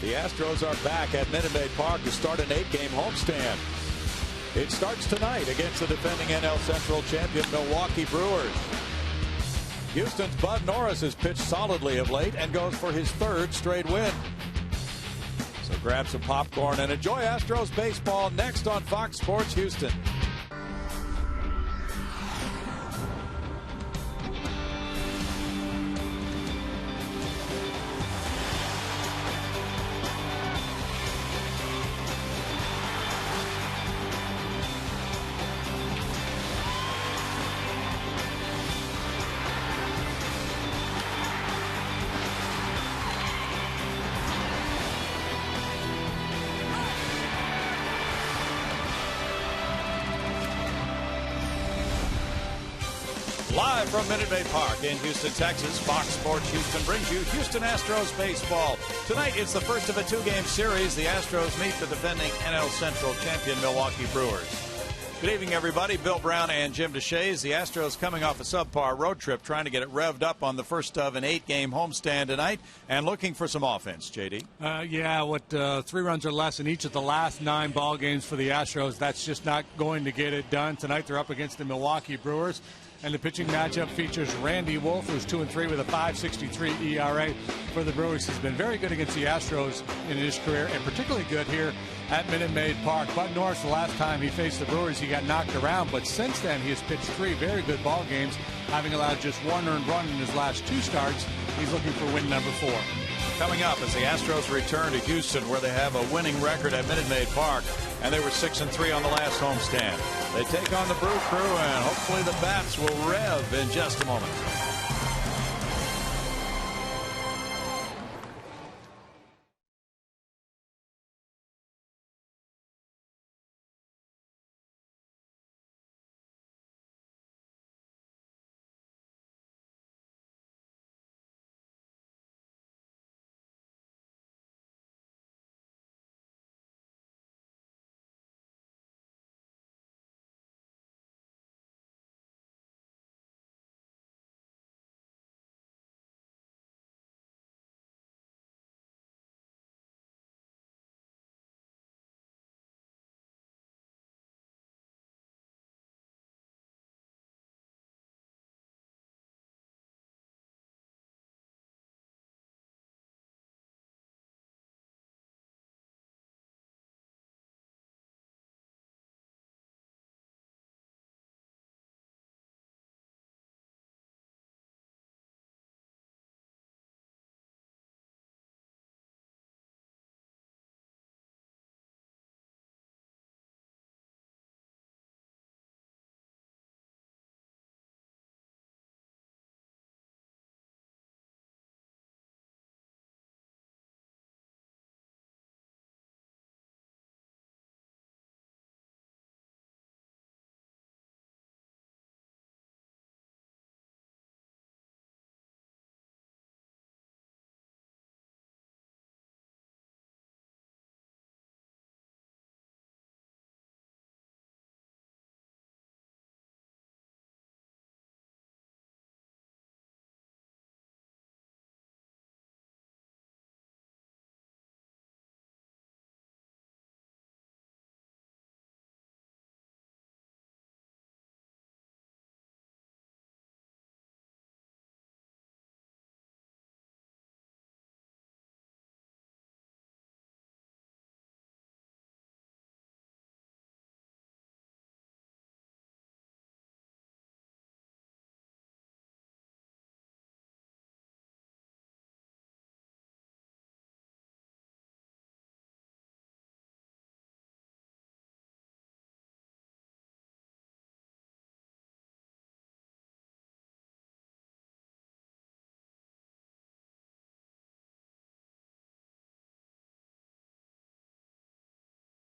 The Astros are back at Minute Maid Park to start an 8-game homestand. It starts tonight against the defending NL Central champion Milwaukee Brewers. Houston's Bud Norris has pitched solidly of late and goes for his 3rd straight win. So grab some popcorn and enjoy Astros baseball next on Fox Sports Houston. Live from Minute Maid Park in Houston, Texas, Fox Sports Houston brings you Houston Astros baseball. Tonight, it's the first of a 2-game series. The Astros meet the defending NL Central champion Milwaukee Brewers. Good evening, everybody. Bill Brown and Jim DeShays. The Astros coming off a subpar road trip, trying to get it revved up on the first of an 8-game homestand tonight and looking for some offense, JD. 3 runs or less in each of the last 9 ball games for the Astros. That's just not going to get it done. Tonight, they're up against the Milwaukee Brewers. And the pitching matchup features Randy Wolf, who's 2-3 with a 5.63 ERA for the Brewers. He's been very good against the Astros in his career, and particularly good here at Minute Maid Park. Bud Norris, the last time he faced the Brewers, he got knocked around, but since then he has pitched 3 very good ball games, having allowed just 1 earned run in his last 2 starts. He's looking for win number 4. Coming up as the Astros return to Houston, where they have a winning record at Minute Maid Park, and they were 6-3 on the last homestand. They take on the Brew Crew, and hopefully the bats will rev in just a moment.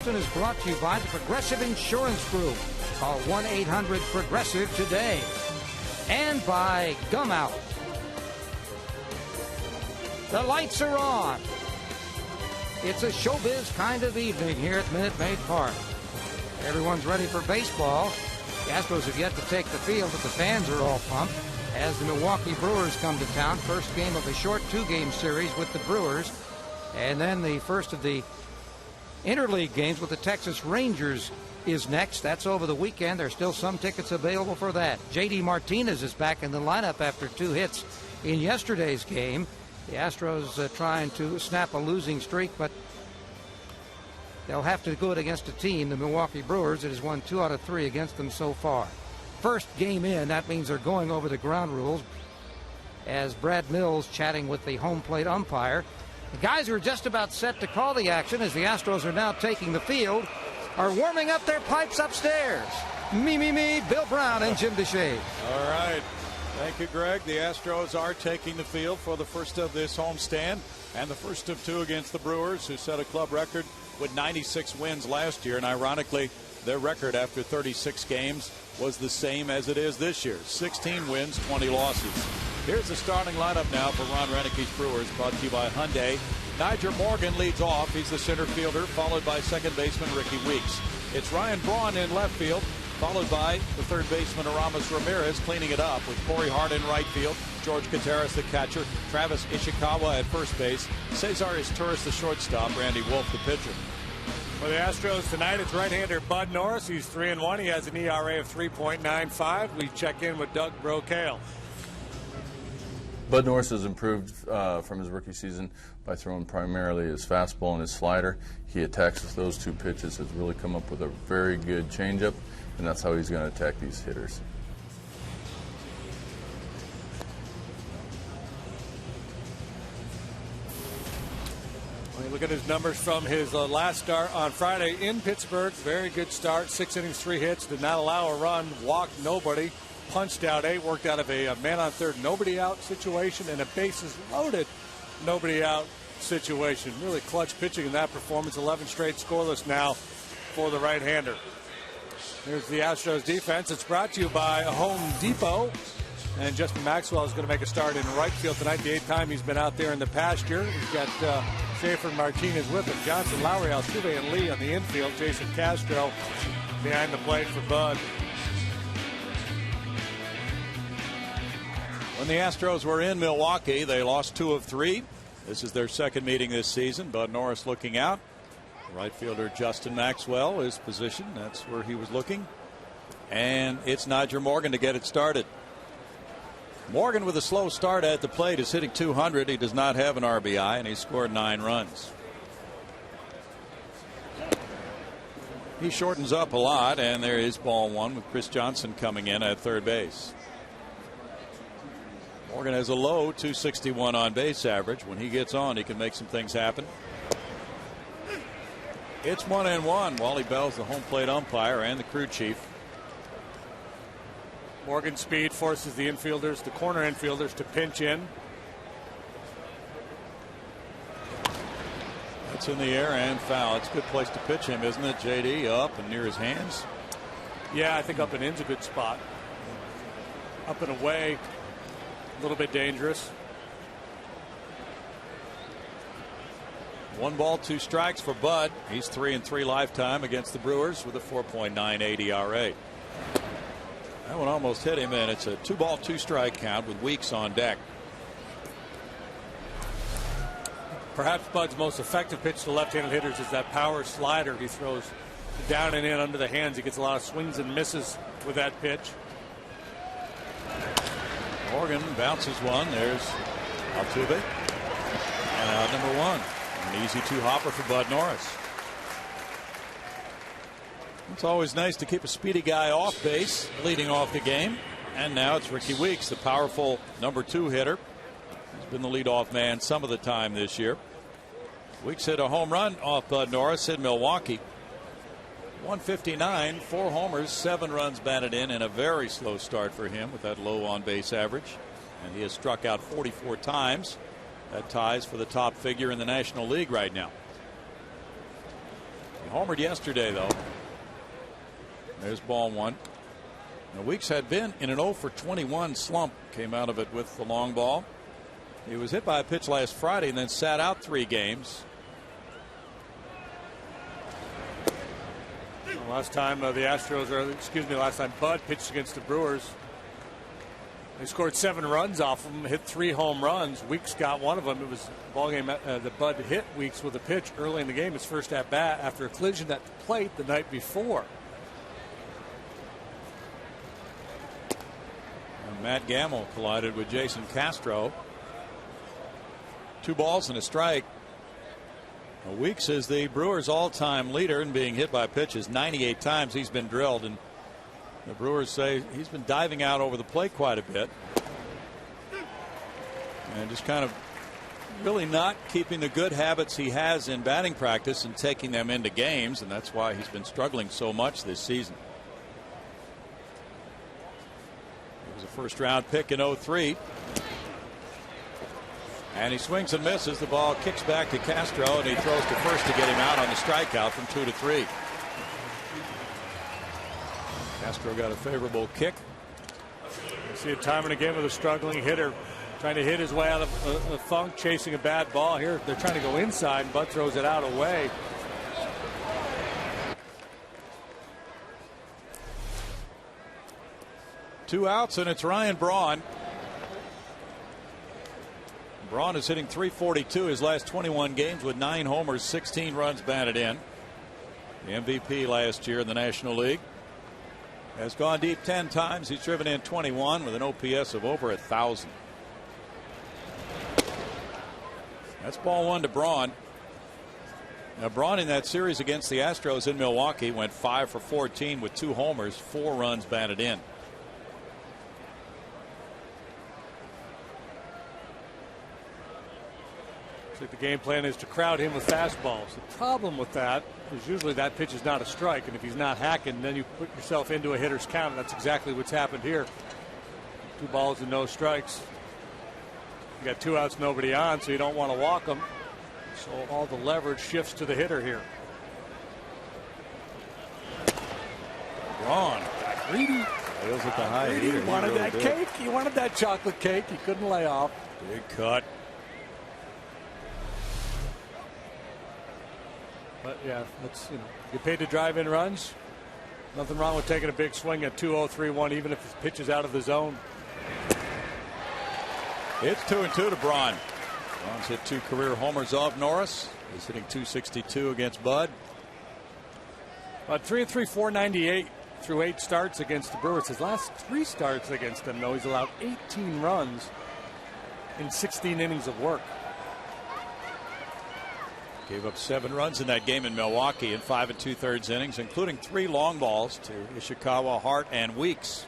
Is brought to you by the Progressive Insurance Group. Call 1-800-PROGRESSIVE today. And by Gum Out. The lights are on. It's a showbiz kind of evening here at Minute Maid Park. Everyone's ready for baseball. The Astros have yet to take the field, but the fans are all pumped as the Milwaukee Brewers come to town. First game of a short 2-game series with the Brewers. And then the first of the interleague games with the Texas Rangers is next. That's over the weekend. There's still some tickets available for that. J.D. Martinez is back in the lineup after 2 hits in yesterday's game. The Astros trying to snap a losing streak, but they'll have to do it against a team, the Milwaukee Brewers, that has won 2 out of 3 against them so far. First game in, that means they're going over the ground rules as Brad Mills chatting with the home plate umpire. The guys who are just about set to call the action as the Astros are now taking the field are warming up their pipes upstairs. Me, Bill Brown and Jim DeShade. All right. Thank you, Greg. The Astros are taking the field for the first of this homestand and the first of 2 against the Brewers, who set a club record with 96 wins last year. And ironically, their record after 36 games was the same as it is this year. 16 wins, 20 losses. Here's the starting lineup now for Ron Renicke's Brewers, brought to you by Hyundai. Nyjer Morgan leads off. He's the center fielder, followed by second baseman Ricky Weeks. It's Ryan Braun in left field, followed by the third baseman Aramis Ramirez cleaning it up, with Corey Hart in right field, George Gutierrez the catcher, Travis Ishikawa at first base, Cesar Izturis the shortstop, Randy Wolf the pitcher. For the Astros tonight, it's right-hander Bud Norris. He's 3-1. He has an ERA of 3.95. We check in with Doug Brocail. Bud Norris has improved from his rookie season by throwing primarily his fastball and his slider. He attacks with those 2 pitches, has really come up with a very good changeup, and that's how he's going to attack these hitters. When you look at his numbers from his last start on Friday in Pittsburgh, very good start, 6 innings, 3 hits, did not allow a run, walked nobody, punched out 8, worked out of a man on third, nobody out situation, and a bases loaded, nobody out situation. Really clutch pitching in that performance. 11 straight scoreless now for the right-hander. Here's the Astros defense. It's brought to you by Home Depot. And Justin Maxwell is going to make a start in right field tonight, the 8th time he's been out there in the past year. We've got Schaefer and Martinez with him, Johnson, Lowry, Altuve, and Lee on the infield. Jason Castro behind the plate for Bud. When the Astros were in Milwaukee, they lost 2 of 3. This is their second meeting this season. Bud Norris looking out. Right fielder Justin Maxwell is positioned. That's where he was looking. And it's Nyjer Morgan to get it started. Morgan with a slow start at the plate is hitting .200. He does not have an RBI, and he scored 9 runs. He shortens up a lot, and there is ball 1 with Chris Johnson coming in at third base. Morgan has a low .261 on base average. When he gets on, he can make some things happen. It's 1-1. Wally Bell's the home plate umpire and the crew chief. Morgan's speed forces the infielders, the corner infielders, to pinch in. That's in the air and foul. It's a good place to pitch him, isn't it, JD? Up and near his hands. Yeah, I think up and in's a good spot. Up and away, a little bit dangerous. 1 ball, 2 strikes for Bud. He's 3-3 lifetime against the Brewers with a 4.98 ERA. That one almost hit him, and it's a 2 ball, 2 strike count with Weeks on deck. Perhaps Bud's most effective pitch to left-handed hitters is that power slider he throws down and in under the hands. He gets a lot of swings and misses with that pitch. Morgan bounces one. There's Altuve. And out number 1. An easy 2-hopper for Bud Norris. It's always nice to keep a speedy guy off base, leading off the game. And now it's Ricky Weeks, the powerful number 2 hitter. He's been the leadoff man some of the time this year. Weeks hit a home run off Bud Norris in Milwaukee. 159, 4 homers, 7 runs batted in a very slow start for him with that low on base average. And he has struck out 44 times. That ties for the top figure in the National League right now. He homered yesterday, though. There's ball 1. Now, Weeks had been in an 0-for-21 slump. Came out of it with the long ball. He was hit by a pitch last Friday and then sat out 3 games. Last time last time Bud pitched against the Brewers, They scored 7 runs off of him, hit 3 home runs. Weeks got one of them. It was a ball game that Bud hit Weeks with a pitch early in the game, his first at bat after a collision at the plate the night before. And Matt Gamble collided with Jason Castro. 2 balls and a strike. Weeks is the Brewers' all-time leader in being hit by pitches. 98 times he's been drilled, and the Brewers say he's been diving out over the plate quite a bit. And just kind of really not keeping the good habits he has in batting practice and taking them into games, and that's why he's been struggling so much this season. He was a first-round pick in 03. And he swings and misses. The ball kicks back to Castro, and he throws to first to get him out on the strikeout from 2 to 3. Castro got a favorable kick. You see a time and again with a struggling hitter trying to hit his way out of a funk, chasing a bad ball. Here they're trying to go inside, and Bud throws it out away. Two outs, and it's Ryan Braun. Braun is hitting .342 his last 21 games with 9 homers, 16 runs batted in. The MVP last year in the National League. Has gone deep 10 times. He's driven in 21 with an OPS of over 1,000. That's ball 1 to Braun. Now Braun in that series against the Astros in Milwaukee went 5 for 14 with 2 homers, 4 runs batted in. So the game plan is to crowd him with fastballs. The problem with that is usually that pitch is not a strike, and if he's not hacking, then you put yourself into a hitter's count, and that's exactly what's happened here. 2 balls and no strikes. You got 2 outs, nobody on, so you don't want to walk them. So all the leverage shifts to the hitter here. Braun got greedy. Feels at the high heater. He wanted that cake. He wanted that chocolate cake. He couldn't lay off. Big cut. But yeah, that's, you paid to drive in runs. Nothing wrong with taking a big swing at 2-0-3-1, even if the pitch is out of the zone. It's 2-2 to Braun. Braun's hit 2 career homers off Norris. He's hitting .262 against Bud. 3-3, 498 through 8 starts against the Brewers. His last 3 starts against them, though, he's allowed 18 runs in 16 innings of work. Gave up 7 runs in that game in Milwaukee in 5 2/3 innings, including 3 long balls to Ishikawa, Hart, and Weeks.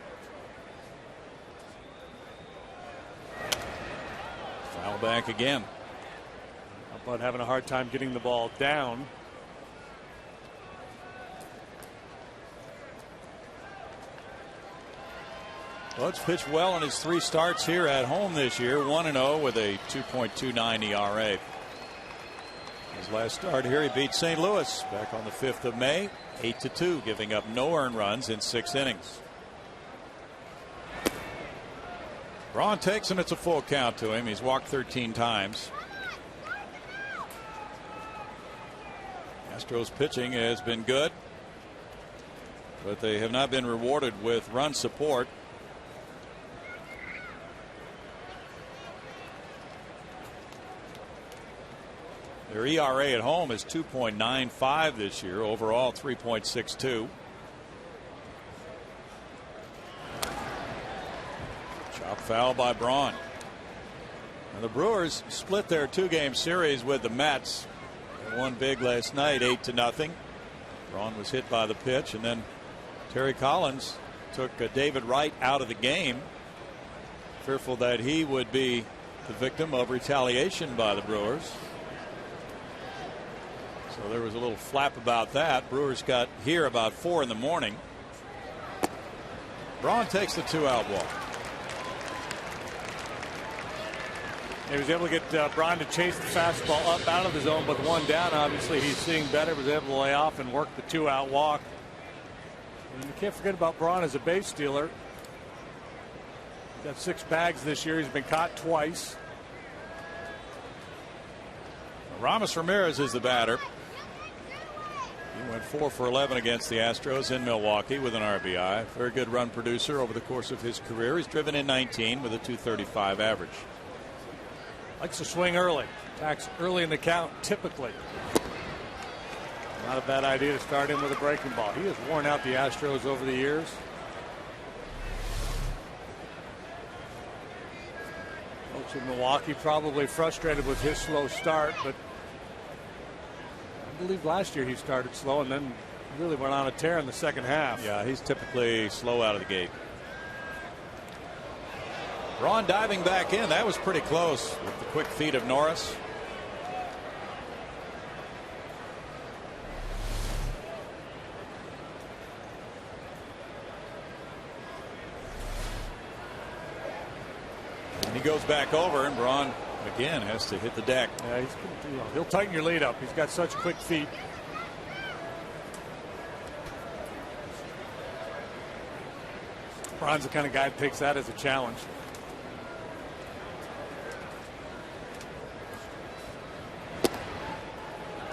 Foul back again. Bud having a hard time getting the ball down. Bud's pitched well in his 3 starts here at home this year. 1-0 with a 2.29 ERA. His last start here, he beat St. Louis back on the 5th of May, 8-2, giving up no earned runs in 6 innings. Braun takes him. It's a full count to him. He's walked 13 times. Astros pitching has been good, but they have not been rewarded with run support. Their ERA at home is 2.95 this year. Overall, 3.62. Chop foul by Braun. Now the Brewers split their 2-game series with the Mets. They won big last night, 8-0. Braun was hit by the pitch, and then Terry Collins took David Wright out of the game, fearful that he would be the victim of retaliation by the Brewers. So there was a little flap about that. Brewers got here about 4 in the morning. Braun takes the 2-out walk. He was able to get Braun to chase the fastball up out of the zone, but 1 down. Obviously, he's seeing better. Was able to lay off and work the 2-out walk. And you can't forget about Braun as a base stealer. He's got 6 bags this year. He's been caught twice. Ramos Ramirez is the batter. He went 4 for 11 against the Astros in Milwaukee with an RBI. Very good run producer over the course of his career. He's driven in 19 with a .235 average. Likes to swing early. Attacks early in the count, typically. Not a bad idea to start him with a breaking ball. He has worn out the Astros over the years. Folks in Milwaukee probably frustrated with his slow start, but I believe last year he started slow and then really went on a tear in the second half. Yeah, he's typically slow out of the gate. Braun diving back in. That was pretty close with the quick feet of Norris. He goes back over, and Braun again has to hit the deck. Yeah, he'll tighten your lead up. He's got such quick feet. Braun's the kind of guy that takes that as a challenge.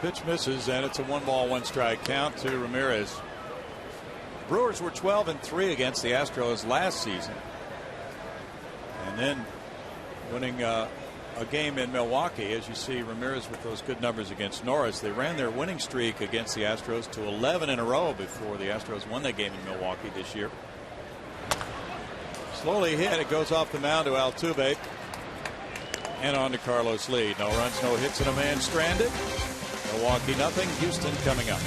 Pitch misses, and it's a 1-ball, 1-strike count to Ramirez. Brewers were 12-3 against the Astros last season, and then winning a game in Milwaukee. As you see, Ramirez with those good numbers against Norris. They ran their winning streak against the Astros to 11 in a row before the Astros won that game in Milwaukee this year. Slowly hit. It goes off the mound to Altuve and on to Carlos Lee. No runs, no hits, and a man stranded. Milwaukee nothing. Houston coming up.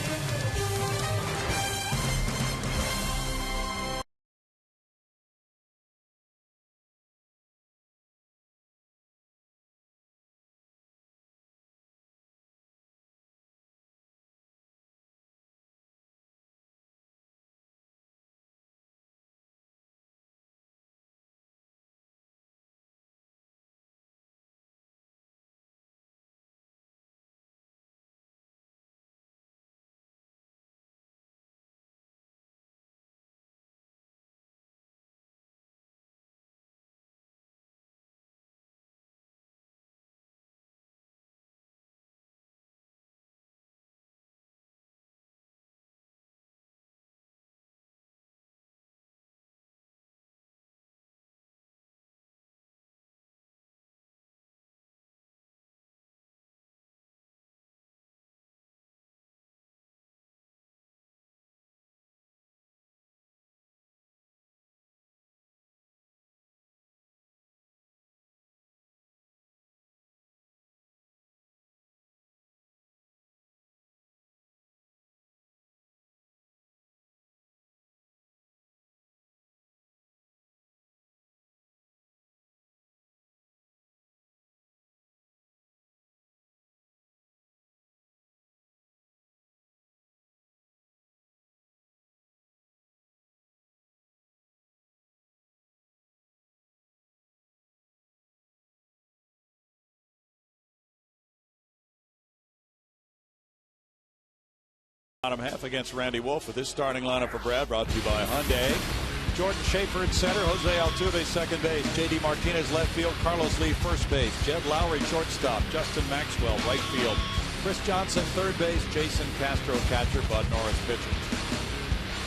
Bottom half against Randy Wolf with his starting lineup for Brad, brought to you by Hyundai. Jordan Schaefer at center, Jose Altuve second base, J.D. Martinez left field, Carlos Lee first base, Jed Lowry shortstop, Justin Maxwell right field, Chris Johnson third base, Jason Castro catcher, Bud Norris pitcher.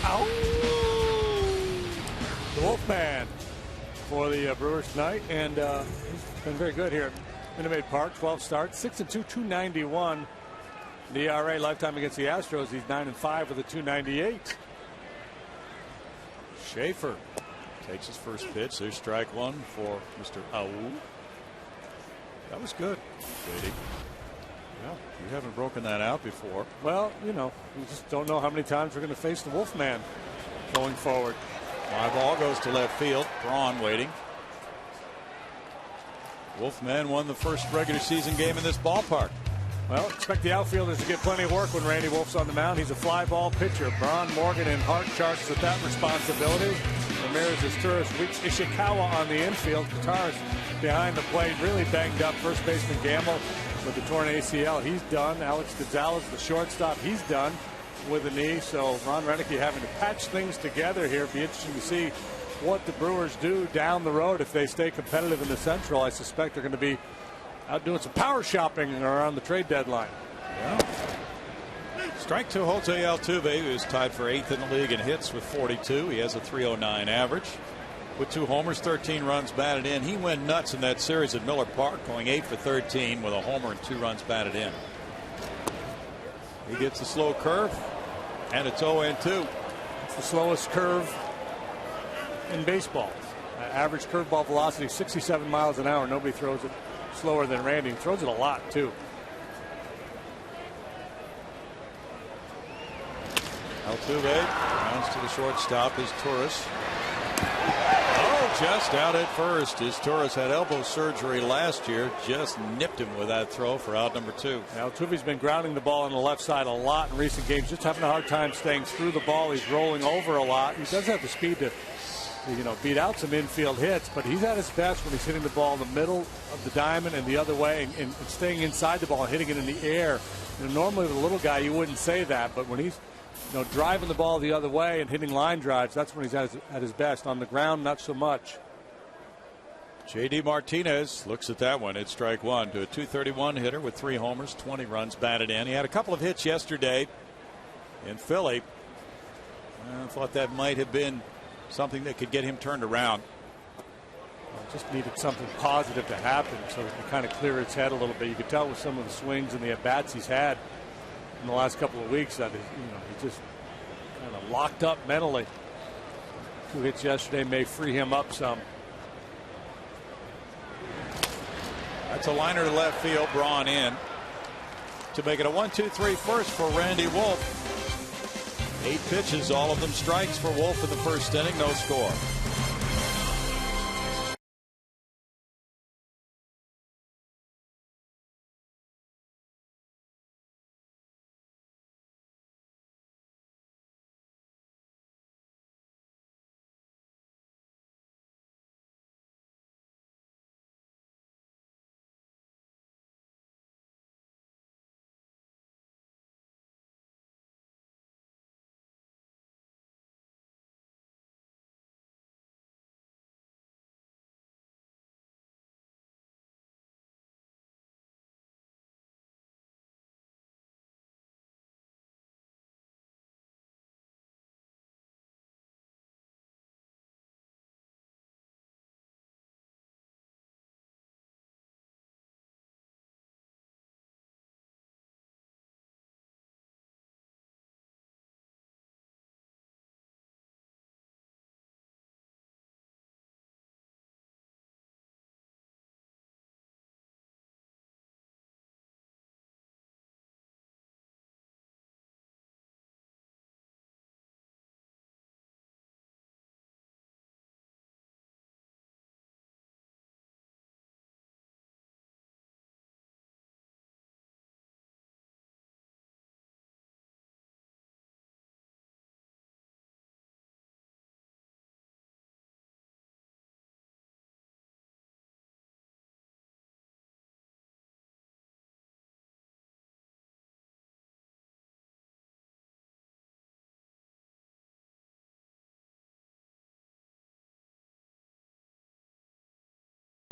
Ow! The Wolfman for the Brewers tonight, and he's been very good here at Minute Maid Park. 12 starts, 6-2, 291. The ERA lifetime against the Astros, he's 9-5 with a 298. Schaefer takes his first pitch. There's strike one for Mr. AU. That was good, JD. Yeah, you haven't broken that out before. Well, you know, we just don't know how many times we're going to face the Wolfman going forward. My ball goes to left field. Braun waiting. Wolfman won the first regular season game in this ballpark. Well, expect the outfielders to get plenty of work when Randy Wolf's on the mound. He's a fly ball pitcher. Braun, Morgan, and Hart charged with that responsibility. Ramirez is tourist. Weeks Ishikawa on the infield. Guitars behind the plate, really banged up. First baseman Gamble with the torn ACL. He's done. Alex Gonzalez, the shortstop, he's done with a knee. So Ron Renicky having to patch things together here. Be interesting to see what the Brewers do down the road if they stay competitive in the Central. I suspect they're going to be out doing some power shopping around the trade deadline. Yeah. Strike two, Jose Altuve, who is tied for 8th in the league in hits with 42. He has a 309 average. With 2 homers, 13 runs batted in. He went nuts in that series at Miller Park, going 8 for 13 with a homer and 2 runs batted in. He gets a slow curve, and it's 0-2. It's the slowest curve in baseball. Average curveball velocity 67 miles an hour. Nobody throws it slower than Randy. He throws it a lot too. Altuve rounds to the shortstop is Torres. Oh, just out at first. As Torres had elbow surgery last year, just nipped him with that throw for out number 2. Altuve's been grounding the ball on the left side a lot in recent games, just having a hard time staying through the ball. He's rolling over a lot. He does have the speed to beat out some infield hits, but he's at his best when he's hitting the ball in the middle of the diamond and the other way and staying inside the ball and hitting it in the air. Normally with a little guy you wouldn't say that, but when he's driving the ball the other way and hitting line drives, that's when he's at his best. On the ground, not so much. J.D. Martinez looks at that one. It's strike one to a .231 hitter with 3 homers, 20 runs batted in. He had a couple of hits yesterday in Philly. I thought that might have been something that could get him turned around. Just needed something positive to happen so that he kind of clear his head a little bit. You could tell with some of the swings and the at-bats he's had in the last couple of weeks that he's just kind of locked up mentally. 2 hits yesterday may free him up some. That's a liner to left field, Braun in to make it a 1-2-3 first for Randy Wolf. 8 pitches, all of them strikes for Wolf in the first inning, no score.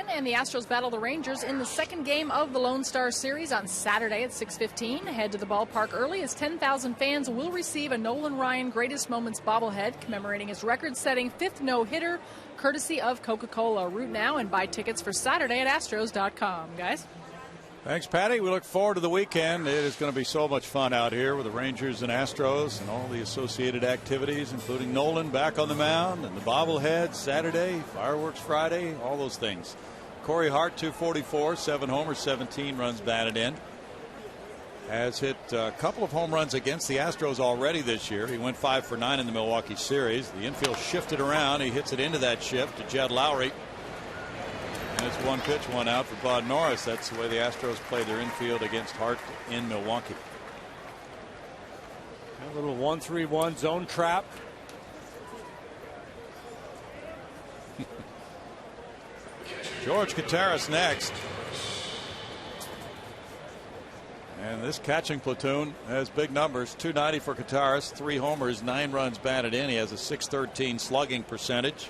And the Astros battle the Rangers in the second game of the Lone Star Series on Saturday at 6:15. Head to the ballpark early as 10,000 fans will receive a Nolan Ryan Greatest Moments bobblehead commemorating his record-setting 5th no-hitter, courtesy of Coca-Cola. Root now and buy tickets for Saturday at Astros.com. Guys? Thanks, Patty. We look forward to the weekend. It is going to be so much fun out here with the Rangers and Astros and all the associated activities, including Nolan back on the mound and the bobblehead Saturday, fireworks Friday, all those things. Corey Hart, 244, 7 homers, 17 runs batted in. Has hit a couple of home runs against the Astros already this year. He went 5 for 9 in the Milwaukee series. The infield shifted around. He hits it into that shift to Jed Lowry. And it's 1 pitch, 1 out for Bud Norris. That's the way the Astros play their infield against Hart in Milwaukee. A little 1-3-1 zone trap. George Kataris next. And this catching platoon has big numbers. 290 for Kataris, 3 homers, 9 runs batted in. He has a .613 slugging percentage.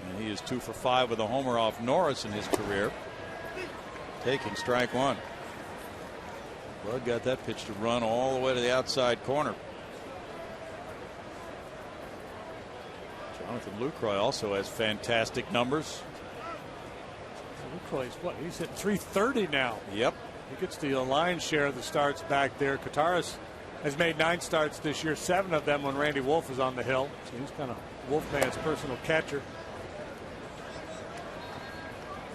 And he is 2 for 5 with a homer off Norris in his career. Taking strike one. Bud got that pitch to run all the way to the outside corner. Jonathan Lucroy also has fantastic numbers. Lucroy's what? He's hitting 330 now. Yep. He gets the lion's share of the starts back there. Kataris has made 9 starts this year, 7 of them when Randy Wolf is on the hill. So he's kind of Wolfman's personal catcher.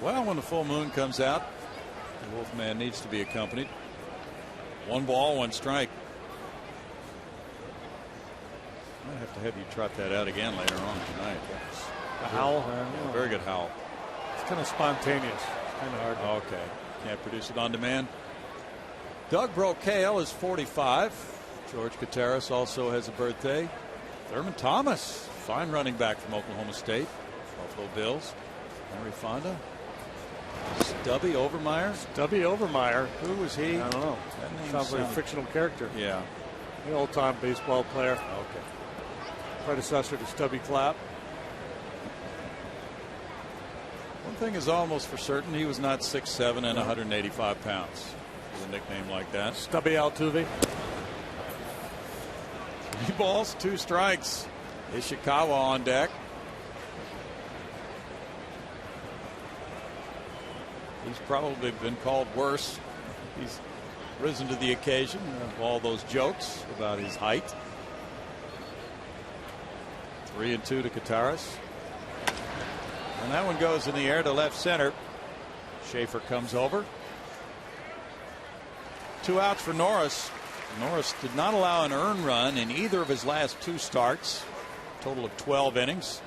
Well, when the full moon comes out, the Wolfman needs to be accompanied. 1 ball, 1 strike. Might have to have you trot that out again later on tonight. A howl? Very good howl. It's kind of spontaneous. It's kind of hard to... Okay. Can't produce it on demand. Doug Brocale is 45. George Kataris also has a birthday. Thurman Thomas, fine running back from Oklahoma State. Buffalo Bills. Henry Fonda. Stubby Overmeyer. Stubby Overmeyer. Who was he? I don't know. Sounds like a fictional character. Yeah. The old-time baseball player. Okay. Predecessor to Stubby Clapp. One thing is almost for certain, he was not 6'7" and 185 pounds. With a nickname like that. Stubby Altuve. 3 balls, 2 strikes. Ishikawa on deck. He's probably been called worse. He's risen to the occasion of all those jokes about his height. 3-2 to Kataris. And that one goes in the air to left center. Schaefer comes over. 2 outs for Norris. Norris did not allow an earned run in either of his last 2 starts. Total of 12 innings.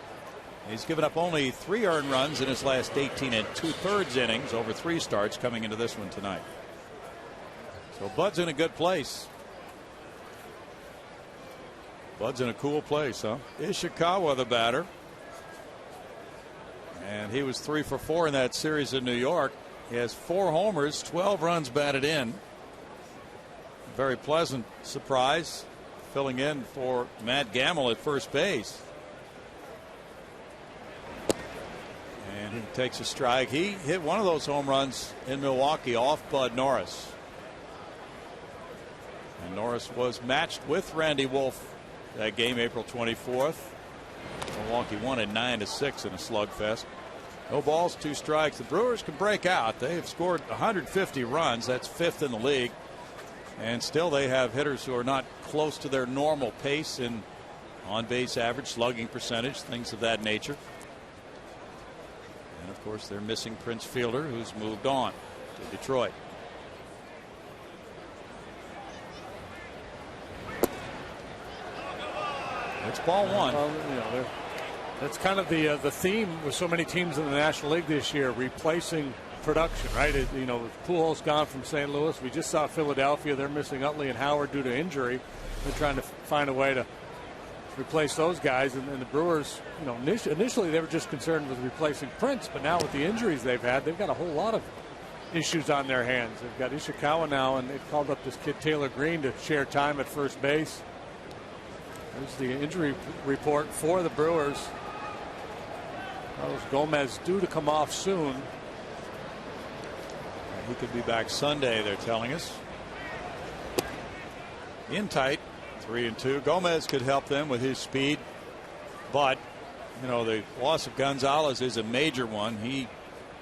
He's given up only 3 earned runs in his last 18 2/3 innings over 3 starts coming into this one tonight. So Bud's in a good place. Bud's in a cool place, huh? Ishikawa the batter. And he was 3 for 4 in that series in New York. He has 4 homers, 12 runs batted in. Very pleasant surprise, filling in for Matt Gamble at first base. And he takes a strike. He hit one of those home runs in Milwaukee off Bud Norris. And Norris was matched with Randy Wolf that game, April 24th. Milwaukee won at 9-6 in a slugfest. No balls, 2 strikes. The Brewers can break out. They have scored 150 runs. That's 5th in the league. And still they have hitters who are not close to their normal pace in on-base average, slugging percentage, things of that nature. And of course they're missing Prince Fielder, who's moved on to Detroit. It's ball 1. That's kind of the theme with so many teams in the National League this year, replacing production, right? Pujols gone from St. Louis. We just saw Philadelphia. They're missing Utley and Howard due to injury. They're trying to find a way to replace those guys. And the Brewers, initially they were just concerned with replacing Prince, but now with the injuries they've had, they've got a whole lot of issues on their hands. They've got Ishikawa now, and they've called up this kid Taylor Green to share time at first base. There's the injury report for the Brewers. Carlos Gomez due to come off soon. He could be back Sunday, they're telling us. In tight, 3-2. Gomez could help them with his speed, but the loss of Gonzalez is a major one. He,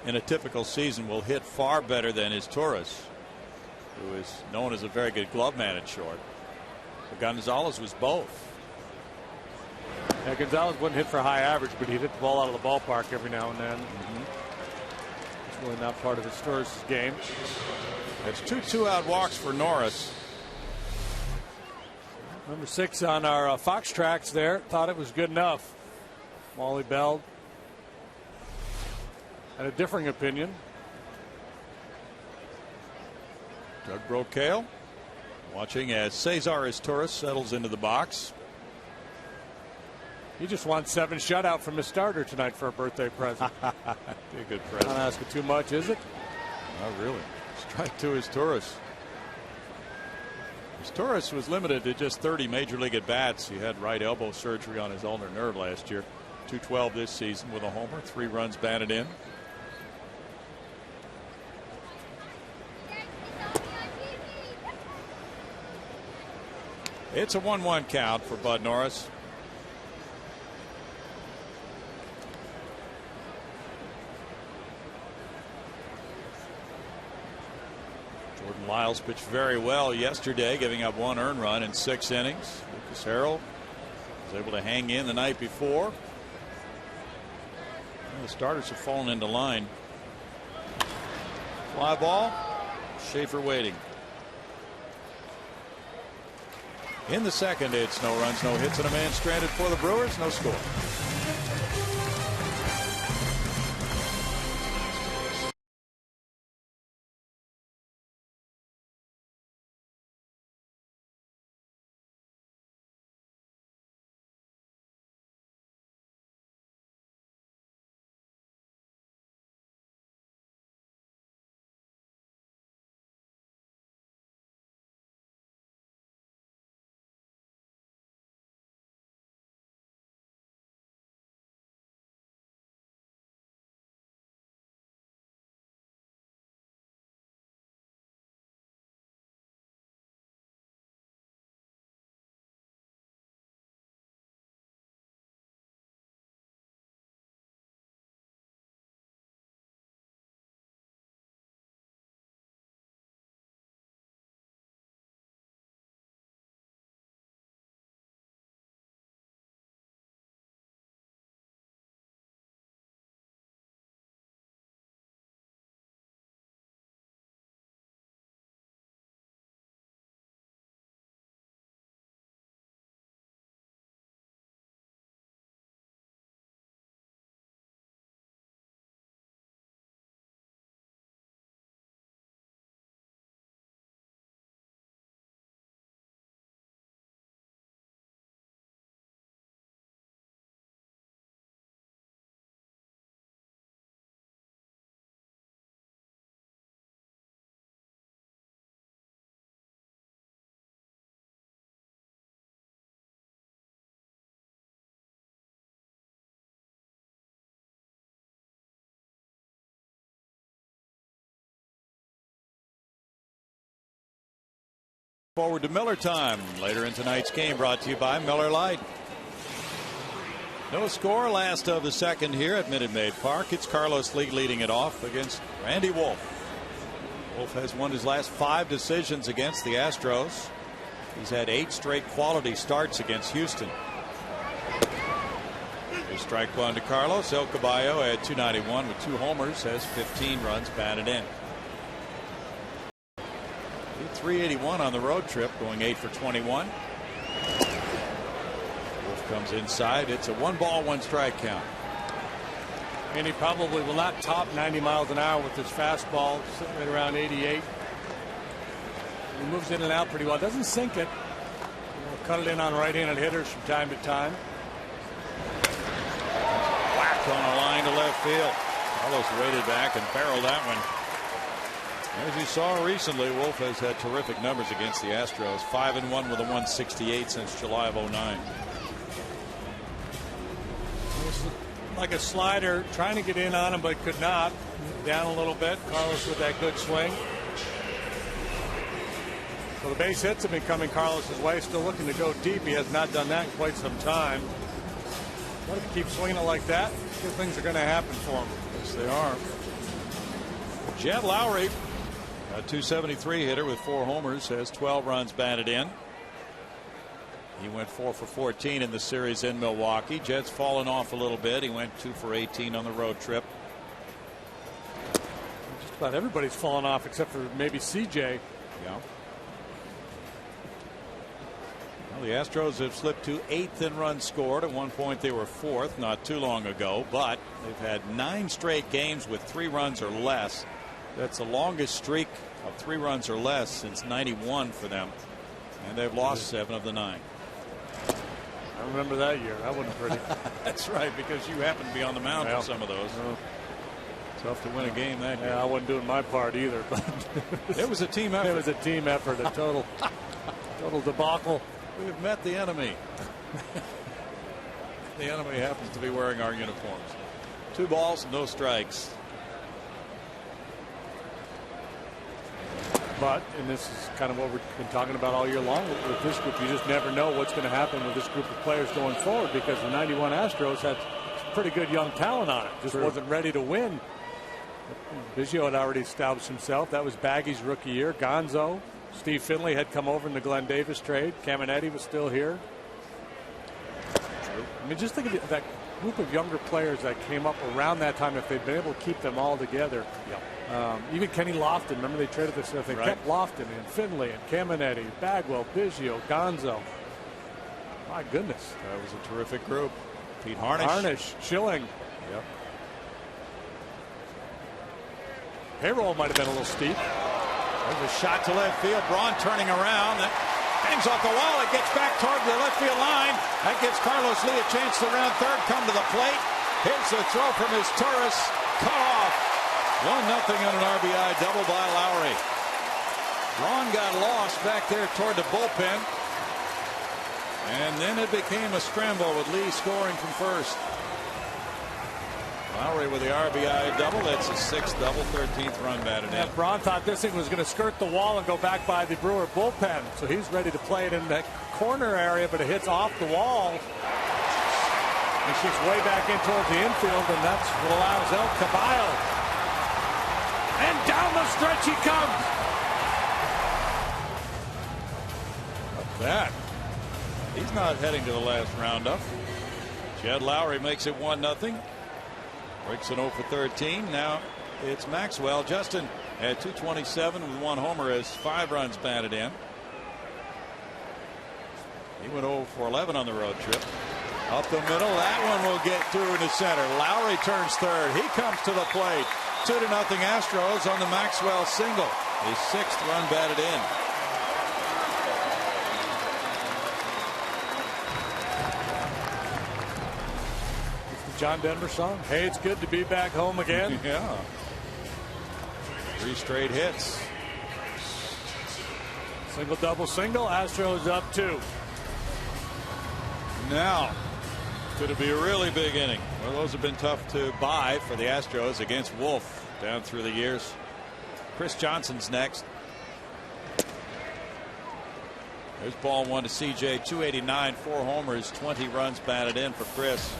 in a typical season, will hit far better than his Torres, who is known as a very good glove man at short. But Gonzalez was both. Yeah, Gonzalez wouldn't hit for high average, but he'd hit the ball out of the ballpark every now and then. It's really not part of his Torres' game. It's 2 2-out walks for Norris. Number 6 on our Fox tracks there thought it was good enough. Wally Bell had a differing opinion. Doug Brocale watching as Cesar Torres settles into the box. He just won 7 shutout from his starter tonight for a birthday present. Be a good present. Not asking too much, is it? Not really. Strike 2 is Torres. Torres was limited to just 30 major league at bats. He had right elbow surgery on his ulnar nerve last year. 212 this season with a homer, 3 runs batted in. It's a 1-1 count for Bud Norris. Jordan Lyles pitched very well yesterday, giving up 1 earned run in 6 innings. Lucas Harrell was able to hang in the night before. The starters have fallen into line. Fly ball. Schaefer waiting. In the second, it's no runs, no hits, and a man stranded for the Brewers. No score. Forward to Miller time later in tonight's game, brought to you by Miller Lite. No score, last of the second here at Minute Maid Park. It's Carlos Lee leading it off against Randy Wolf. Wolf has won his last 5 decisions against the Astros. He's had 8 straight quality starts against Houston. A strike 1 to Carlos. El Caballo at 291 with 2 homers, has 15 runs batted in. 381 on the road trip, going 8 for 21. Wolf comes inside. It's a 1-ball, 1-strike count. And he probably will not top 90 miles an hour with his fastball, sitting right around 88. He moves in and out pretty well. Doesn't sink it. He'll cut it in on right-handed hitters from time to time. Whacked on a line to left field. Carlos waited back and barreled that one. As you saw recently, Wolf has had terrific numbers against the Astros. 5-1 with a 168 since July of 09. Like a slider, trying to get in on him, but could not. Down a little bit. Carlos with that good swing. So the base hits have been coming Carlos's way. Still looking to go deep. He has not done that in quite some time. But if he keeps swinging it like that, good things are going to happen for him. Yes, they are. Jed Lowry, a 273 hitter with 4 homers, has 12 runs batted in. He went 4 for 14 in the series in Milwaukee. Jed's fallen off a little bit. He went 2 for 18 on the road trip. Just about everybody's fallen off except for maybe CJ. Yeah. Well, the Astros have slipped to 8th in runs scored. At one point they were 4th not too long ago, but they've had 9 straight games with 3 runs or less. That's the longest streak of 3 runs or less since '91 for them, and they've lost 7 of the 9. I remember that year. That wasn't pretty. That's right, because you happened to be on the mound for some of those. Tough to win a game that year. Yeah, I wasn't doing my part either, but it was a team effort. It was a team effort, a total debacle. We've met the enemy. The enemy happens to be wearing our uniforms. 2 balls, no strikes. But, and this is kind of what we've been talking about all year long with this group, you just never know what's going to happen with this group of players going forward, because the 91 Astros had pretty good young talent on it. Just wasn't ready to win. Biggio had already established himself. That was Baggy's rookie year. Gonzo, Steve Finley had come over in the Glenn Davis trade. Caminetti was still here. I mean, just think of that group of younger players that came up around that time. If they'd been able to keep them all together. Even Kenny Lofton, remember they traded this stuff. They kept Lofton and Finley and Caminetti, Bagwell, Biggio, Gonzo. My goodness. That was a terrific group. Pete Harnish. Schilling. Yep. Payroll might have been a little steep. There's a shot to left field. Braun turning around. That hangs off the wall. It gets back toward the left field line. That gives Carlos Lee a chance to round third, come to the plate. Here's the throw from his Taurus. Cut off. 1-0 on an RBI double by Lowry. Braun got lost back there toward the bullpen. And then it became a scramble with Lee scoring from first. Lowry with the RBI double. That's his 6th double, 13th run batted in. Braun thought this thing was going to skirt the wall and go back by the Brewer bullpen. So he's ready to play it in that corner area, but it hits off the wall. It's just way back in towards the infield, and that's what allows El Caballo. And down the stretch he comes. That. He's not heading to the last roundup. Jed Lowry makes it 1-0. Breaks an 0 for 13. Now it's Maxwell. Justin at 227 with 1 homer, has 5 runs batted in. He went 0 for 11 on the road trip. Up the middle. That one will get through into center. Lowry turns third. He comes to the plate. 2-0 Astros on the Maxwell single. His 6th run batted in. John Denver song. Hey, it's good to be back home again. Yeah. 3 straight hits. Single, double, single. Astros up 2. Now, could it be a really big inning? Well, those have been tough to buy for the Astros against Wolf down through the years. Chris Johnson's next. There's ball 1 to CJ. 289, 4 homers, 20 runs batted in for Chris.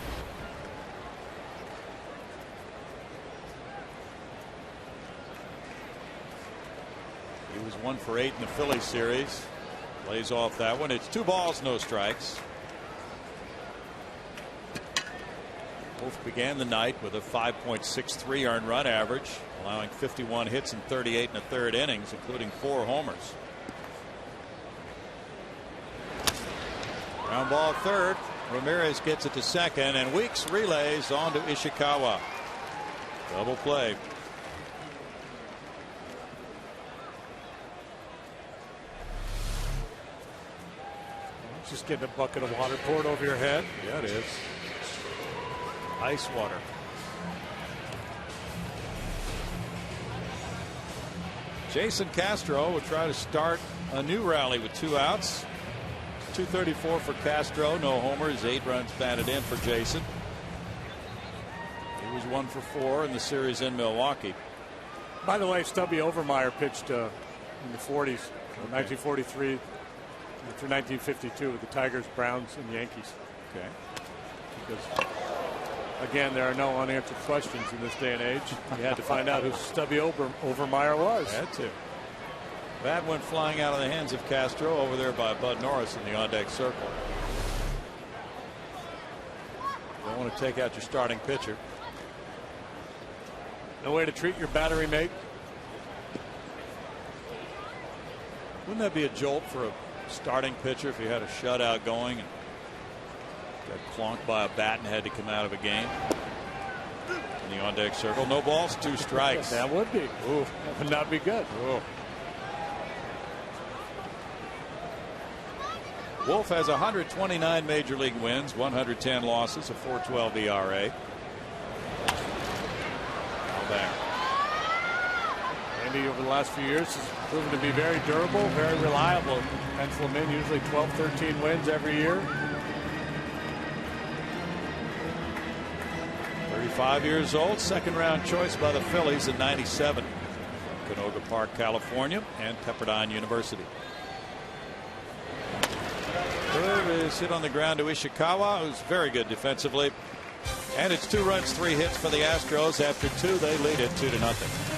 He was 1 for 8 in the Phillies series. Plays off that one. It's 2 balls, no strikes. Wolf began the night with a 5.63 earned run average, allowing 51 hits in 38 and a third innings, including 4 homers. Ground ball third. Ramirez gets it to second, and Weeks relays on to Ishikawa. Double play. Just getting a bucket of water poured over your head. Yeah, it is. Ice water. Jason Castro will try to start a new rally with 2 outs. 234 for Castro, no homers, 8 runs batted in for Jason. He was 1 for 4 in the series in Milwaukee. By the way, Stubby Overmeyer pitched in the 40s, 1943 through 1952 with the Tigers, Browns, and Yankees. Okay. Because, again, there are no unanswered questions in this day and age. You had to find out who Stubby Overmeyer was. Had to. That went flying out of the hands of Castro over there by Bud Norris in the on-deck circle. Don't want to take out your starting pitcher. No way to treat your battery mate. Wouldn't that be a jolt for a starting pitcher if he had a shutout going and got clonked by a bat and had to come out of a game? In the on-deck circle. No balls, 2 strikes. That would be. Ooh. That would not be good. Ooh. Wolf has 129 major league wins, 110 losses, a 4.12 ERA. Now back. Andy, over the last few years, has proven to be very durable, very reliable. Pencil him in, usually 12, 13 wins every year. 35 years old, 2nd round choice by the Phillies in '97. Canoga Menlo Park, California, and Pepperdine University. Serve is hit on the ground to Ishikawa, who's very good defensively. And it's 2 runs, 3 hits for the Astros. After 2, they lead it 2-0.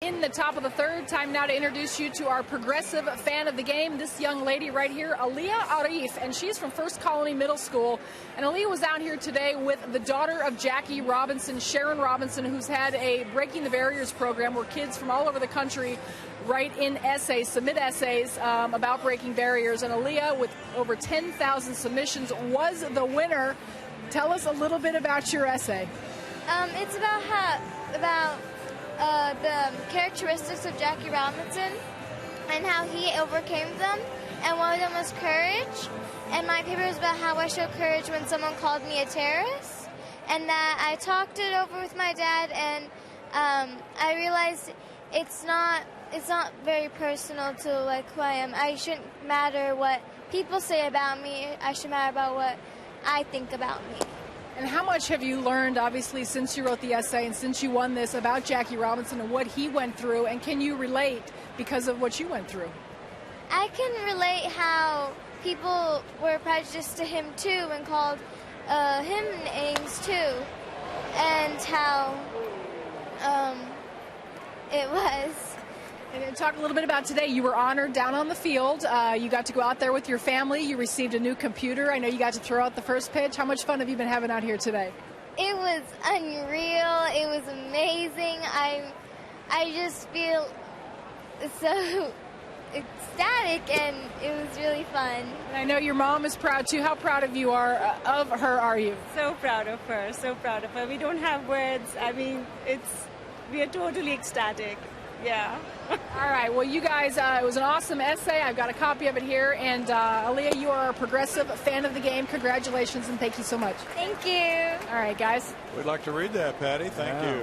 In the top of the third, time now to introduce you to our progressive fan of the game, this young lady right here, Aaliyah Arif, and she's from First Colony Middle School. And Aaliyah was out here today with the daughter of Jackie Robinson, Sharon Robinson, who's had a Breaking the Barriers program where kids from all over the country write in essays, submit essays about breaking barriers. And Aaliyah, with over 10,000 submissions, was the winner. Tell us a little bit about your essay. It's about the characteristics of Jackie Robinson and how he overcame them, and one of them was courage. And my paper was about how I showed courage when someone called me a terrorist, and that I talked it over with my dad, and I realized it's not very personal to like who I am. I shouldn't matter what people say about me. I should matter about what I think about me. And how much have you learned, obviously, since you wrote the essay and since you won this, about Jackie Robinson and what he went through? And can you relate because of what you went through? I can relate how people were prejudiced to him, too, and called him names, too. And how it was. And talk a little bit about today. You were honored down on the field. You got to go out there with your family. You received a new computer. I know you got to throw out the first pitch. How much fun have you been having out here today? It was unreal. It was amazing. I just feel so ecstatic, and it was really fun. And I know your mom is proud too. How proud of her are you? So proud of her. So proud of her. We don't have words. I mean, we are totally ecstatic. Yeah. All right. Well, you guys, it was an awesome essay. I've got a copy of it here. And Aaliyah, you are a progressive fan of the game. Congratulations, and thank you so much. Thank you. All right, guys. We'd like to read that, Patty. Thank you.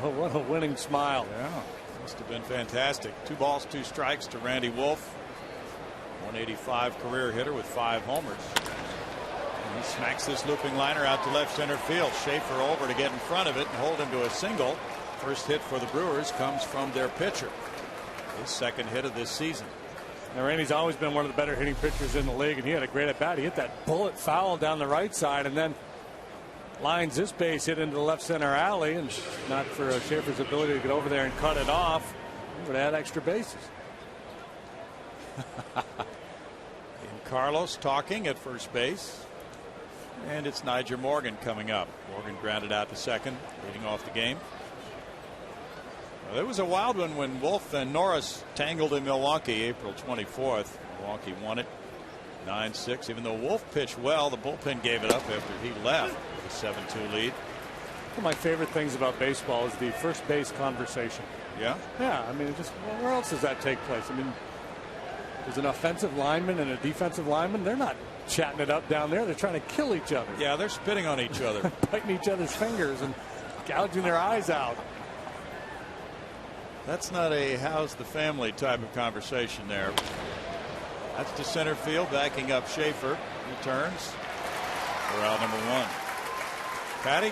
What a winning smile. Yeah. Must have been fantastic. 2 balls, 2 strikes to Randy Wolf. 185 career hitter with 5 homers. And he smacks this looping liner out to left center field. Schaefer over to get in front of it and hold him to a single. First hit for the Brewers comes from their pitcher. His second hit of this season. Now, Randy's always been one of the better hitting pitchers in the league, and he had a great at bat. He hit that bullet foul down the right side, and then lines this base hit into the left center alley, and not for Schaefer's ability to get over there and cut it off, he would add extra bases. And Carlos talking at first base, and it's Nyjer Morgan coming up. Morgan grounded out to second, leading off the game. There was a wild one when Wolf and Norris tangled in Milwaukee April 24th. Milwaukee won it 9-6. Even though Wolf pitched well, the bullpen gave it up after he left with a 7-2 lead. One of my favorite things about baseball is the first base conversation. Yeah? Yeah, I mean, just where else does that take place? I mean, there's an offensive lineman and a defensive lineman. They're not chatting it up down there. They're trying to kill each other. Yeah, they're spitting on each other. Biting each other's fingers and gouging their eyes out. That's not a how's the family type of conversation there. That's to center field, backing up Schaefer. He turns for out number 1. Patty?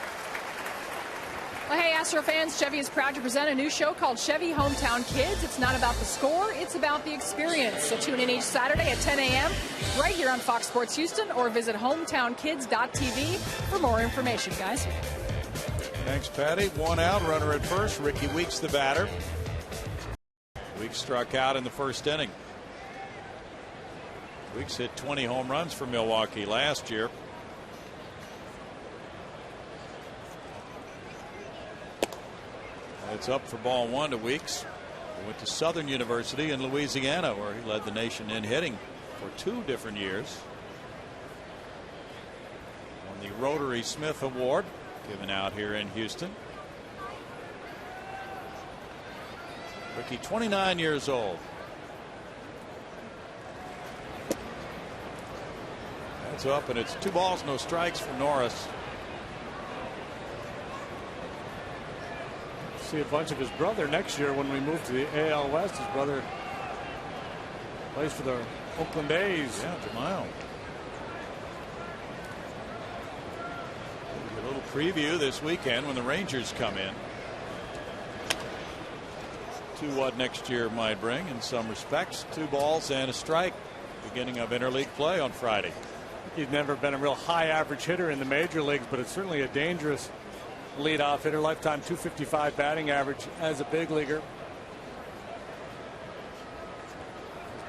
Well, hey, Astro fans, Chevy is proud to present a new show called Chevy Hometown Kids. It's not about the score, it's about the experience. So tune in each Saturday at 10 a.m. right here on Fox Sports Houston, or visit hometownkids.tv for more information, guys. Thanks, Patty. 1 out, runner at first. Ricky Weeks, the batter. Weeks struck out in the first inning. Weeks hit 20 home runs for Milwaukee last year. It's up for ball 1 to Weeks. He went to Southern University in Louisiana, where he led the nation in hitting for 2 different years. Won the Rotary Smith Award, given out here in Houston. Ricky, 29 years old. That's up, and it's 2 balls, no strikes for Norris. See a bunch of his brother next year when we move to the AL West. His brother plays for the Oakland A's. Yeah, Jamal. A little preview this weekend when the Rangers come in. To what next year might bring in some respects. 2 balls and a strike. Beginning of interleague play on Friday. He's never been a real high average hitter in the major leagues, but it's certainly a dangerous leadoff hitter. Lifetime .255 batting average as a big leaguer.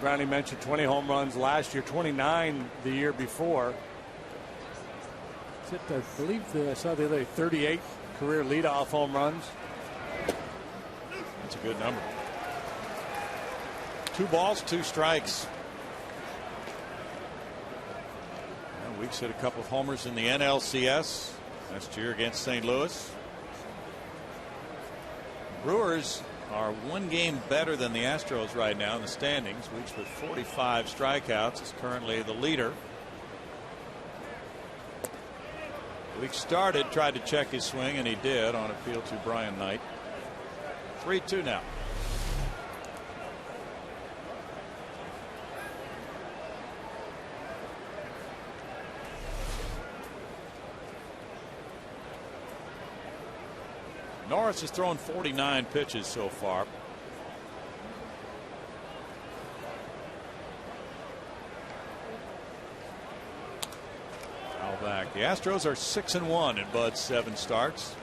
Brownie mentioned 20 home runs last year, 29 the year before. I believe I saw the other day 38 career leadoff home runs. That's a good number. 2 balls, 2 strikes. Well, Weeks hit a couple of homers in the NLCS last year against St. Louis. Brewers are 1 game better than the Astros right now in the standings. Weeks with 45 strikeouts is currently the leader. Weeks started, tried to check his swing, and he did on appeal to Brian Knight. 3-2 now. Norris has thrown 49 pitches so far. Foul back. The Astros are 6-1 in Bud's 7 starts.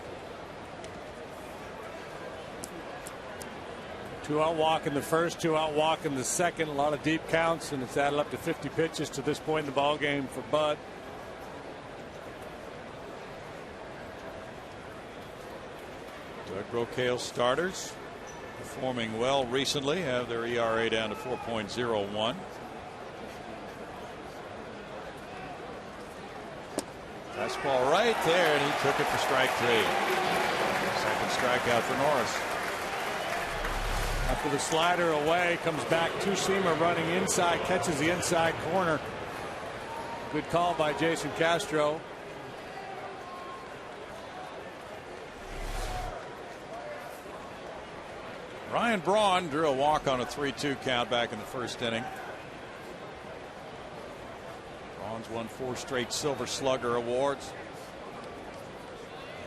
2-out walk in the first, 2-out walk in the second. A lot of deep counts, and it's added up to 50 pitches to this point in the ball game for Bud. Doug Brocail's starters performing well recently, have their ERA down to 4.01. Fastball right there, and he took it for strike 3. Second strikeout for Norris. After the slider away, comes back, 2-seamer running inside, catches the inside corner. Good call by Jason Castro. Ryan Braun drew a walk on a 3-2 count back in the first inning. Braun's won 4 straight Silver Slugger awards,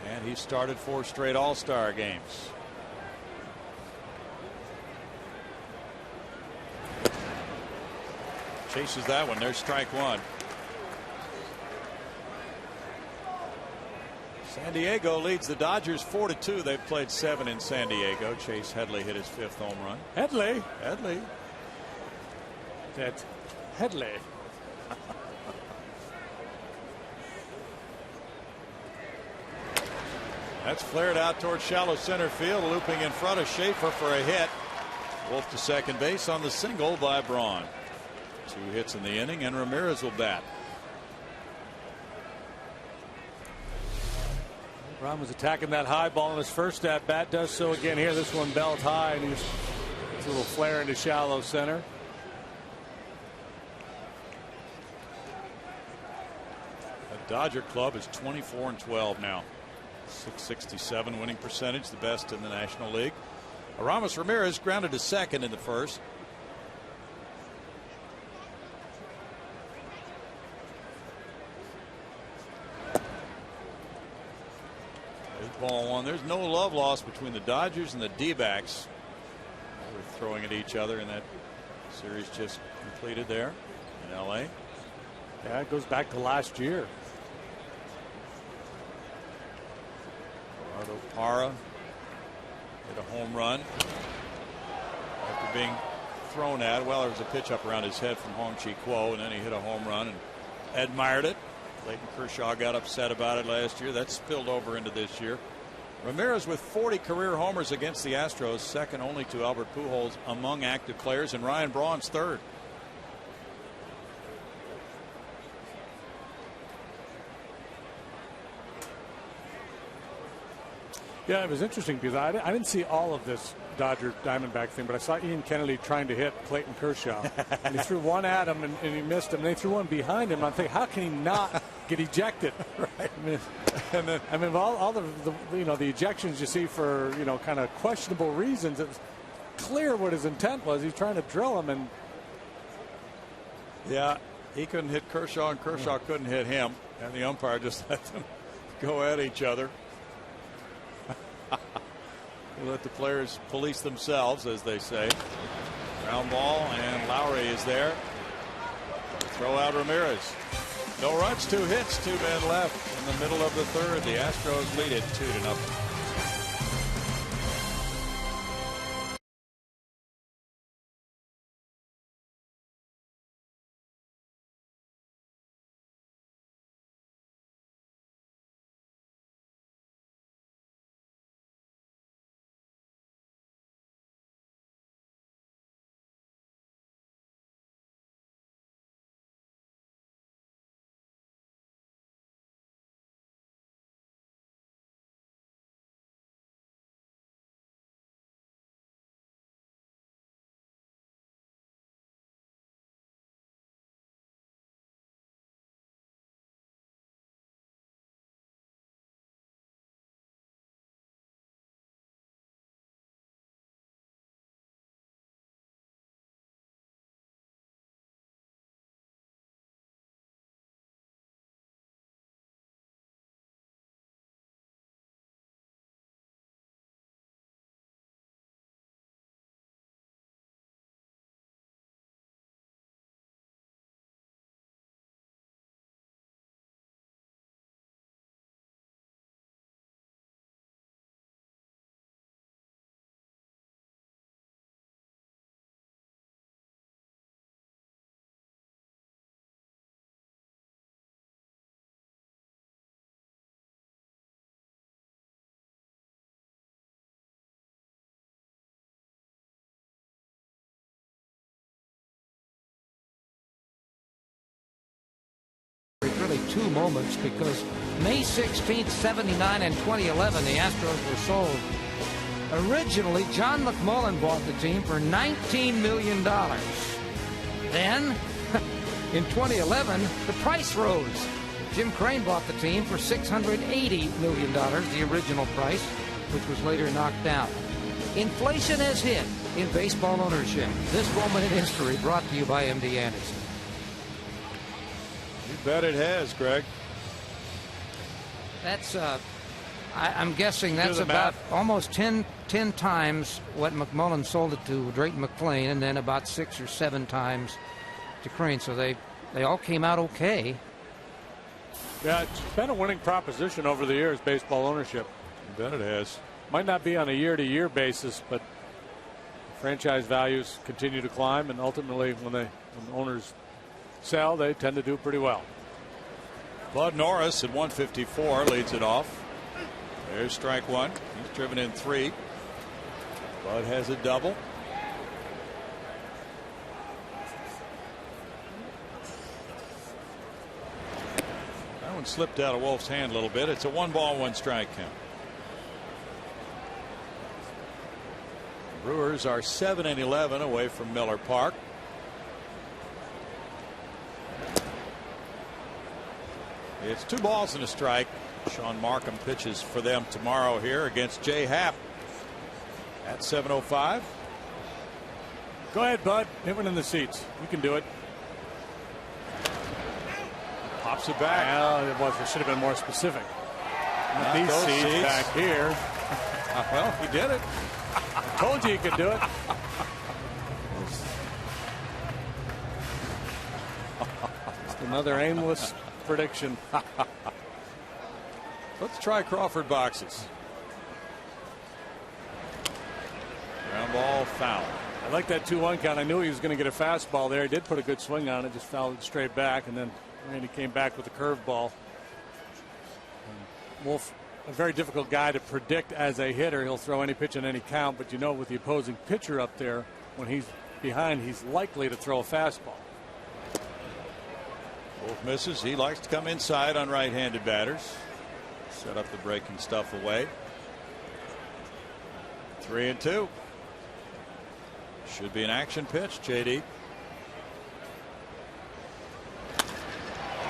and he started 4 straight All-Star games. Chases that one. There's strike 1. San Diego leads the Dodgers 4-2. They've played 7 in San Diego. Chase Headley hit his 5th home run. Headley. That's Headley. That's flared out towards shallow center field, looping in front of Schaefer for a hit. Wolf to second base on the single by Braun. 2 hits in the inning, and Ramirez will bat. Ron was attacking that high ball in his first at bat. Does so again here. This one belt high, and he's a little flare into shallow center. The Dodger club is 24-12 now. 667 winning percentage, the best in the National League. Aramis Ramirez grounded to second in the first. 8-1. There's no love lost between the Dodgers and the D-backs. They were throwing at each other in that series just completed there in L.A. Yeah, it goes back to last year. Gerardo Parra hit a home run after being thrown at. Well, there was a pitch up around his head from Hong Chi Kuo, and then he hit a home run and admired it. Clayton Kershaw got upset about it last year. That spilled over into this year. Ramirez with 40 career homers against the Astros, second only to Albert Pujols among active players, and Ryan Braun's third. Yeah, it was interesting because I didn't see all of this Dodger Diamondback thing, but I saw Ian Kennedy trying to hit Clayton Kershaw. And he threw one at him and he missed him. And they threw one behind him. And I'm thinking, how can he not get ejected? Right. I mean, all the the ejections you see for kind of questionable reasons, it's clear what his intent was. He's trying to drill him, and yeah, he couldn't hit Kershaw, and Kershaw couldn't hit him, and the umpire just let them go at each other. We'll let the players police themselves, as they say. Ground ball, and Lowry is there. Throw out Ramirez. No runs, 2 hits, 2 men left in the middle of the third. The Astros lead it 2-0. Really 2 moments, because May 16th, 79 and 2011, the Astros were sold. Originally, John McMullen bought the team for $19 million. Then, in 2011, the price rose. Jim Crane bought the team for $680 million, the original price, which was later knocked down. Inflation has hit in baseball ownership. This moment in history brought to you by MD Anderson. You bet it has, Greg. That's I'm guessing that's about almost 10 times what McMullen sold it to Drayton McClain, and then about 6 or 7 times to Crane. So they all came out okay. Yeah, it's been a winning proposition over the years, baseball ownership. You bet it has. Might not be on a year-to-year basis, but franchise values continue to climb, and ultimately when owners sell, they tend to do pretty well. Bud Norris at 154 leads it off. There's strike one. He's driven in 3. Bud has a double. That one slipped out of Wolf's hand a little bit. It's a 1-ball, 1-strike count. Brewers are 7-11 away from Miller Park. It's 2 balls and a strike. Sean Markham pitches for them tomorrow here against Jay Happ at 7:05. Go ahead, Bud. Hit one in the seats. You can do it. Pops it back. Well, it should have been more specific. Not These those seats seats back here. Well, he did it. I told you he could do it. Just another aimless prediction. Let's try Crawford boxes. Ground ball, foul. I like that 2-1 count. I knew he was going to get a fastball there. He did put a good swing on it, just fouled it straight back, and then Randy came back with a curveball. Wolf, a very difficult guy to predict as a hitter. He'll throw any pitch on any count, but you know, with the opposing pitcher up there, when he's behind, he's likely to throw a fastball. Wolf misses. He likes to come inside on right-handed batters. Set up the breaking stuff away. 3-2. Should be an action pitch, JD.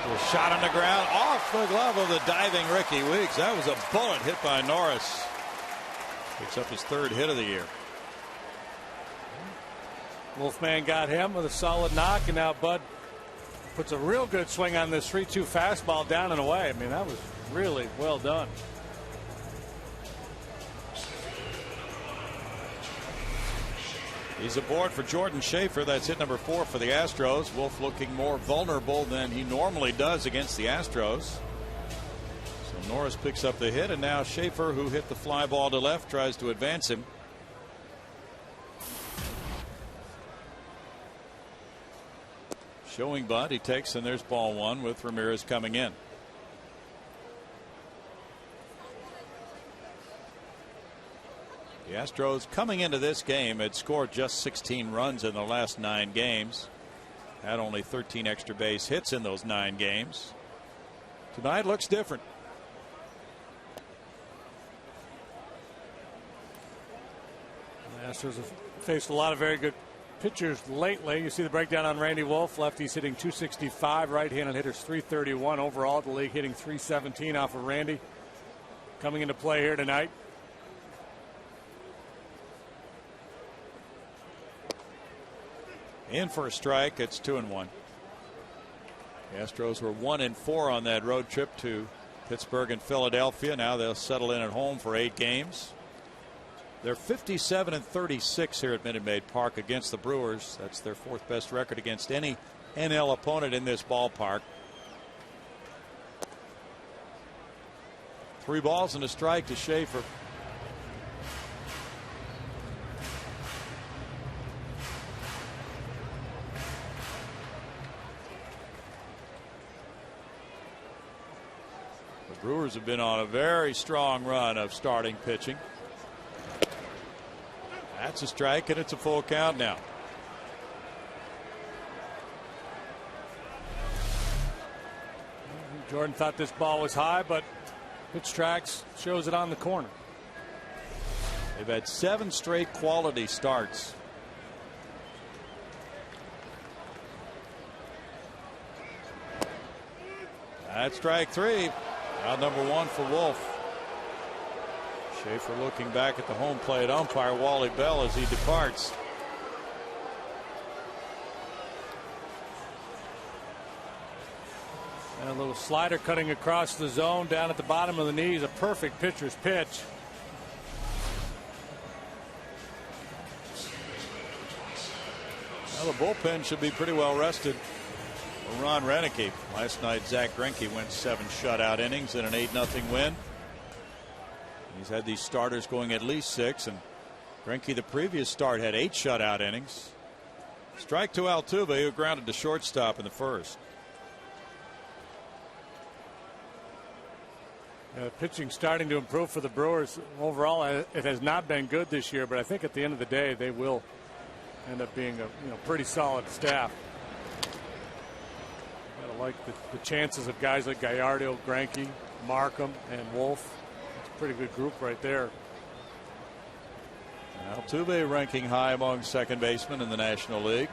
A shot on the ground off the glove of the diving Ricky Weeks. That was a bullet hit by Norris. Picks up his 3rd hit of the year. Wolfman got him with a solid knock, and now Bud puts a real good swing on this 3-2 fastball down and away. I mean, that was really well done. He's aboard for Jordan Schaefer. That's hit number 4 for the Astros. Wolf looking more vulnerable than he normally does against the Astros. So Norris picks up the hit, and now Schaefer, who hit the fly ball to left, tries to advance him. Showing bunt, he takes, and there's ball 1 with Ramirez coming in. The Astros coming into this game had scored just 16 runs in the last 9 games. Had only 13 extra base hits in those 9 games. Tonight looks different. The Astros have faced a lot of very good pitchers lately. You see the breakdown on Randy Wolf. Lefty's hitting .265. Right-handed hitters .331. Overall, the league hitting .317 off of Randy. Coming into play here tonight. In for a strike. It's 2-1. The Astros were 1-4 on that road trip to Pittsburgh and Philadelphia. Now they'll settle in at home for 8 games. They're 57-36 here at Minute Maid Park against the Brewers. That's their 4th best record against any NL opponent in this ballpark. 3 balls and a strike to Schaefer. The Brewers have been on a very strong run of starting pitching. That's a strike, and it's a full count now. Jordan thought this ball was high, but pitch tracks shows it on the corner. They've had 7 straight quality starts. That's strike 3. Out number 1 for Wolf. Schaefer looking back at the home plate umpire Wally Bell as he departs. And a little slider cutting across the zone down at the bottom of the knees. A perfect pitcher's pitch. Well, the bullpen should be pretty well rested for Ron Renicky. Last night Zach Greinke went 7 shutout innings in an 8-0 win. He's had these starters going at least 6, and Greinke the previous start had 8 shutout innings. Strike to Altuve, who grounded to shortstop in the 1st. Pitching starting to improve for the Brewers. Overall, it has not been good this year, but I think at the end of the day they will end up being a pretty solid staff. Got a like the chances of guys like Gallardo, Greinke, Markham, and Wolf. It's a pretty good group right there. Altuve ranking high among second basemen in the National League.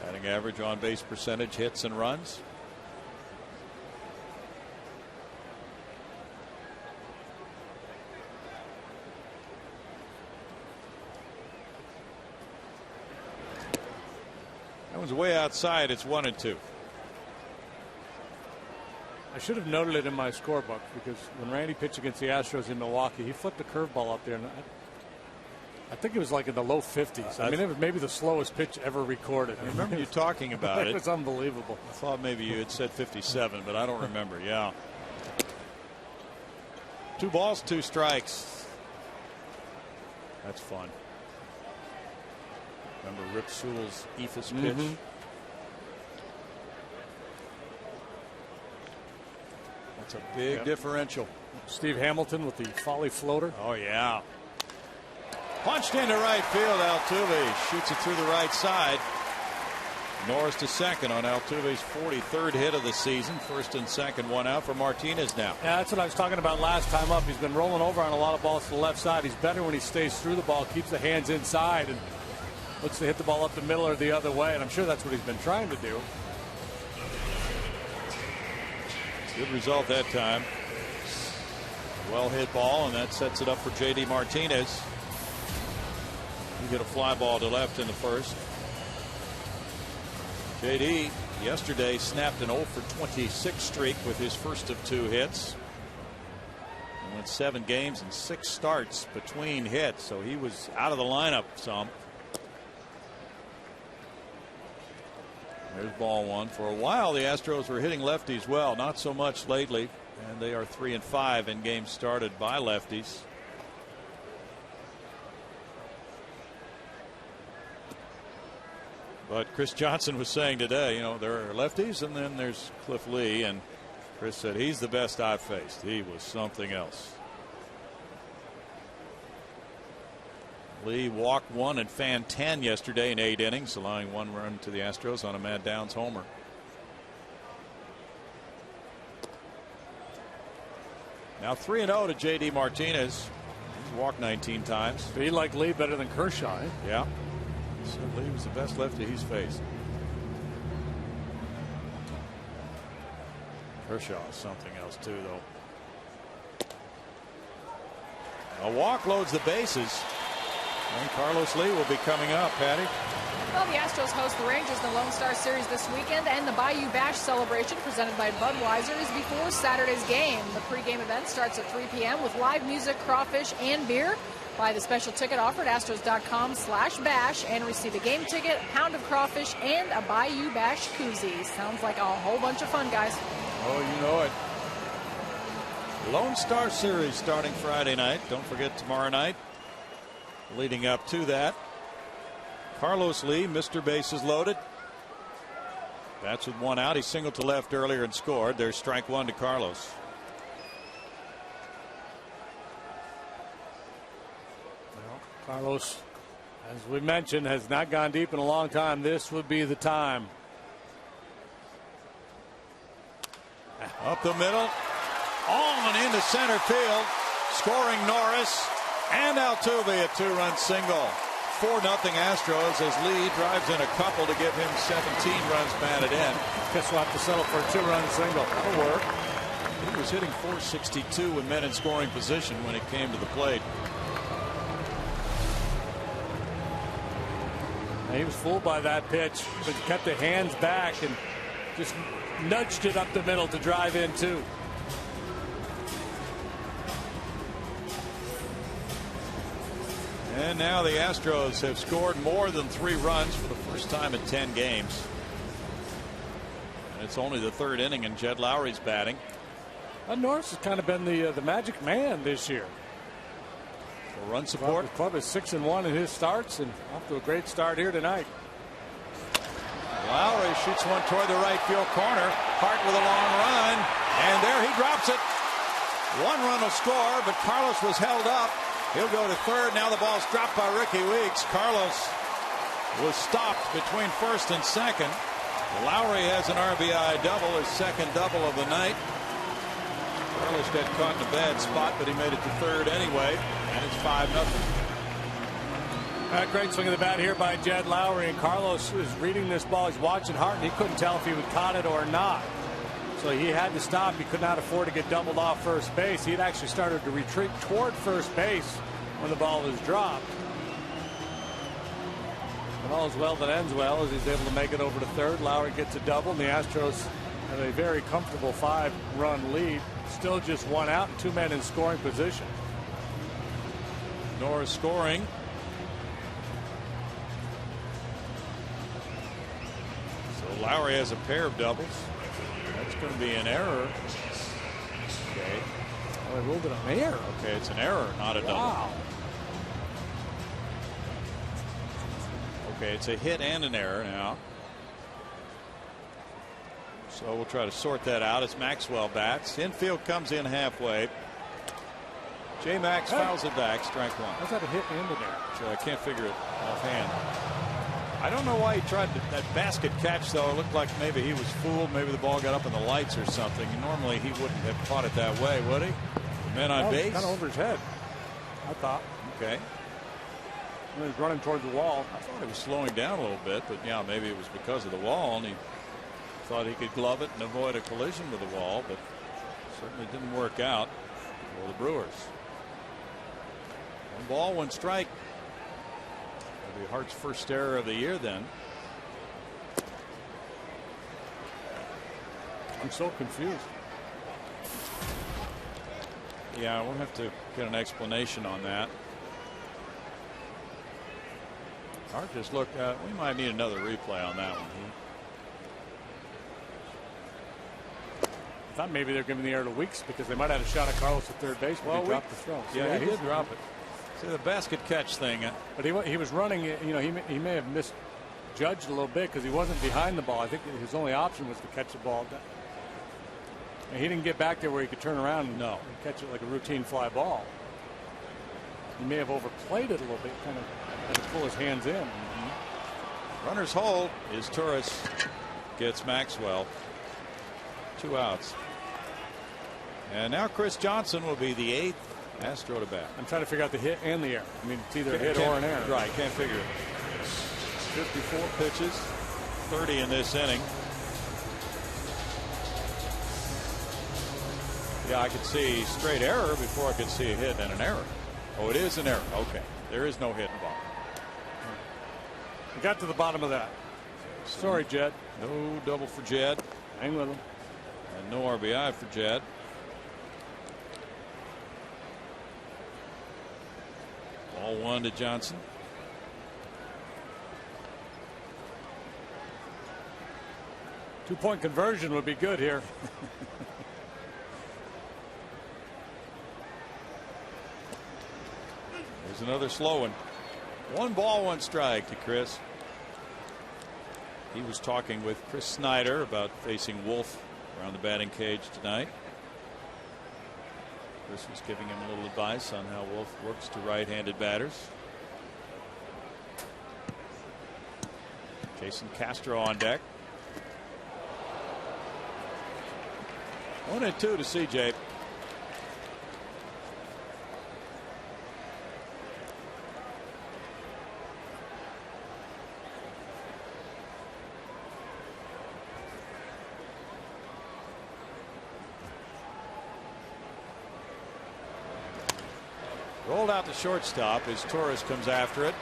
Batting average, on base percentage, hits and runs. That one's way outside. It's 1-2. I should have noted it in my scorebook because when Randy pitched against the Astros in Milwaukee, he flipped the curveball up there, and I think it was like in the low 50s. I mean, it was maybe the slowest pitch ever recorded. I remember you talking about it. It was unbelievable. I thought maybe you had said 57, but I don't remember. Yeah. 2 balls, 2 strikes. That's fun. Remember Rip Sewell's Ephus pitch? That's a big differential. Steve Hamilton with the folly floater. Oh, yeah. Punched into right field. Altuve shoots it through the right side. Norris to second on Altuve's 43rd hit of the season. First and second, 1 out for Martinez now. Yeah, that's what I was talking about last time up. He's been rolling over on a lot of balls to the left side. He's better when he stays through the ball, keeps the hands inside, and looks to hit the ball up the middle or the other way. And I'm sure that's what he's been trying to do. Good result that time. Well hit ball, and that sets it up for J.D. Martinez. He hit a fly ball to left in the first. J.D. yesterday snapped an 0 for 26 streak with his first of 2 hits. He went 7 games and 6 starts between hits, so he was out of the lineup some. There's ball 1. For a while, the Astros were hitting lefties well, not so much lately, and they are 3-5 in games started by lefties. But Chris Johnson was saying today, you know, there are lefties and then there's Cliff Lee, and Chris said he's the best I've faced. He was something else. Lee walked 1 and fanned 10 yesterday in 8 innings, allowing 1 run to the Astros on a Matt Downs homer. Now 3-0 to J.D. Martinez. He's walked 19 times. He liked Lee better than Kershaw. Eh? Yeah. So Lee was the best lefty he's faced. Kershaw is something else too, though. A walk loads the bases. And Carlos Lee will be coming up, Patty. Well, the Astros host the Rangers in the Lone Star Series this weekend, and the Bayou Bash celebration presented by Budweiser is before Saturday's game. The pregame event starts at 3 p.m. with live music, crawfish, and beer. Buy the special ticket offered at Astros.com/bash and receive a game ticket, a pound of crawfish, and a Bayou Bash koozie. Sounds like a whole bunch of fun, guys. Oh, you know it. Lone Star Series starting Friday night. Don't forget tomorrow night. Leading up to that, Carlos Lee, Mr. Bases Loaded. That's with 1 out. He singled to left earlier and scored. There's strike 1 to Carlos. Well, Carlos, as we mentioned, has not gone deep in a long time. This would be the time. Up the middle, on into center field, scoring Norris. And Altuve a 2-run single. 4-0 Astros as Lee drives in a couple to give him 17 runs batted in. Guess we'll have to settle for a 2-run single. That'll work. He was hitting .462 with men in scoring position when it came to the plate. And he was fooled by that pitch, but kept the hands back and just nudged it up the middle to drive in too. And now the Astros have scored more than 3 runs for the first time in 10 games. And it's only the 3rd inning, and Jed Lowry's batting. Norris has kind of been the magic man this year. For run support. The club is 6-1 in his starts, and off to a great start here tonight. Lowry shoots one toward the right field corner. Hart with a long run, and there he drops it. 1 run will score, but Carlos was held up. He'll go to third. Now the ball's dropped by Ricky Weeks. Carlos was stopped between first and second. Lowry has an RBI double, his second double of the night. Carlos got caught in a bad spot, but he made it to third anyway, and it's 5-0. Great swing of the bat here by Jed Lowry, and Carlos is reading this ball. He's watching Hart, and he couldn't tell if he would caught it or not. So he had to stop. He could not afford to get doubled off first base. He had actually started to retreat toward first base when the ball was dropped. And all's well that ends well as he's able to make it over to third. Lowry gets a double, and the Astros have a very comfortable 5-run lead. Still just one out and 2 men in scoring position. Norris scoring. So Lowry has a pair of doubles. That's going to be an error. Okay. Oh, they ruled it an error. Okay, it's an error, not a double. Wow. Okay, it's a hit and an error now. So we'll try to sort that out as Maxwell bats. Infield comes in halfway. J. Max fouls it back, strike one. How's that a hit and an error? So I can't figure it offhand. I don't know why he tried that basket catch, though. It looked like maybe he was fooled. Maybe the ball got up in the lights or something. Normally he wouldn't have caught it that way, would he? The men on base? Kind of over his head, I thought. Okay. He was running towards the wall. I thought he was slowing down a little bit, but yeah, maybe it was because of the wall, and he thought he could glove it and avoid a collision with the wall, but certainly didn't work out for the Brewers. 1 ball, 1 strike. That'll be Hart's first error of the year then. I'm so confused. Yeah, we'll have to get an explanation on that. Hart just looked at, we might need another replay on that one. I thought maybe they're giving the error to Weeks because they might have had a shot at Carlos at third base, but he dropped the throw. So yeah, he did drop it. See the basket catch thing. But he was running, you know, he may have misjudged a little bit because he wasn't behind the ball. I think his only option was to catch the ball. And he didn't get back there where he could turn around and catch it like a routine fly ball. He may have overplayed it a little bit, kind of had to pull his hands in. Runners hold is Torres gets Maxwell. 2 outs. And now Chris Johnson will be the 8th Astro to bat. I'm trying to figure out the hit and the error. I mean, it's either a hit or an error. Right, can't figure it. 54 pitches, 30 in this inning. Yeah, I could see straight error before I could see a hit and an error. Oh, it is an error. Okay. There is no hit involved. We got to the bottom of that. Sorry, Jed. No double for Jed. Hang with him. And no RBI for Jed. Ball 1 to Johnson. Two-point conversion would be good here. There's another slow one. 1 ball, 1 strike to Chris. He was talking with Chris Snyder about facing Wolf around the batting cage tonight. Chris was giving him a little advice on how Wolf works to right-handed batters. Jason Castro on deck. 1-2 to CJ. Rolled out the shortstop as Torres comes after it.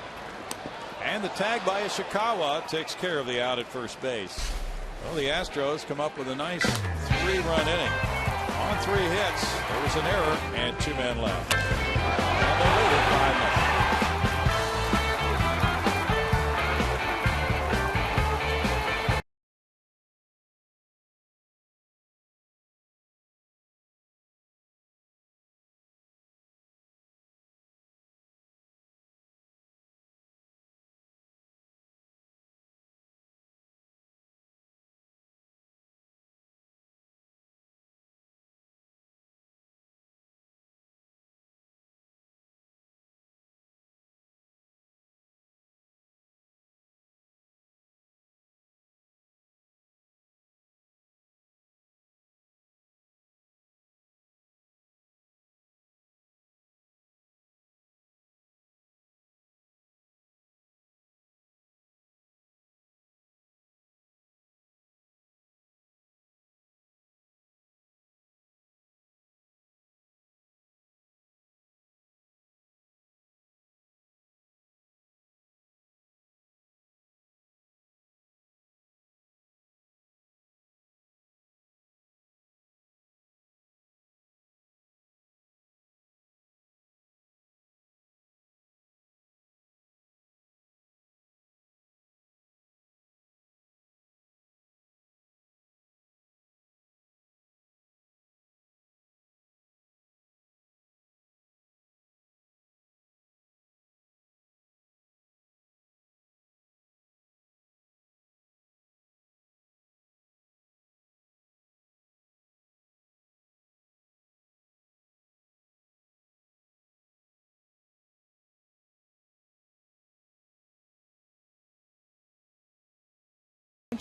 And the tag by Ishikawa takes care of the out at first base. Well, the Astros come up with a nice 3-run inning. On 3 hits, there was an error and 2 men left. And they lead it 5-0.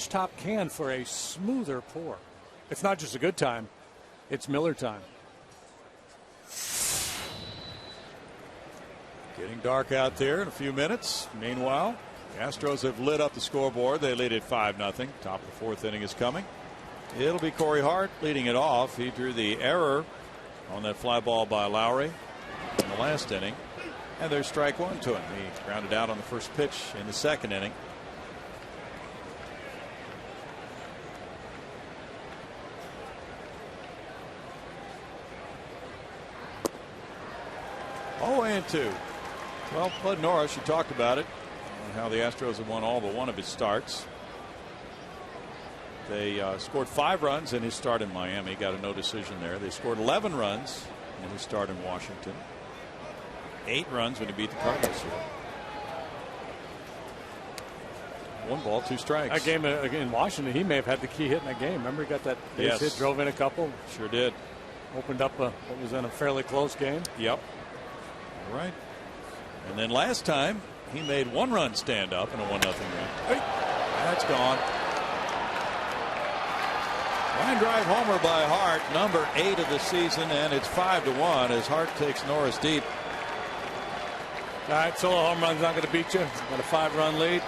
benchtop can for a smoother pour. It's not just a good time, it's Miller time. Getting dark out there in a few minutes. Meanwhile, the Astros have lit up the scoreboard. They lead at 5-0. Top of the fourth inning is coming. It'll be Corey Hart leading it off. He drew the error on that fly ball by Lowry in the last inning. And there's strike one to him. He grounded out on the first pitch in the second inning. Oh, and 2. Well, Bud Norris, you talked about it, and how the Astros have won all but one of his starts. They scored 5 runs in his start in Miami, got a no decision there. They scored 11 runs in his start in Washington. 8 runs when he beat the Cardinals here. 1 ball, 2 strikes. That game in Washington, he may have had the key hit in that game. Remember, he got that base hit, drove in a couple. Sure did. Opened up what was then a fairly close game. Yep. All right. And then last time, he made 1 run stand up in a 1-0 win. Hey, that's gone. Line drive homer by Hart, number 8 of the season, and it's 5-1 as Hart takes Norris deep. All right, solo home run's not going to beat you. Got a 5-run lead.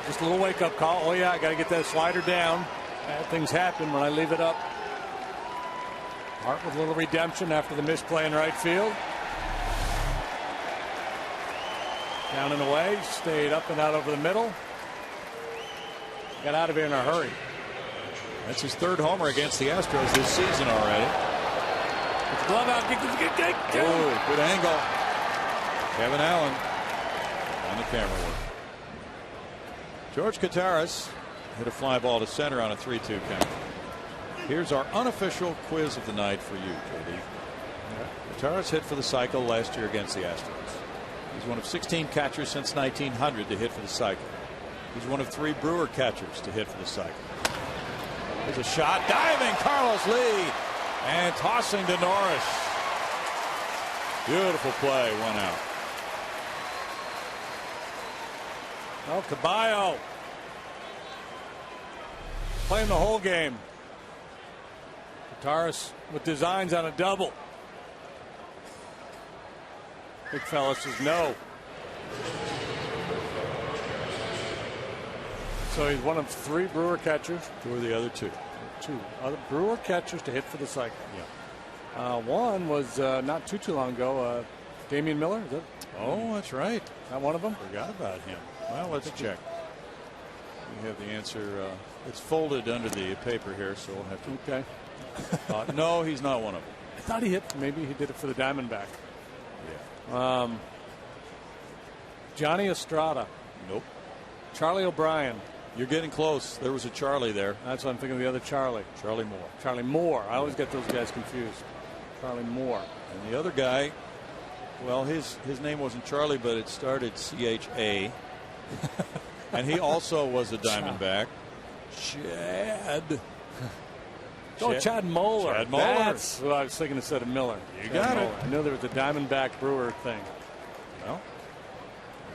Just a little wake-up call. Oh, yeah, I got to get that slider down. Bad things happen when I leave it up. Hart with a little redemption after the misplay in right field. Down and away, stayed up and out over the middle. Got out of here in a hurry. That's his 3rd homer against the Astros this season already. It's glove out. Oh, good angle. Kevin Allen on the camera work. George Kataris hit a fly ball to center on a 3-2 count. Here's our unofficial quiz of the night for you, JD. Kataris hit for the cycle last year against the Astros. He's one of 16 catchers since 1900 to hit for the cycle. He's one of 3 Brewer catchers to hit for the cycle. There's a shot. Diving Carlos Lee. And tossing to Norris. Beautiful play. 1 out. Oh, Caballo. Playing the whole game. Kataris with designs on a double. Big fella says no. So he's one of 3 Brewer catchers. Who are the other 2? 2 other Brewer catchers to hit for the cycle. Yeah. One was not too long ago. Damian Miller. Is that? Oh, that's right. Not one of them. Forgot about him. Well, let's check. We have the answer. It's folded under the paper here, so we'll have to. Okay. No, he's not one of them. I thought he hit. Maybe he did it for the Diamondback. Yeah. Johnny Estrada. Nope. Charlie O'Brien. You're getting close. There was a Charlie there. That's what I'm thinking of, the other Charlie. Charlie Moore. Charlie Moore. I always get those guys confused. Charlie Moore. And the other guy, well, his name wasn't Charlie, but it started CHA. And he also was a Diamondback. Chad. Oh, Chad Moeller. Chad Moeller. That's what I was thinking instead of Miller. You Chad got Moeller. it. I knew there was a Diamondback Brewer thing. Well,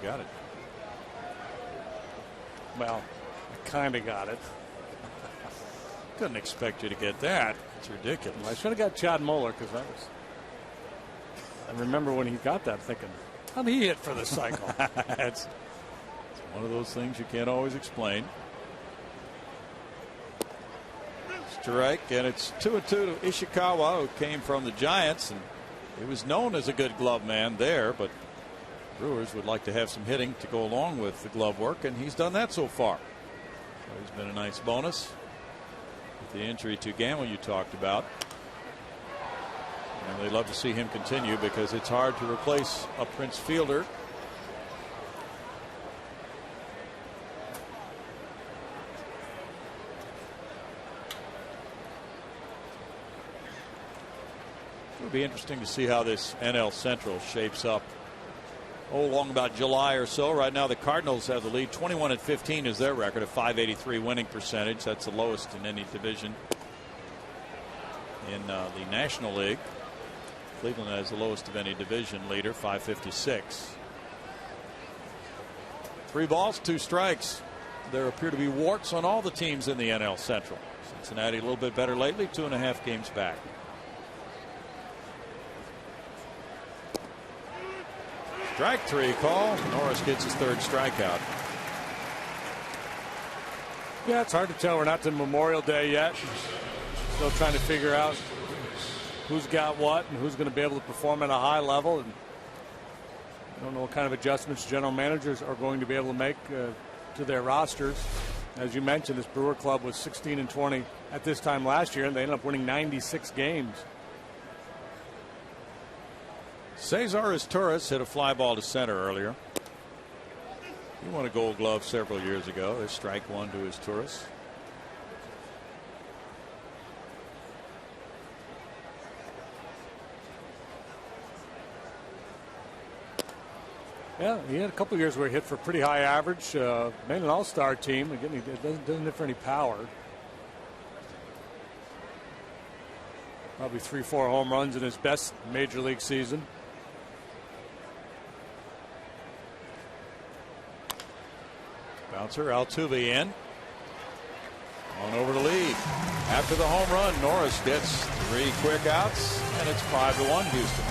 you got it. Well, I kind of got it. Couldn't expect you to get that. It's ridiculous. Well, I should have got Chad Moeller because that was. I remember when he got that thinking, how did he hit for the cycle? it's one of those things you can't always explain. Strike, and it's 2-2 to Ishikawa, who came from the Giants, and he was known as a good glove man there, but Brewers would like to have some hitting to go along with the glove work, and he's done that so far. So he's been a nice bonus with the injury to Gamble you talked about. And they'd love to see him continue because it's hard to replace a Prince fielder. It'll be interesting to see how this NL Central shapes up. Along about July or so. Right now the Cardinals have the lead. 21-15 is their record, a .583 winning percentage. That's the lowest in any division in the National League. Cleveland has the lowest of any division leader, .556. 3 balls, 2 strikes. there appear to be warts on all the teams in the NL Central. Cincinnati a little bit better lately, 2.5 games back. Strike 3 call. Norris gets his 3rd strikeout. Yeah, it's hard to tell. We're not to Memorial Day yet. Still trying to figure out who's got what and who's going to be able to perform at a high level. And I don't know what kind of adjustments general managers are going to be able to make to their rosters. As you mentioned, this Brewer club was 16-20 at this time last year, and they ended up winning 96 games. Cesar Izturis hit a fly ball to center earlier. He won a Gold Glove several years ago. There's strike 1 to Izturis. Yeah, he had a couple of years where he hit for pretty high average. Made an all-star team. Again, he doesn't hit for any power. Probably 3-4 home runs in his best major league season. Bouncer Altuve in. On over to lead. After the home run, Norris gets 3 quick outs, and it's 5-1 Houston.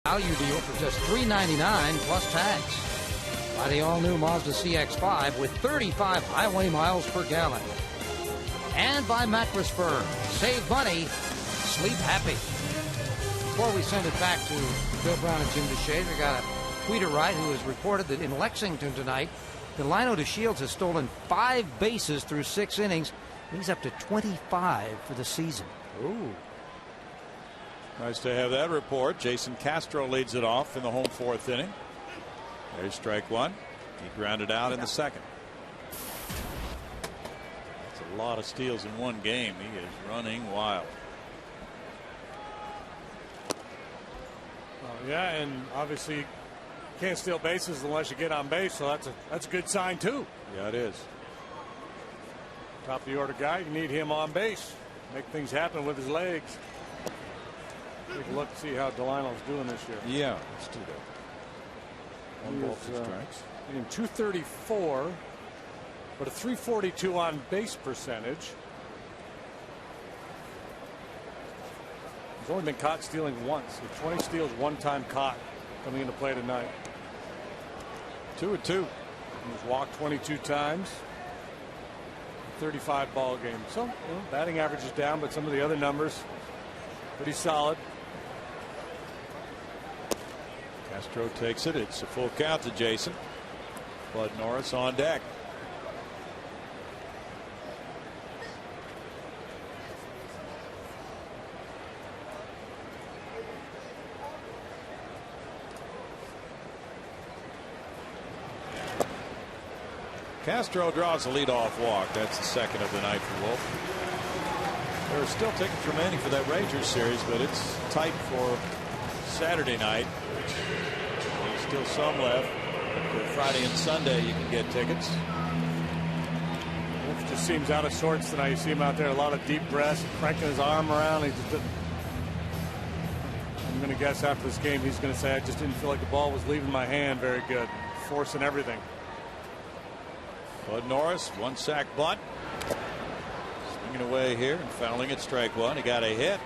Value deal for just $399 plus tax. By the all-new Mazda CX-5 with 35 highway miles per gallon. And by Mattress Firm. Save money, sleep happy. Before we send it back to Bill Brown and Jim DeShazer, we got a tweeter right who has reported that in Lexington tonight, Delino DeShields has stolen 5 bases through 6 innings. He's up to 25 for the season. Ooh. Nice to have that report. Jason Castro leads it off in the home 4th inning. There's strike 1. He grounded out in the 2nd. That's a lot of steals in one game. He is running wild. Yeah, and obviously you can't steal bases unless you get on base, so that's a good sign too. Yeah, it is. Top of the order guy, you need him on base. Make things happen with his legs. Take a look to see how Delino's doing this year. Yeah, let's do that. 1 ball, 2 strikes. In 234, but a 342 on base percentage. He's only been caught stealing once. 20 steals, 1 time caught coming into play tonight. 2-2. He was walked 22 times. 35 ball games. So batting average is down, but some of the other numbers pretty solid. Castro takes it. It's a full count to Jason. Bud Norris on deck. Castro draws a leadoff walk. That's the second of the night for Wolf. There are still tickets remaining for that Rangers series, but it's tight for Saturday night. There's still some left. For Friday and Sunday, you can get tickets. Wolf just seems out of sorts tonight. You see him out there, a lot of deep breaths, cranking his arm around. He just didn't. I'm going to guess after this game, he's going to say, I just didn't feel like the ball was leaving my hand very good, forcing everything. Bud Norris, one sack bunt. Swinging away here and fouling at strike one. He got a hit.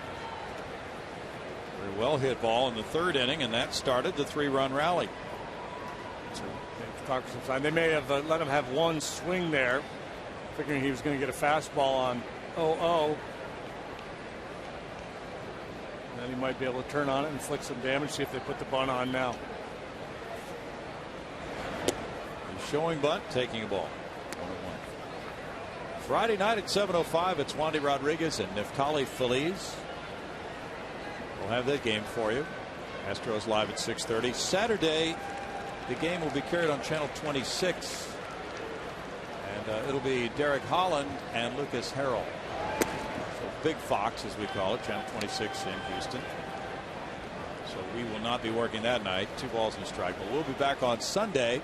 Very well hit ball in the third inning, and that started the 3-run rally. They may have let him have one swing there, figuring he was going to get a fastball on 0-0. Then he might be able to turn on it and inflict some damage. See if they put the bunt on now. He's showing bunt, taking a ball. 1-1. Friday night at 7:05, it's Wandy Rodriguez and Neftali Feliz. We'll have that game for you. Astros live at 6:30. Saturday, the game will be carried on channel 26. And it'll be Derek Holland and Lucas Harrell. So Big Fox, as we call it, channel 26 in Houston. So we will not be working that night. 2 balls and a strike. But we'll be back on Sunday,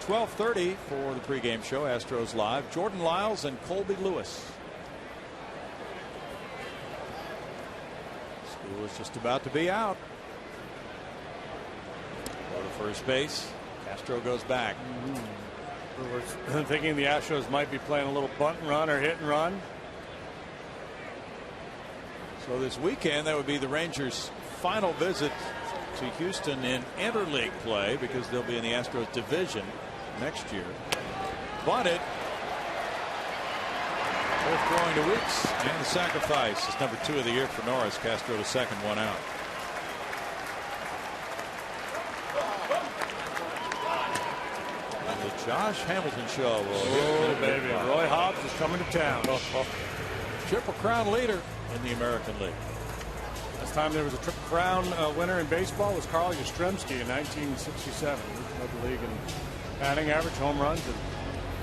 12:30 for the pregame show. Astros Live. Jordan Lyles and Colby Lewis. School is just about to be out. Go to first base. Castro goes back. We're thinking the Astros might be playing a little bunt and run or hit and run. So this weekend, that would be the Rangers' final visit to Houston in interleague play, because they'll be in the Astros division next year. Bunted. Both throwing to Weeks, and the sacrifice is number 2 of the year for Norris. Castro to second, 1 out. And the Josh Hamilton show will baby. Roy Hobbs is coming to town. Triple Crown leader in the American League. Last time there was a Triple Crown winner in baseball was Carl Yastrzemski in 1967. He led the league in batting average, home runs, and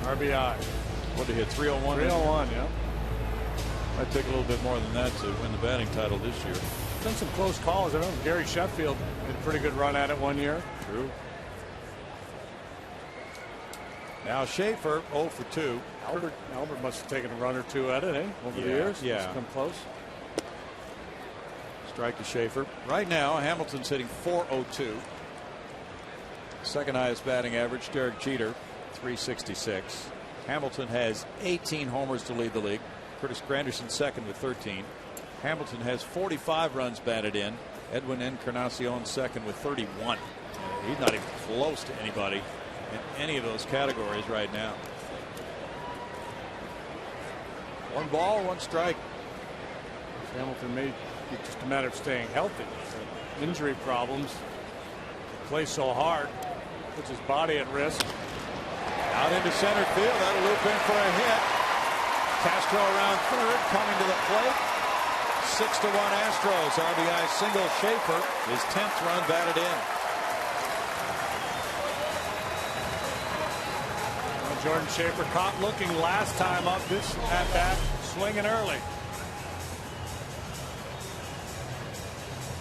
RBI. What did he hit? 301? 301, yeah. Might take a little bit more than that to win the batting title this year. Done some close calls. I know Gary Sheffield had a pretty good run at it one year. True. Now Schaefer 0 for 2. Albert must have taken a run or two at it, over the years. Yeah. Must come close. Strike to Schaefer. Right now, Hamilton's hitting .402. Second highest batting average, Derek Jeter, 366. Hamilton has 18 homers to lead the league. Curtis Granderson second with 13. Hamilton has 45 runs batted in. Edwin Encarnacion second with 31. He's not even close to anybody in any of those categories right now. 1 ball, 1 strike. Hamilton may be just a matter of staying healthy. So injury problems. Plays so hard, puts his body at risk. Out into center field. That'll loop in for a hit. Castro around third, coming to the plate. 6-1 Astros. RBI single. Schaefer, his 10th run batted in. Jordan Schaefer caught looking last time up, this at bat, swinging early.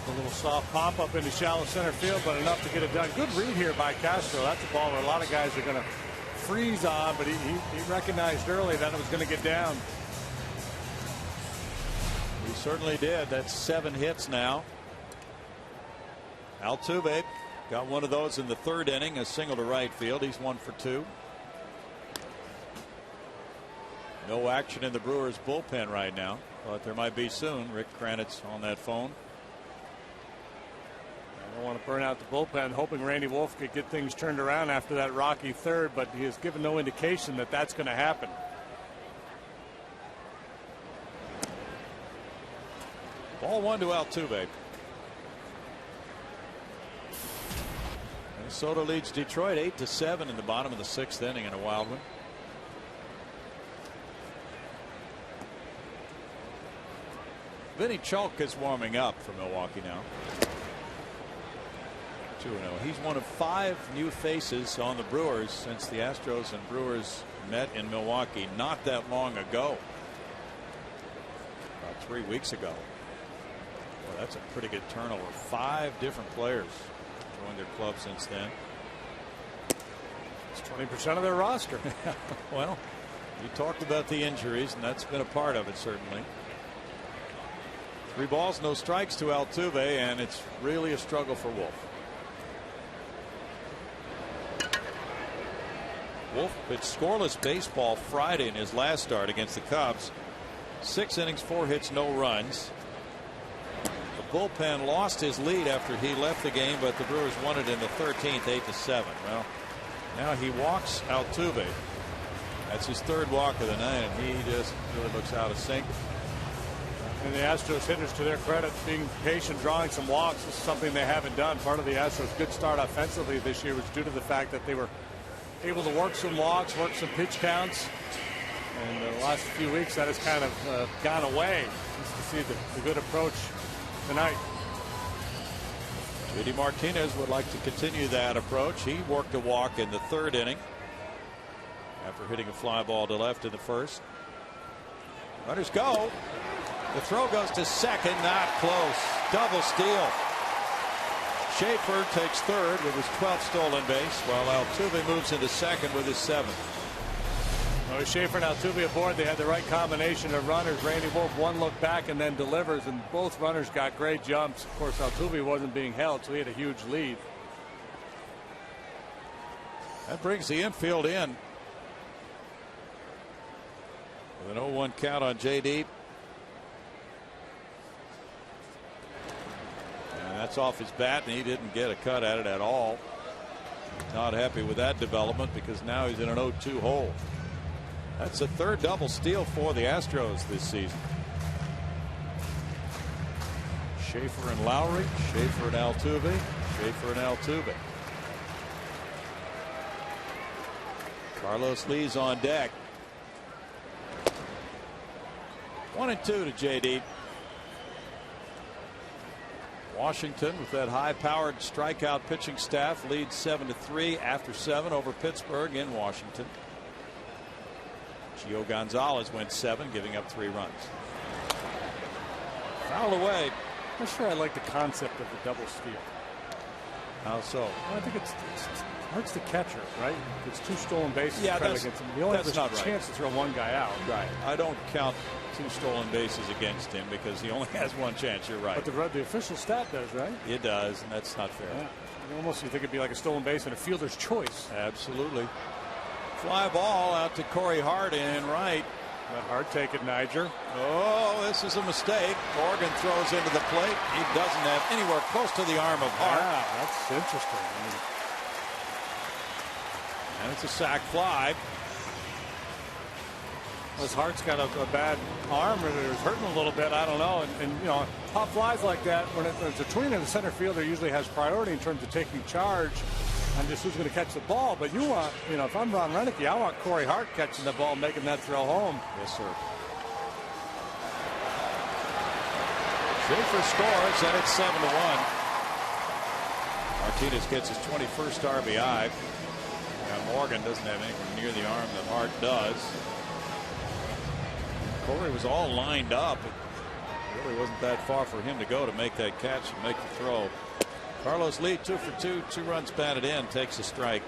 A little soft pop up into shallow center field, but enough to get it done. Good read here by Castro. That's a ball where a lot of guys are going to freeze on, but he recognized early that it was going to get down. He certainly did. That's 7 hits now. Altuve got one of those in the third inning, a single to right field. He's 1 for 2. No action in the Brewers bullpen right now, but there might be soon. Rick Kranitz on that phone. I don't want to burn out the bullpen, hoping Randy Wolf could get things turned around after that rocky third, but he has given no indication that that's going to happen. Ball 1 to Altuve. Minnesota leads Detroit 8-7 in the bottom of the 6th inning in a wild one. Vinny Chalk is warming up for Milwaukee now. 2-0. He's one of 5 new faces on the Brewers since the Astros and Brewers met in Milwaukee not that long ago. About 3 weeks ago. Well, that's a pretty good turnover. 5 different players joined their club since then. It's 20% of their roster. Well, you talked about the injuries, and that's been a part of it, certainly. 3 balls, no strikes to Altuve, and it's really a struggle for Wolf. Wolf pitched scoreless baseball Friday in his last start against the Cubs. 6 innings, 4 hits, no runs. The bullpen lost his lead after he left the game, but the Brewers won it in the 13th, 8-7. Well, now he walks Altuve. That's his 3rd walk of the night, and he just really looks out of sync. And the Astros hitters, to their credit, being patient, drawing some walks. This is something they haven't done. Part of the Astros' good start offensively this year was due to the fact that they were able to work some walks, work some pitch counts. And the last few weeks, that has kind of gone away. Just to see the good approach tonight. JD Martinez would like to continue that approach. He worked a walk in the 3rd inning after hitting a fly ball to left in the 1st. Runners go. The throw goes to second, not close. Double steal. Schaefer takes 3rd with his 12th stolen base, while Altuve moves into 2nd with his 7th. Well, Schaefer and Altuve aboard. They had the right combination of runners. Randy Wolf, one look back and then delivers, and both runners got great jumps. Of course, Altuve wasn't being held, so he had a huge lead. That brings the infield in with an 0-1 count on JD. And that's off his bat, and he didn't get a cut at it at all. Not happy with that development because now he's in an 0-2 hole. That's the 3rd double steal for the Astros this season. Schaefer and Lowry, Schaefer and Altuve, Schaefer and Altuve. Carlos Lee's on deck. 1-2 to JD. Washington, with that high-powered strikeout pitching staff, leads 7-3 after 7 over Pittsburgh in Washington. Gio Gonzalez went 7, giving up 3 runs. Foul away. I'm not sure I like the concept of the double steal. How so? Well, I think it hurts the catcher, right? It's 2 stolen bases. Yeah, that's, against him. He only has a not chance to throw 1 guy out. Right. I don't count 2 stolen bases against him because he only has 1 chance. You're right. But the official stat does, right? It does, and that's not fair. Yeah. Almost you think it'd be like a stolen base and a fielder's choice. Absolutely. Fly ball out to Corey Hart in right. Let Hart take it, Niger. Oh, this is a mistake. Morgan throws into the plate. He doesn't have anywhere close to the arm of Hart. Wow, that's interesting. And it's a sac fly. His Hart's got a bad arm, or it was hurting a little bit. I don't know. And you know, pop flies like that, when it's a tweener, the center fielder usually has priority in terms of taking charge and just who's going to catch the ball. But you want, you know, if I'm Ron Renicky, I want Corey Hart catching the ball, making that throw home. Yes, sir. Schaefer scores, and it's 7-1. Martinez gets his 21st RBI. Now Morgan doesn't have anything near the arm that Hart does. Corey was all lined up. It really wasn't that far for him to go to make that catch and make the throw. Carlos Lee 2 for 2, 2 runs batted in, takes a strike.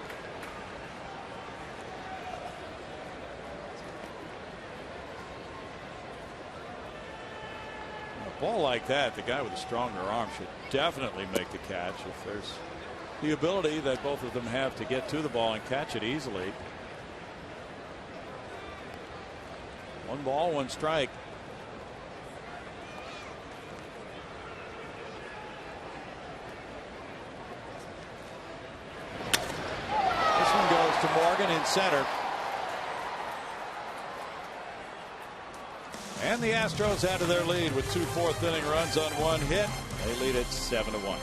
A ball like that, the guy with a stronger arm should definitely make the catch if there's the ability that both of them have to get to the ball and catch it easily. 1 ball, 1 strike. This one goes to Morgan in center. And the Astros add to their lead with 2 fourth-inning runs on 1 hit. They lead it 7-1.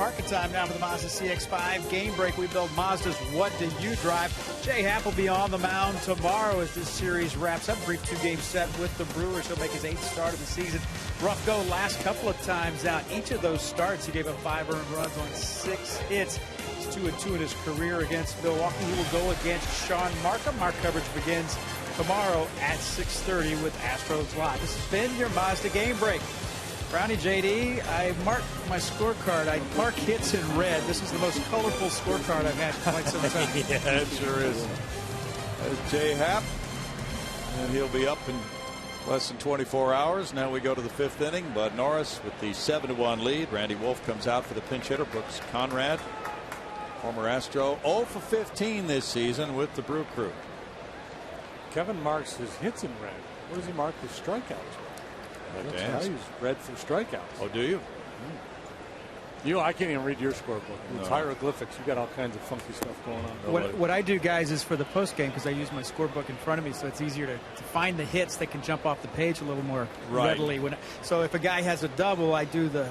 Park. It's time now for the Mazda CX-5 game break. We build Mazdas. What do you drive? Jay Happ will be on the mound tomorrow as this series wraps up. Brief 2-game set with the Brewers. He'll make his 8th start of the season. Rough go last couple of times out. Each of those starts, he gave up 5 earned runs on 6 hits. He's 2-2 in his career against Milwaukee. He will go against Sean Markham. Our coverage begins tomorrow at 6:30 with Astros Live. This has been your Mazda game break. Brownie, JD, I marked my scorecard. I mark hits in red. This is the most colorful scorecard I've had in quite some time. Yeah, it sure is. There's Jay Happ, and he'll be up in less than 24 hours. Now we go to the 5th inning. Bud Norris with the 7-1 lead. Randy Wolf comes out for the pinch hitter. Brooks Conrad, former Astro, 0 for 15 this season with the Brew Crew. Kevin marks his hits in red. Where does he mark his strikeouts? I use red for strikeouts. Oh, do you? I can't even read your scorebook. It's hieroglyphics. You got all kinds of funky stuff going on. What I do, guys, is for the post game, because I use my scorebook in front of me, so it's easier to find the hits that can jump off the page a little more readily. So if a guy has a double, I do the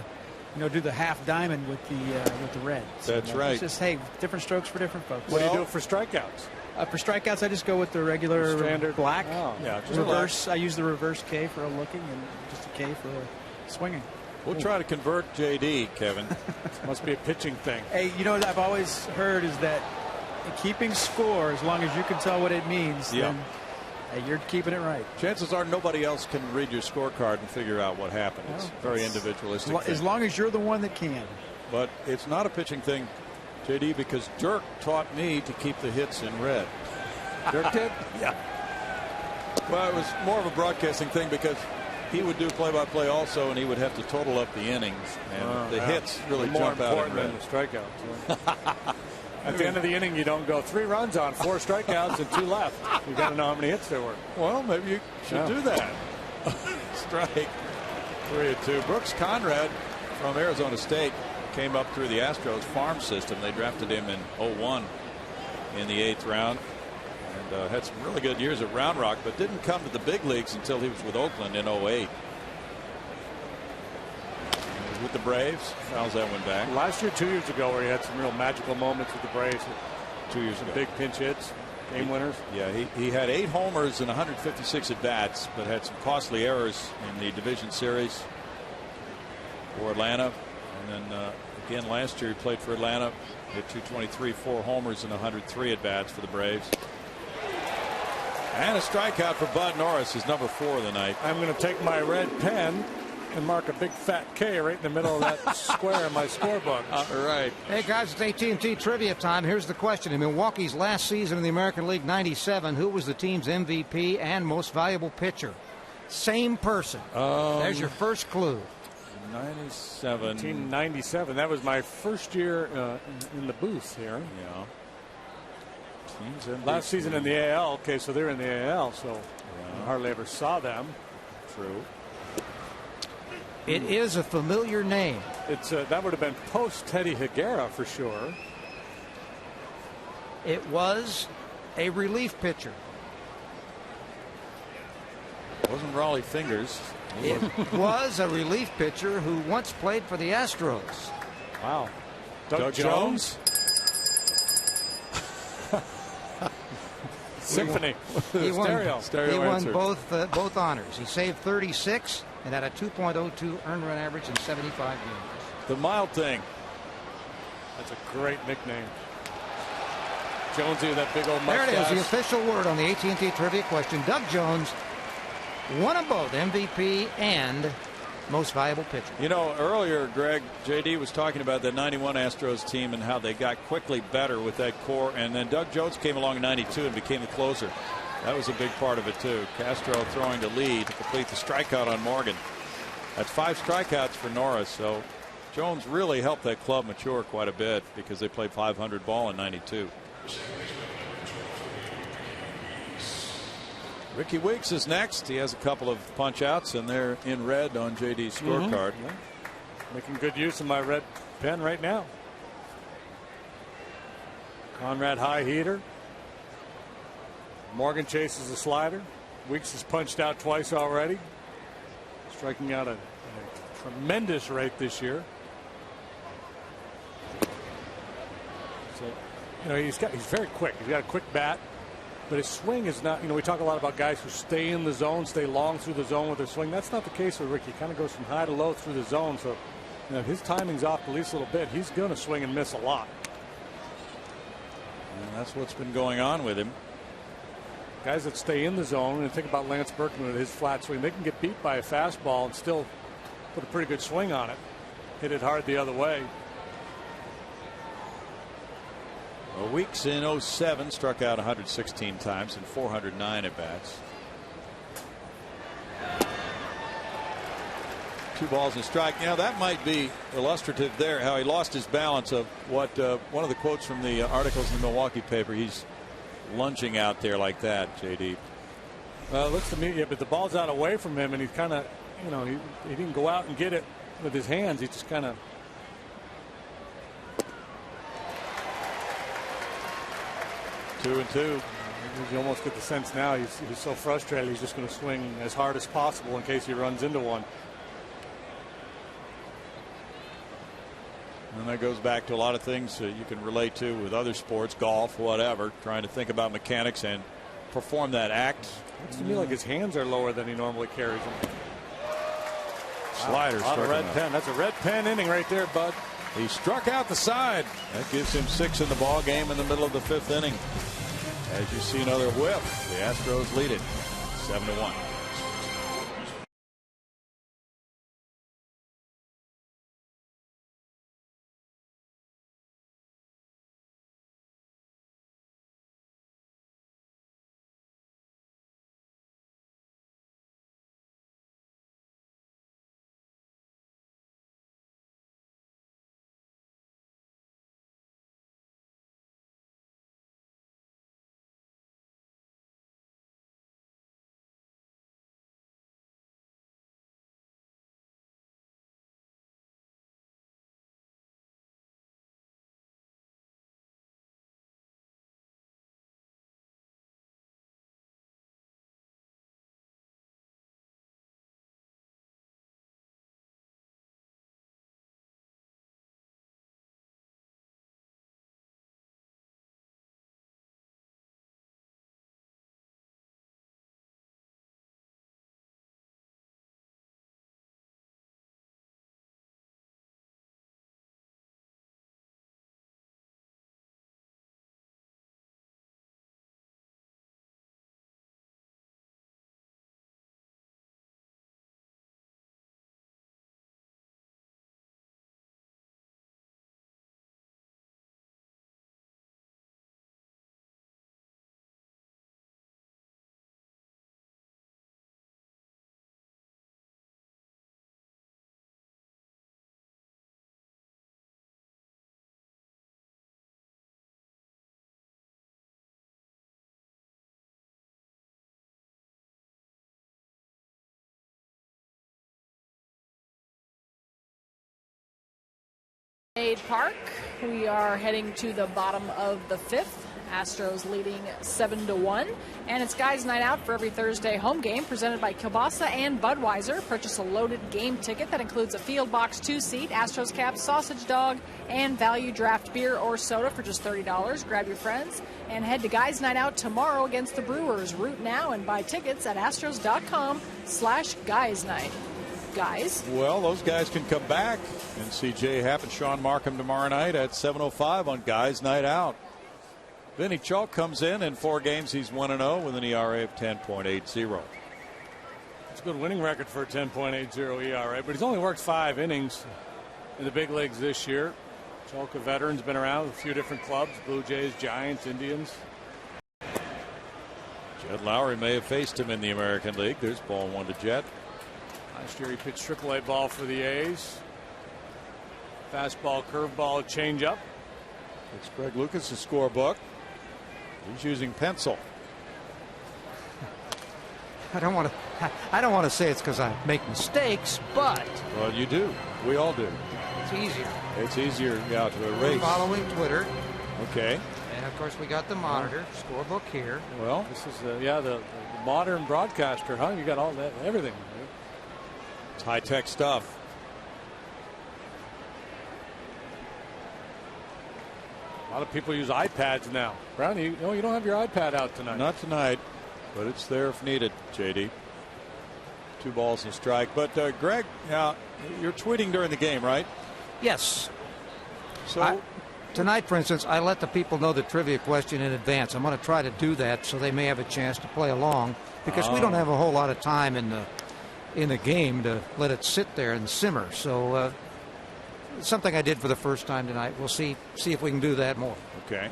half diamond with the red. So that's right. It's just different strokes for different folks. What do you do for strikeouts? For strikeouts, I just go with the regular standard black. Oh, yeah, just reverse. I use the reverse K for a looking and just a K for swinging. We'll try to convert JD, Kevin. Must be a pitching thing. Hey, what I've always heard is that keeping score, as long as you can tell what it means, then you're keeping it right. Chances are nobody else can read your scorecard and figure out what happened. It's very individualistic. As long as you're the one that can. But it's not a pitching thing, JD, because Dirk taught me to keep the hits in red. Dirk did? Yeah. Well, it was more of a broadcasting thing because he would do play-by-play also, and he would have to total up the innings. And the hits really jump out in red. More important than the strikeouts. At the end of the inning, you don't go 3 runs on 4 strikeouts and 2 left. You got to know how many hits there were. Well, maybe you should do that. Strike 3-2. Brooks Conrad from Arizona State came up through the Astros farm system. They drafted him in 2001 in the 8th round. And had some really good years at Round Rock, but didn't come to the big leagues until he was with Oakland in 2008. With the Braves, fouls that one back. Last year, 2 years ago, where he had some real magical moments with the Braves. 2 years ago. Big pinch hits, game winners. Yeah, he had 8 homers and 156 at bats, but had some costly errors in the division series for Atlanta. And then again last year he played for Atlanta, hit 223, 4 homers and 103 at bats for the Braves. And a strikeout for Bud Norris, his number 4 of the night. I'm going to take my red pen and mark a big fat K right in the middle of that square in my scorebook. All right. Hey guys, it's AT&T trivia time. Here's the question: in Milwaukee's last season in the American League '97, who was the team's MVP and most valuable pitcher? Same person. There's your first clue. 1997. That was my first year in the booth here. Yeah. Last season in the AL. Okay, so they're in the AL, so I hardly ever saw them. True. It is a familiar name. It's that would have been post Teddy Higuera for sure. It was a relief pitcher. Wasn't Raleigh Fingers. It was a relief pitcher who once played for the Astros. Wow. Doug Jones? Symphony. He won answer. both honors. He saved 36 and had a 2.02 earned run average in 75 games. The Mild Thing. That's a great nickname. Jonesy with that big old mustache. There it is, the official word on the AT&T trivia question. Doug Jones won them both, MVP and most valuable pitcher. Earlier, Greg, JD was talking about the 91 Astros team and how they got quickly better with that core, and then Doug Jones came along in 92 and became the closer. That was a big part of it too. Castro throwing the lead to complete the strikeout on Morgan. That's 5 strikeouts for Norris, so Jones really helped that club mature quite a bit because they played 500 ball in 92. Ricky Weeks is next. He has a couple of punch outs, and they're in red on JD's scorecard. Yeah. Making good use of my red pen right now. Conrad high heater. Morgan chases a slider. Weeks has punched out twice already. Striking out at a tremendous rate this year. So, he's very quick. He's got a quick bat, but his swing is not. We talk a lot about guys who stay in the zone, stay long through the zone with their swing. That's not the case with Ricky. He kind of goes from high to low through the zone. So, if his timing's off at least a little bit, he's going to swing and miss a lot. And that's what's been going on with him. Guys that stay in the zone, and think about Lance Berkman with his flat swing, they can get beat by a fastball and still put a pretty good swing on it. Hit it hard the other way. Weeks in 07 struck out 116 times and 409 at bats. 2 balls and a strike. That might be illustrative there, how he lost his balance of what one of the quotes from the articles in the Milwaukee paper. He's lunging out there like that, JD. Well, it looks to me, but the ball's out away from him, and he's kind of, he didn't go out and get it with his hands. He just kind of. 2-2. You almost get the sense now he's so frustrated he's just going to swing as hard as possible in case he runs into one. And that goes back to a lot of things you can relate to with other sports, golf, whatever, trying to think about mechanics and perform that act. Looks to me like his hands are lower than he normally carries them. Slider. A lot of red pen. That's a red pen inning right there, bud. He struck out the side. That gives him 6 in the ball game in the middle of the 5th inning. As you see another whip, the Astros lead it 7-1. Park. We are heading to the bottom of the 5th. Astros leading 7-1. And it's Guys Night Out for every Thursday home game presented by Kielbasa and Budweiser. Purchase a loaded game ticket that includes a Field Box 2-seat, Astros cap, sausage dog, and value draft beer or soda for just $30. Grab your friends and head to Guys Night Out tomorrow against the Brewers. Root now and buy tickets at astros.com/guysnight. Guys. Well, those guys can come back and see Jay Happ and Sean Markham tomorrow night at 7:05 on Guys Night Out. Vinny Chalk comes in 4 games he's 1-0 with an ERA of 10.80. It's a good winning record for a 10.80 ERA, but he's only worked 5 innings in the big leagues this year. Chalk, a veteran's been around with a few different clubs, Blue Jays, Giants, Indians. Jed Lowry may have faced him in the American League. There's ball 1 to Jed. Last year he pitched AAA ball for the A's. Fastball, curveball, changeup. It's Greg Lucas' scorebook. He's using pencil. I don't want to say it's because I make mistakes, but Well, you do. We all do. it's easier. It's easier, yeah, to We're erase. following Twitter, Okay. and of course we got the monitor, scorebook here. Well, this is the modern broadcaster, huh? You got all that, everything. It's high-tech stuff. A lot of people use iPads now. Brownie, you don't have your iPad out tonight. Not tonight, but it's there if needed, JD. 2 balls and a strike. But Greg, you're tweeting during the game, right? Yes. So tonight, for instance, I let the people know the trivia question in advance. I'm going to try to do that so they may have a chance to play along, because we don't have a whole lot of time in the game to let it sit there and simmer. So something I did for the first time tonight. We'll see if we can do that more. Okay.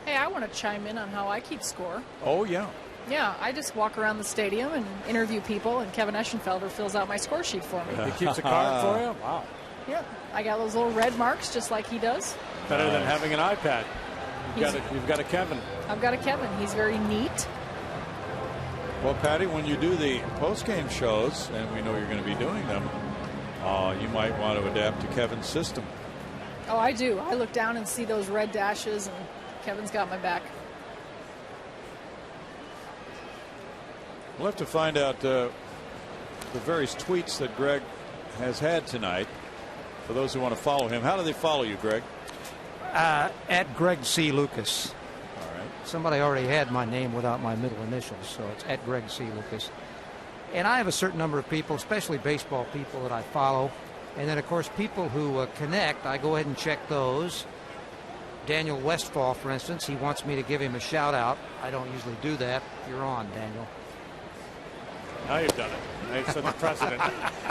Hey, I want to chime in on how I keep score. Oh, yeah. Yeah, I just walk around the stadium and interview people, and Kevin Eschenfelder fills out my score sheet for me. He keeps a card for you? Wow. Yeah, I got those little red marks just like he does. Better than having an iPad. You've got a Kevin. I've got a Kevin. He's very neat. Well, Patty, when you do the post-game shows, and we know you're going to be doing them, you might want to adapt to Kevin's system. Oh, I do. I look down and see those red dashes, and Kevin's got my back. We'll have to find out the various tweets that Greg has had tonight for those who want to follow him. How do they follow you, Greg? At Greg C. Lucas. All right. Somebody already had my name without my middle initials, so it's at Greg C. Lucas. And I have a certain number of people, especially baseball people, that I follow. And then, of course, people who connect, I go ahead and check those. Daniel Westfall, for instance, he wants me to give him a shout-out. I don't usually do that. You're on, Daniel. Now you've done it. Now you've set the precedent.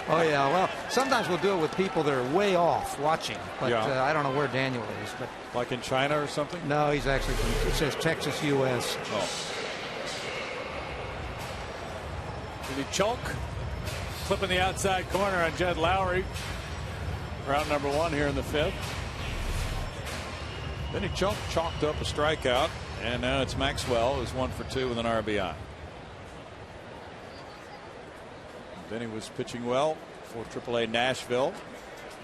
Oh, yeah. Well, sometimes we'll do it with people that are way off watching. But I don't know where Daniel is. But like in China or something? No, he's actually from, it says Texas, U.S. Oh. Did he choke? Flipping the outside corner on Jed Lowry. Round number 1 here in the 5th. Then he chalked up a strikeout, and now it's Maxwell, who's 1 for 2 with an RBI. Then he was pitching well for AAA Nashville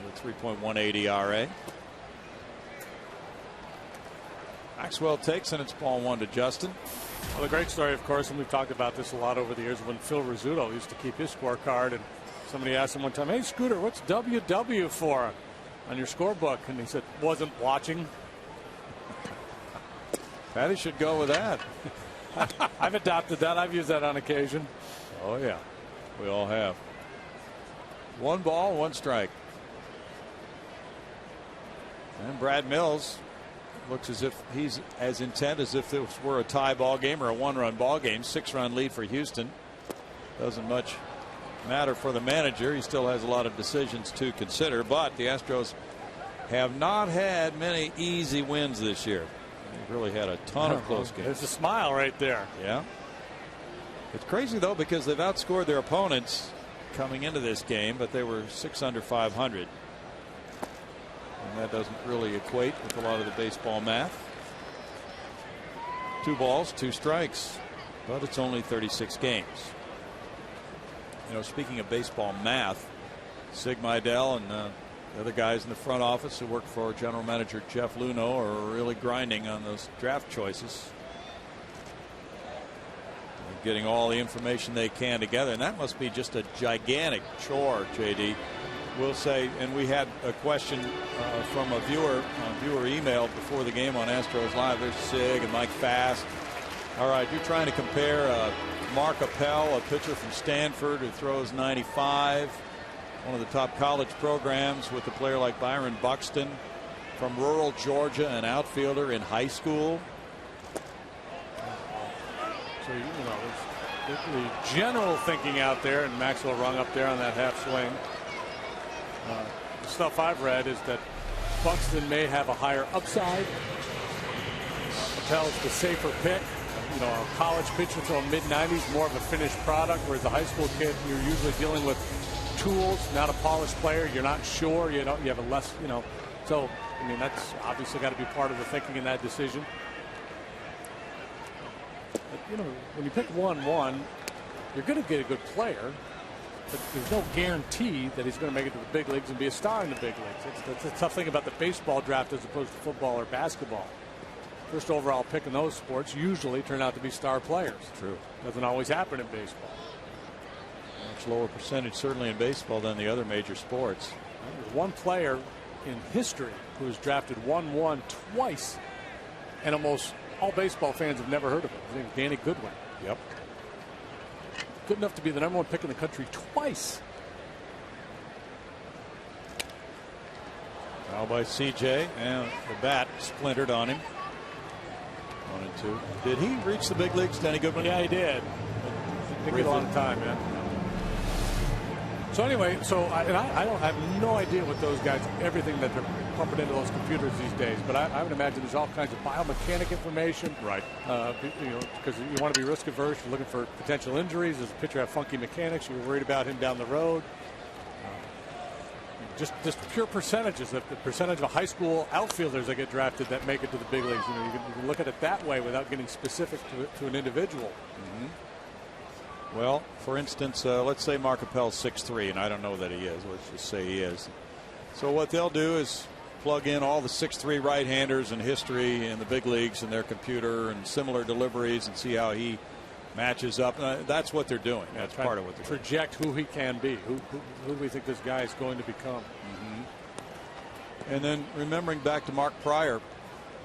with a 3.18 ERA. Maxwell takes, and it's ball 1 to Justin. Well, the great story, of course, and we've talked about this a lot over the years, when Phil Rizzuto used to keep his scorecard, and somebody asked him one time, "Hey, Scooter, what's WW for on your scorebook?" And he said, "Wasn't watching." Patty should go with that. I've adopted that. I've used that on occasion. Oh, yeah. We all have. 1 ball, 1 strike. And Brad Mills looks as if he's as intent as if this were a tie ball game or a 1-run ball game. 6-run lead for Houston. Doesn't much matter for the manager. He still has a lot of decisions to consider, but the Astros have not had many easy wins this year. They've really had a ton of close games. There's a smile right there. Yeah. It's crazy, though, because they've outscored their opponents coming into this game, but they were 6 under 500. And that doesn't really equate with a lot of the baseball math. 2 balls, 2 strikes, but it's only 36 games. You know, speaking of baseball math, Sig Mejdal and the other guys in the front office who work for general manager Jeff Luhnow are really grinding on those draft choices. Getting all the information they can together, and that must be just a gigantic chore, JD. We'll say, and we had a question from a viewer email before the game on Astros Live. There's Sig and Mike Fast. All right, you're trying to compare Mark Appel, a pitcher from Stanford who throws 95, one of the top college programs, with a player like Byron Buxton from rural Georgia, an outfielder in high school. So, you know, the general thinking out there, and Maxwell rung up there on that half swing. The stuff I've read is that Buxton may have a higher upside. Appel's the safer pick. You know, a college pitcher throwing mid-90s, more of a finished product, whereas the high school kid, you're usually dealing with tools, not a polished player. You're not sure. You have a less, you know. So, I mean, that's obviously got to be part of the thinking in that decision. You know, when you pick 1-1, you're going to get a good player, but there's no guarantee that he's going to make it to the big leagues and be a star in the big leagues. That's the tough thing about the baseball draft as opposed to football or basketball. First overall pick in those sports usually turn out to be star players. True. Doesn't always happen in baseball. Much lower percentage certainly in baseball than the other major sports. There's one player in history who was drafted 1-1 twice, and almost all baseball fans have never heard of him. His name is Danny Goodwin. Yep. Good enough to be the #1 pick in the country twice. Foul by CJ, and the bat splintered on him. 1-2. Did he reach the big leagues, Danny Goodwin? Yeah, he did. It took a lot of time, man. So anyway, I have no idea what those guys, everything that they're pumping into those computers these days. But I would imagine there's all kinds of biomechanic information. Right. Because you want to be risk averse. You're looking for potential injuries. Does the pitcher have funky mechanics? You're worried about him down the road. Just pure percentages. The percentage of high school outfielders that get drafted that make it to the big leagues. You can look at it that way without getting specific to an individual. Mm-hmm. Well, for instance, let's say Mark Appel's 6'3", and I don't know that he is. Let's just say he is. So what they'll do is plug in all the 6'3" right-handers in history in the big leagues in their computer and similar deliveries and see how he matches up. That's what they're doing. That's part of what they're project who he can be. Who do we think this guy is going to become? Mm-hmm. And then remembering back to Mark Pryor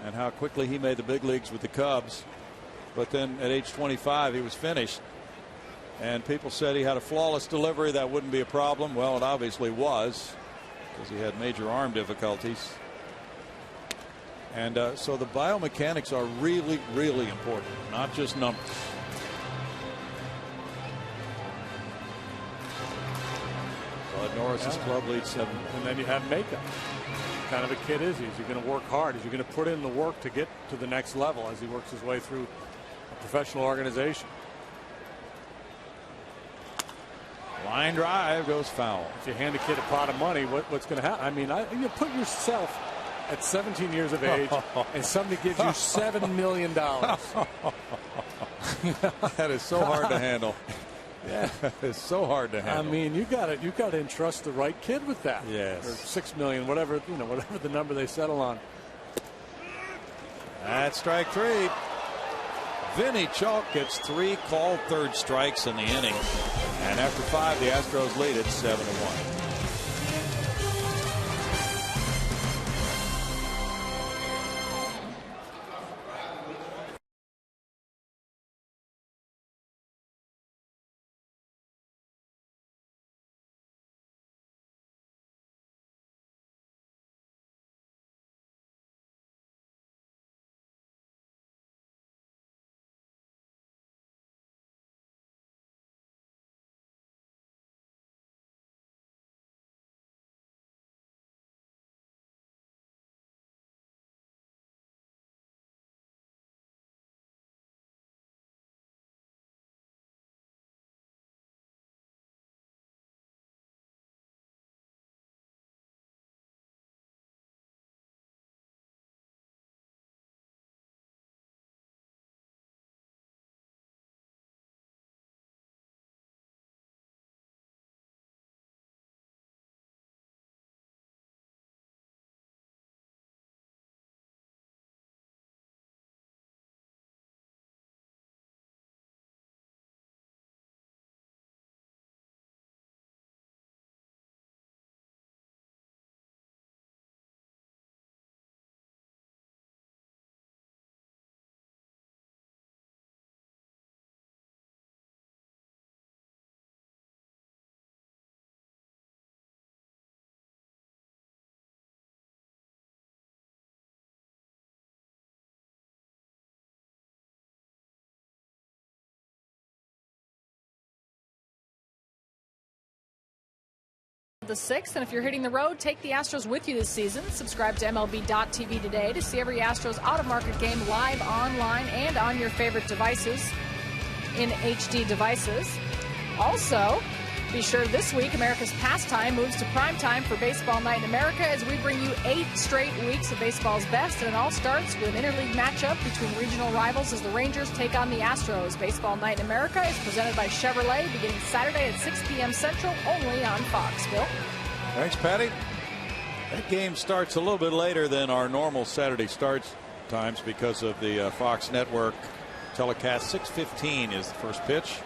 and how quickly he made the big leagues with the Cubs. But then at age 25, he was finished. And people said he had a flawless delivery. That wouldn't be a problem. Well, it obviously was, because he had major arm difficulties. And so the biomechanics are really, really important, not just numbers. Bud Norris's club leads 7. And then you have makeup. What kind of a kid is he? Is he going to work hard? Is he going to put in the work to get to the next level as he works his way through a professional organization? Line drive goes foul. If you hand a kid a pot of money, what's going to happen? I mean, you put yourself at 17 years of age and somebody gives you $7 million. That is so hard to handle. Yeah, it's so hard to handle. I mean, you got to entrust the right kid with that. Yes. Or $6 million, whatever the number they settle on. That's strike 3. Vinny Chalk gets 3 called third strikes in the inning. And after 5, the Astros lead at 7-1. The 6th, and if you're hitting the road, take the Astros with you this season. Subscribe to MLB.tv today to see every Astros out-of-market game live online and on your favorite devices in HD devices. Also, be sure this week America's Pastime moves to primetime for Baseball Night in America as we bring you 8 straight weeks of baseball's best, and it all starts with an interleague matchup between regional rivals as the Rangers take on the Astros. Baseball Night in America is presented by Chevrolet beginning Saturday at 6 p.m. Central only on Fox. Bill? Thanks, Patty. That game starts a little bit later than our normal Saturday start times because of the Fox Network telecast. 6:15 is the first pitch.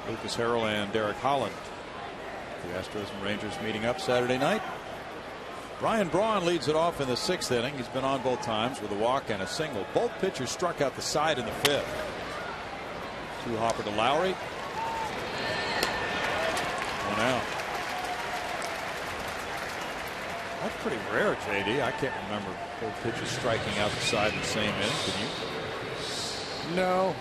Lucas Harrell and Derek Holland. The Astros and Rangers meeting up Saturday night. Ryan Braun leads it off in the 6th inning. He's been on both times with a walk and a single. Both pitchers struck out the side in the 5th. 2 hopper to Lowry. 1 out. That's pretty rare, JD. I can't remember both pitchers striking out the side in the same inning. Can you? No.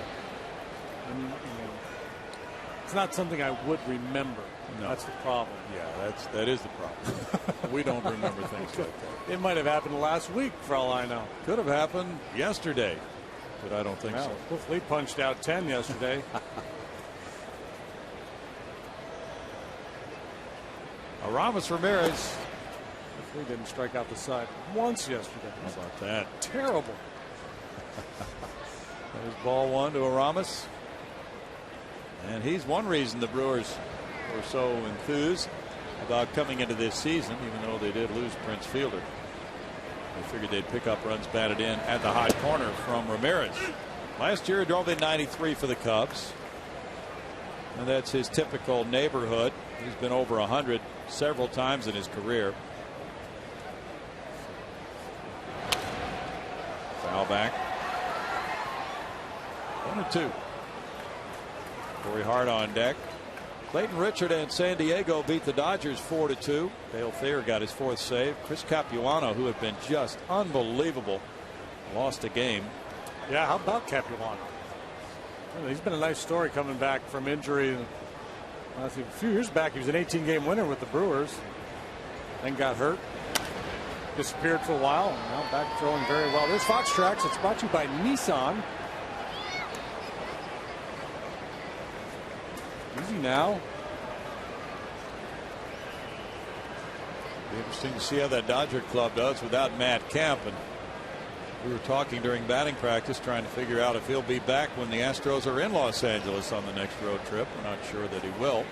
It's not something I would remember. No. That's the problem. Yeah, that is the problem. We don't remember things like that. It might have happened last week, for all I know. Could have happened yesterday, but I don't think so. Cliff Lee punched out 10 yesterday. Aramis Ramirez. Cliff Lee didn't strike out the side once yesterday. How about that? Terrible. There's ball 1 to Aramis. And he's one reason the Brewers were so enthused about coming into this season, even though they did lose Prince Fielder. They figured they'd pick up runs batted in at the high corner from Ramirez. Last year, he drove in 93 for the Cubs. And that's his typical neighborhood. He's been over 100 several times in his career. Foul back. 1-2. Corey Hart on deck. Clayton Richard and San Diego beat the Dodgers 4-2. Dale Thayer got his 4th save. Chris Capuano, who had been just unbelievable, lost a game. Yeah, how about Capuano? He's been a nice story coming back from injury. A few years back, he was an 18-game winner with the Brewers. Then got hurt. Disappeared for a while. Now back throwing very well. There's Fox Tracks. It's brought to you by Nissan. Easy now. Be interesting to see how that Dodger club does without Matt Kemp. And we were talking during batting practice trying to figure out if he'll be back when the Astros are in Los Angeles on the next road trip. We're not sure that he will.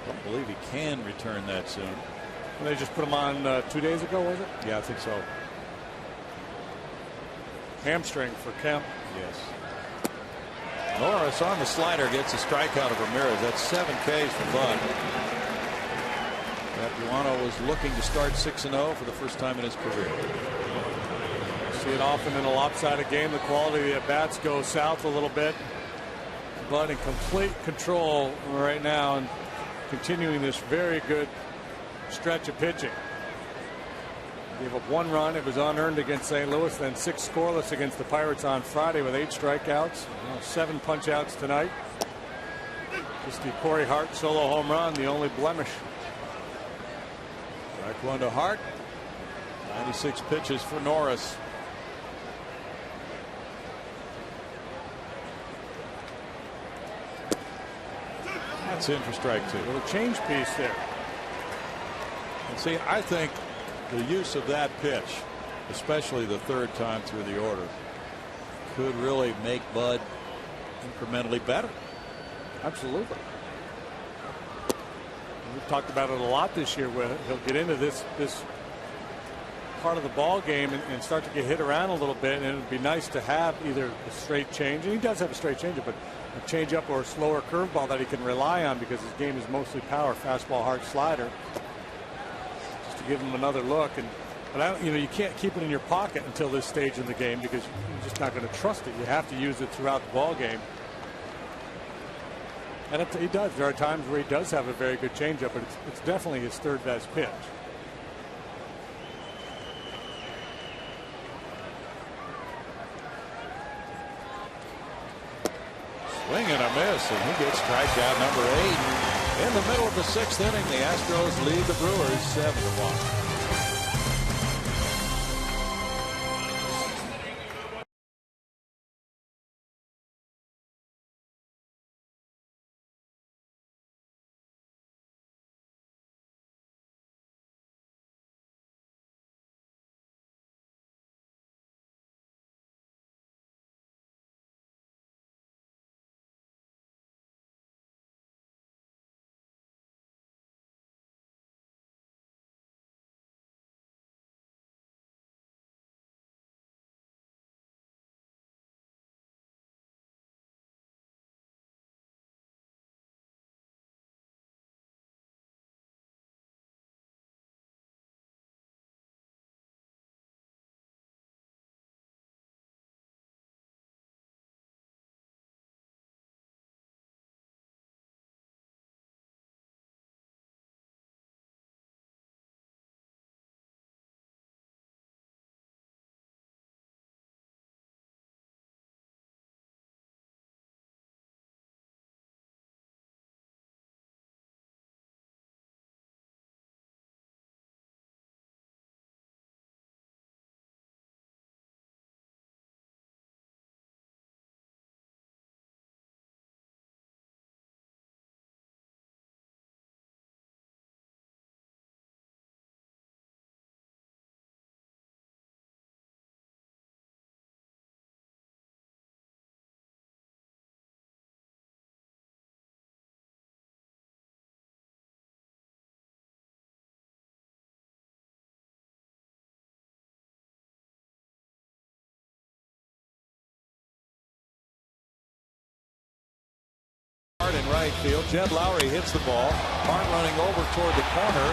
Don't believe he can return that soon. And they just put him on 2 days ago, was it? Yeah, I think so. Hamstring for Kemp. Yes. Norris on the slider gets a strikeout of Ramirez. That's 7 Ks for Bud. Capuano was looking to start 6-0 for the first time in his career. See it often in a lopsided game. The quality of the at-bats goes south a little bit. Bud in complete control right now and continuing this very good stretch of pitching. Gave up 1 run. It was unearned against St. Louis, then 6 scoreless against the Pirates on Friday with 8 strikeouts. 7 punch-outs tonight. Just the Corey Hart solo home run, the only blemish. Strike 1 to Hart. 96 pitches for Norris. That's in for strike 2. A little change piece there. And see, I think the use of that pitch, especially the 3rd time through the order, could really make Bud incrementally better. Absolutely. We've talked about it a lot this year, where he'll get into this part of the ball game and start to get hit around a little bit, and it would be nice to have either a straight change, and he does have a straight changeup, but a changeup or a slower curveball that he can rely on because his game is mostly power, fastball, hard slider. Give him another look, but you can't keep it in your pocket until this stage in the game because you're just not going to trust it. You have to use it throughout the ball game, and he does. There are times where he does have a very good changeup, but it's definitely his 3rd best pitch. Swing and a miss, and he gets strikeout number 8. In the middle of the 6th inning, the Astros lead the Brewers 7-1. Hart in right field. Jed Lowry hits the ball. Hart running over toward the corner.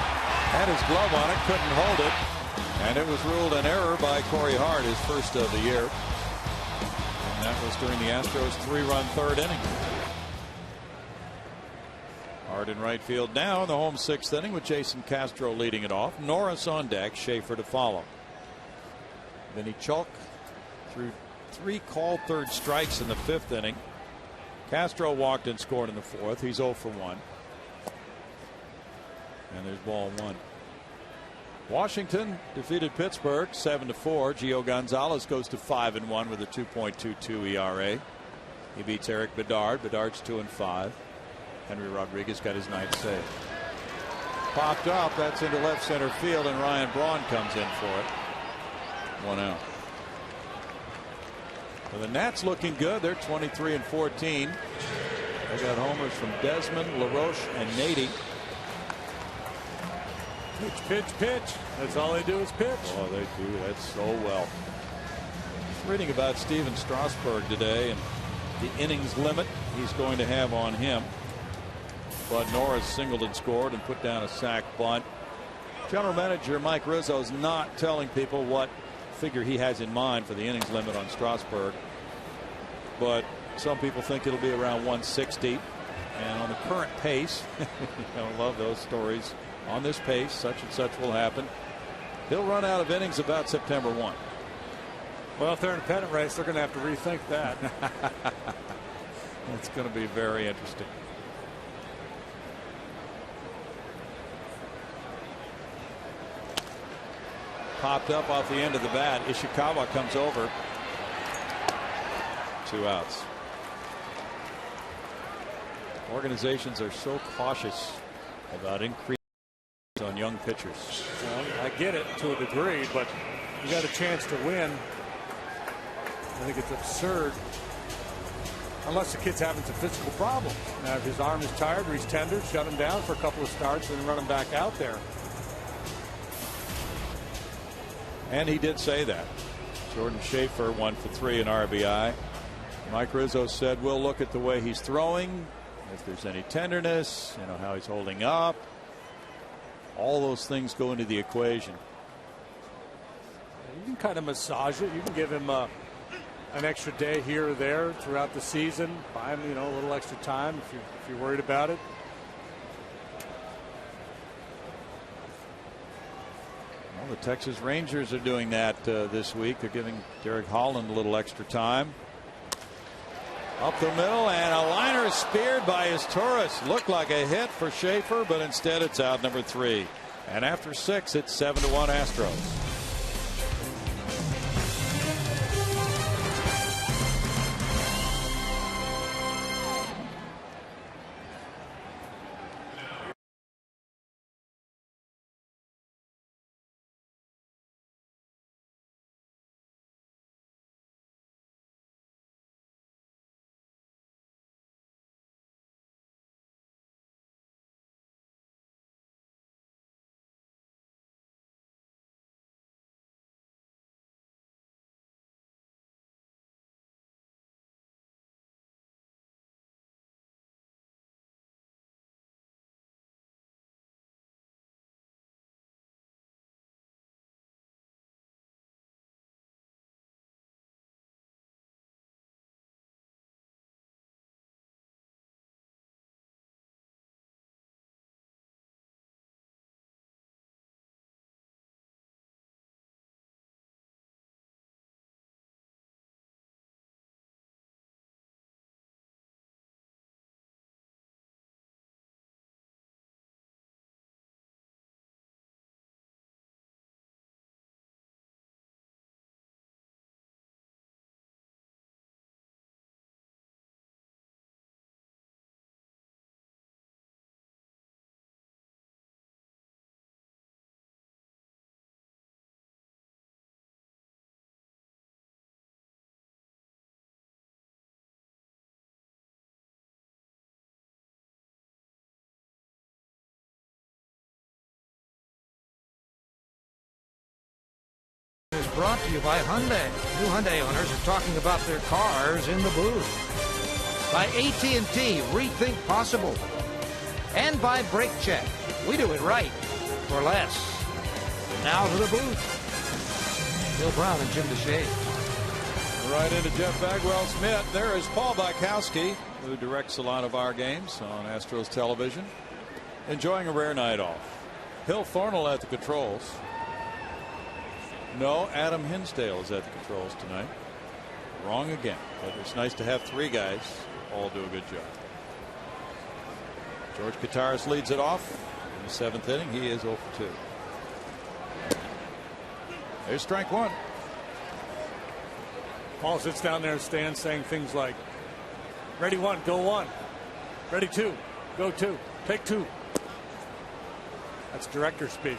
Had his glove on it, couldn't hold it. And it was ruled an error by Corey Hart, his first of the year. And that was during the Astros' 3-run third inning. Hart in right field now in the home 6th inning with Jason Castro leading it off. Norris on deck, Schaefer to follow. Vinny Chalk threw 3 called third strikes in the 5th inning. Castro walked and scored in the 4th. He's 0 for 1. And there's ball 1. Washington defeated Pittsburgh 7-4. Gio Gonzalez goes to 5-1 with a 2.22 ERA. He beats Eric Bedard. Bedard's 2-5. Henry Rodriguez got his 9th save. Popped up. That's into left center field, and Ryan Braun comes in for it. 1 out. So the Nats looking good. They're 23-14. They got homers from Desmond, LaRoche, and Nady. Pitch, pitch, pitch. That's all they do is pitch. Oh, they do that so well. I was reading about Steven Strasburg today and the innings limit he's going to have on him. But Norris singled and scored and put down a sac bunt. General Manager Mike Rizzo is not telling people what figure he has in mind for the innings limit on Strasburg. But some people think it'll be around 160. And on the current pace, I love those stories. On this pace, such and such will happen. He'll run out of innings about September 1. Well, if they're in a pennant race, they're going to have to rethink that. It's going to be very interesting. Popped up off the end of the bat. Ishikawa comes over. 2 outs. Organizations are so cautious about increasing on young pitchers. Well, I get it to a degree, but you got a chance to win. I think it's absurd unless the kid's having some physical problems. Now, if his arm is tired or he's tender, shut him down for a couple of starts and run him back out there. And he did say that. Jordan Schaefer 1 for 3 in RBI. Mike Rizzo said we'll look at the way he's throwing, if there's any tenderness, how he's holding up. All those things go into the equation. You can kind of massage it. You can give him an extra day here or there throughout the season. Buy him, a little extra time if you're worried about it. Well, the Texas Rangers are doing that this week. They're giving Derek Holland a little extra time. Up the middle, and a liner speared by his Taurus. Looked like a hit for Schaefer, but instead it's out number 3. And after 6, it's 7-1 Astros. Is brought to you by Hyundai. New Hyundai owners are talking about their cars in the booth. by AT&T, rethink possible, and by Brake Check. We do it right for less. Now to the booth. Bill Brown and Jim DeShade. Right into Jeff Bagwell-Smith. There is Paul Bykowski, who directs a lot of our games on Astros television. Enjoying a rare night off. Hill Thornell at the controls. No, Adam Hinsdale is at the controls tonight. Wrong again. But it's nice to have three guys all do a good job. George Kottaras leads it off in the seventh inning. He is 0 for 2. There's strike one. Paul sits down there and stands saying things like, ready one, go one. Ready two, go two. Take two. That's director speak.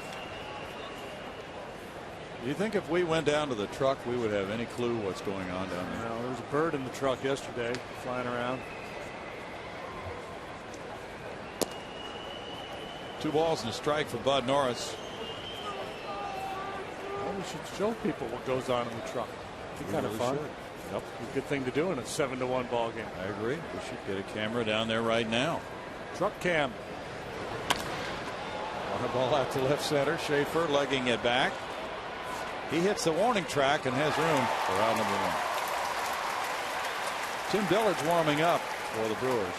Do you think if we went down to the truck, we would have any clue what's going on down there? No, there was a bird in the truck yesterday flying around. 2 balls and a strike for Bud Norris. Well, we should show people what goes on in the truck. It'd be kind of fun. Yep. A good thing to do in a 7-1 ball game. I agree. We should get a camera down there right now. Truck cam. Fly ball out to left center. Schaefer legging it back. He hits the warning track and has room for out number 1. Tim Dillard's warming up for the Brewers.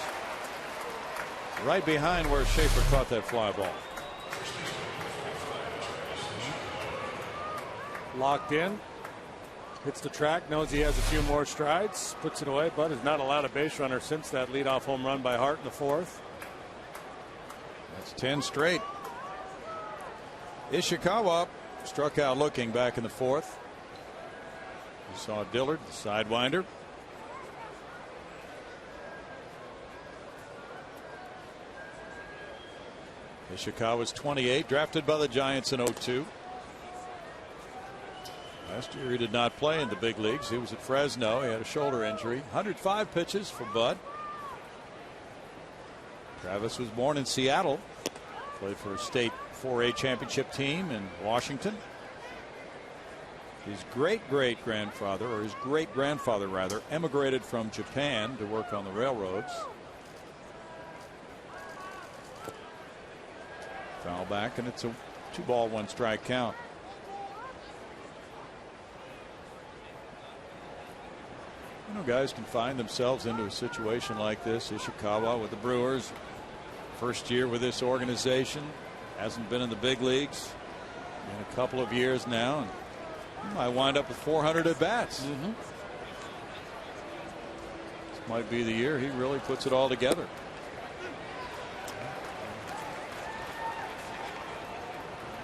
Right behind where Schaefer caught that fly ball. Locked in. Hits the track, knows he has a few more strides, puts it away. Bud has not allowed a base runner since that leadoff home run by Hart in the 4th. That's 10 straight. Ishikawa struck out looking back in the 4th. You saw Dillard, the sidewinder. Ishikawa's 28, drafted by the Giants in 2002. Last year he did not play in the big leagues. He was at Fresno. He had a shoulder injury. 105 pitches for Bud. Travis was born in Seattle. Played for a state 4A championship team in Washington. His great-great-grandfather, or his great-grandfather rather, emigrated from Japan to work on the railroads. Foul back, and it's a 2-ball, 1-strike count. You know, guys can find themselves into a situation like this. Ishikawa with the Brewers, first year with this organization, hasn't been in the big leagues in a couple of years now, and he might wind up with 400 at bats. This might be the year he really puts it all together.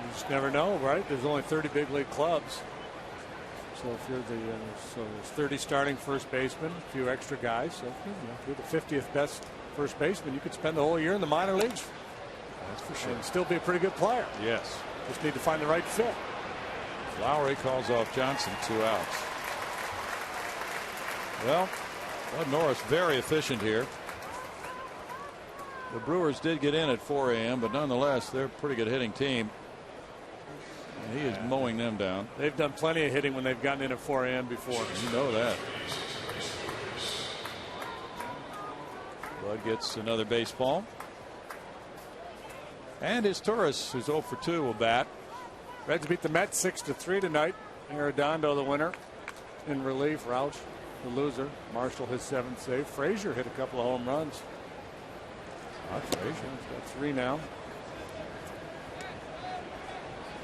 You just never know, right? There's only 30 big league clubs. So if you're so there's 30 starting first basemen, a few extra guys. So if you're the 50th best first baseman, you could spend the whole year in the minor leagues. That's for sure. And still be a pretty good player. Yes. Just need to find the right fit. Lowry calls off Johnson, 2 outs. Well, Bud Norris very efficient here. The Brewers did get in at 4 a.m., but nonetheless, they're a pretty good hitting team. And he is mowing them down. They've done plenty of hitting when they've gotten in at 4 a.m. before. You know that. Bud gets another baseball. And his Torres, who's 0 for 2, will bat. Reds beat the Mets 6-3 tonight. Arredondo the winner. In relief, Rauch the loser. Marshall his 7th save. Frazier hit a couple of home runs. Frazier. He's got 3 now.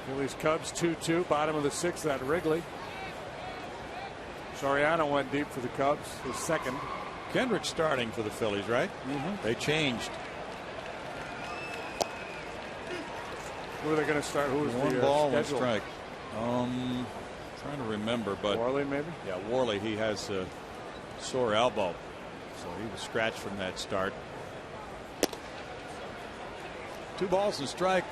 Phillies Cubs 2-2, bottom of the 6th at Wrigley. Soriano went deep for the Cubs, his 2nd. Kendrick starting for the Phillies, right? They changed. Who are they going to start? Who was 1 ball, 1 schedule? strike. Trying to remember, but Worley maybe. Yeah, Worley. He has a sore elbow, so he was scratched from that start. 2 balls and strike.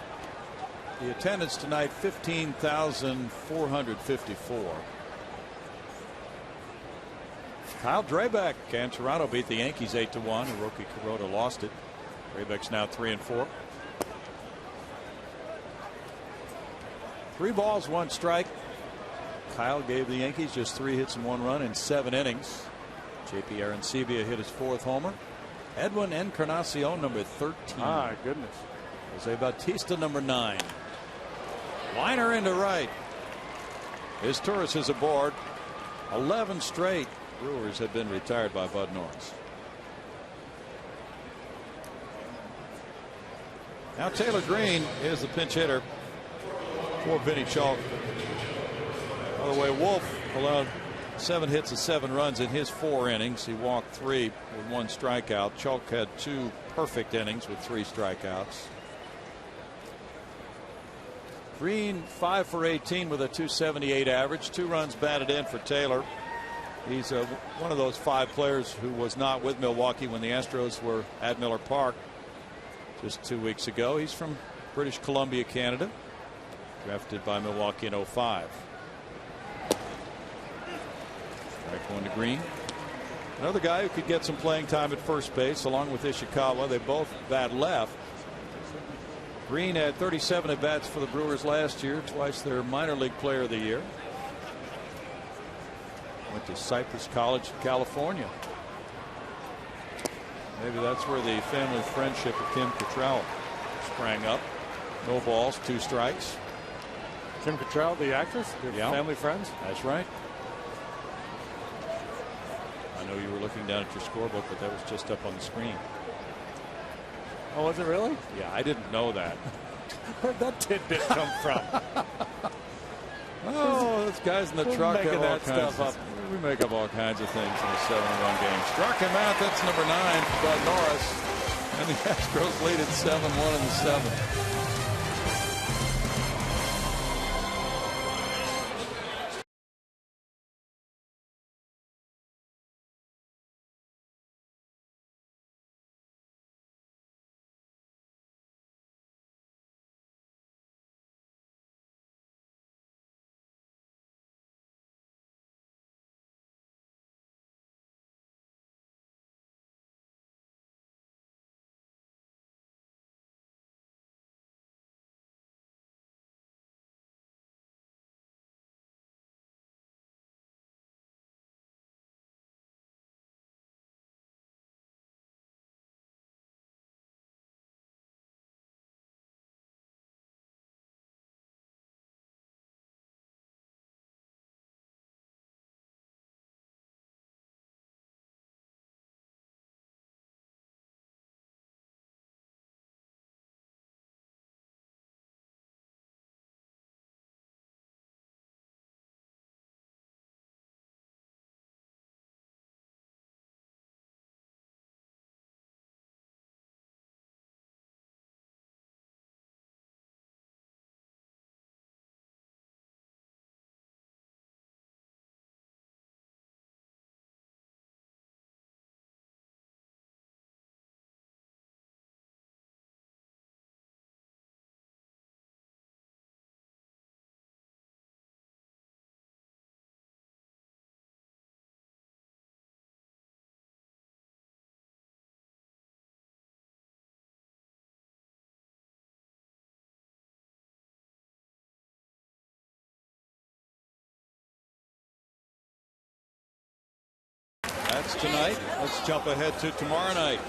The attendance tonight, 15,454. Kyle Drabek and Toronto beat the Yankees 8-1. Hiroki Kuroda lost it. Drabek's now 3-4. 3 balls, 1 strike. Kyle gave the Yankees just 3 hits and 1 run in 7 innings. JP Arancibia hit his 4th homer. Edwin Encarnacion, number 13. My goodness. Jose Bautista, number 9. Liner into right. His Turris is aboard. 11 straight Brewers have been retired by Bud Norris. Now Taylor Green is the pinch hitter for Vinny Chalk. By the way, Wolf allowed 7 hits and 7 runs in his 4 innings. He walked 3 with 1 strikeout. Chalk had 2 perfect innings with 3 strikeouts. Green 5 for 18 with a 278 average. 2 runs batted in for Taylor. He's one of those 5 players who was not with Milwaukee when the Astros were at Miller Park just 2 weeks ago. He's from British Columbia, Canada. Drafted by Milwaukee in 05. Strike 1 to Green. Another guy who could get some playing time at first base along with Ishikawa. They both bat left. Green had 37 at bats for the Brewers last year, twice their minor league player of the year. Went to Cypress College in California. Maybe that's where the family friendship of Kim Cattrall sprang up. No balls, 2 strikes. Kim Cattrall, the actress? Yeah. Family friends? That's right. I know you were looking down at your scorebook, but that was just up on the screen. Oh, was it really? Yeah, I didn't know that. Where'd that tidbit come from? Oh, those guys in the truck making have all that kinds stuff of, we make up all kinds of things in a 7-run game. Struck him out. That's number 9 for Bud Norris. And the Astros lead at 7-1 in the 7th. That's tonight. Let's jump ahead to tomorrow night.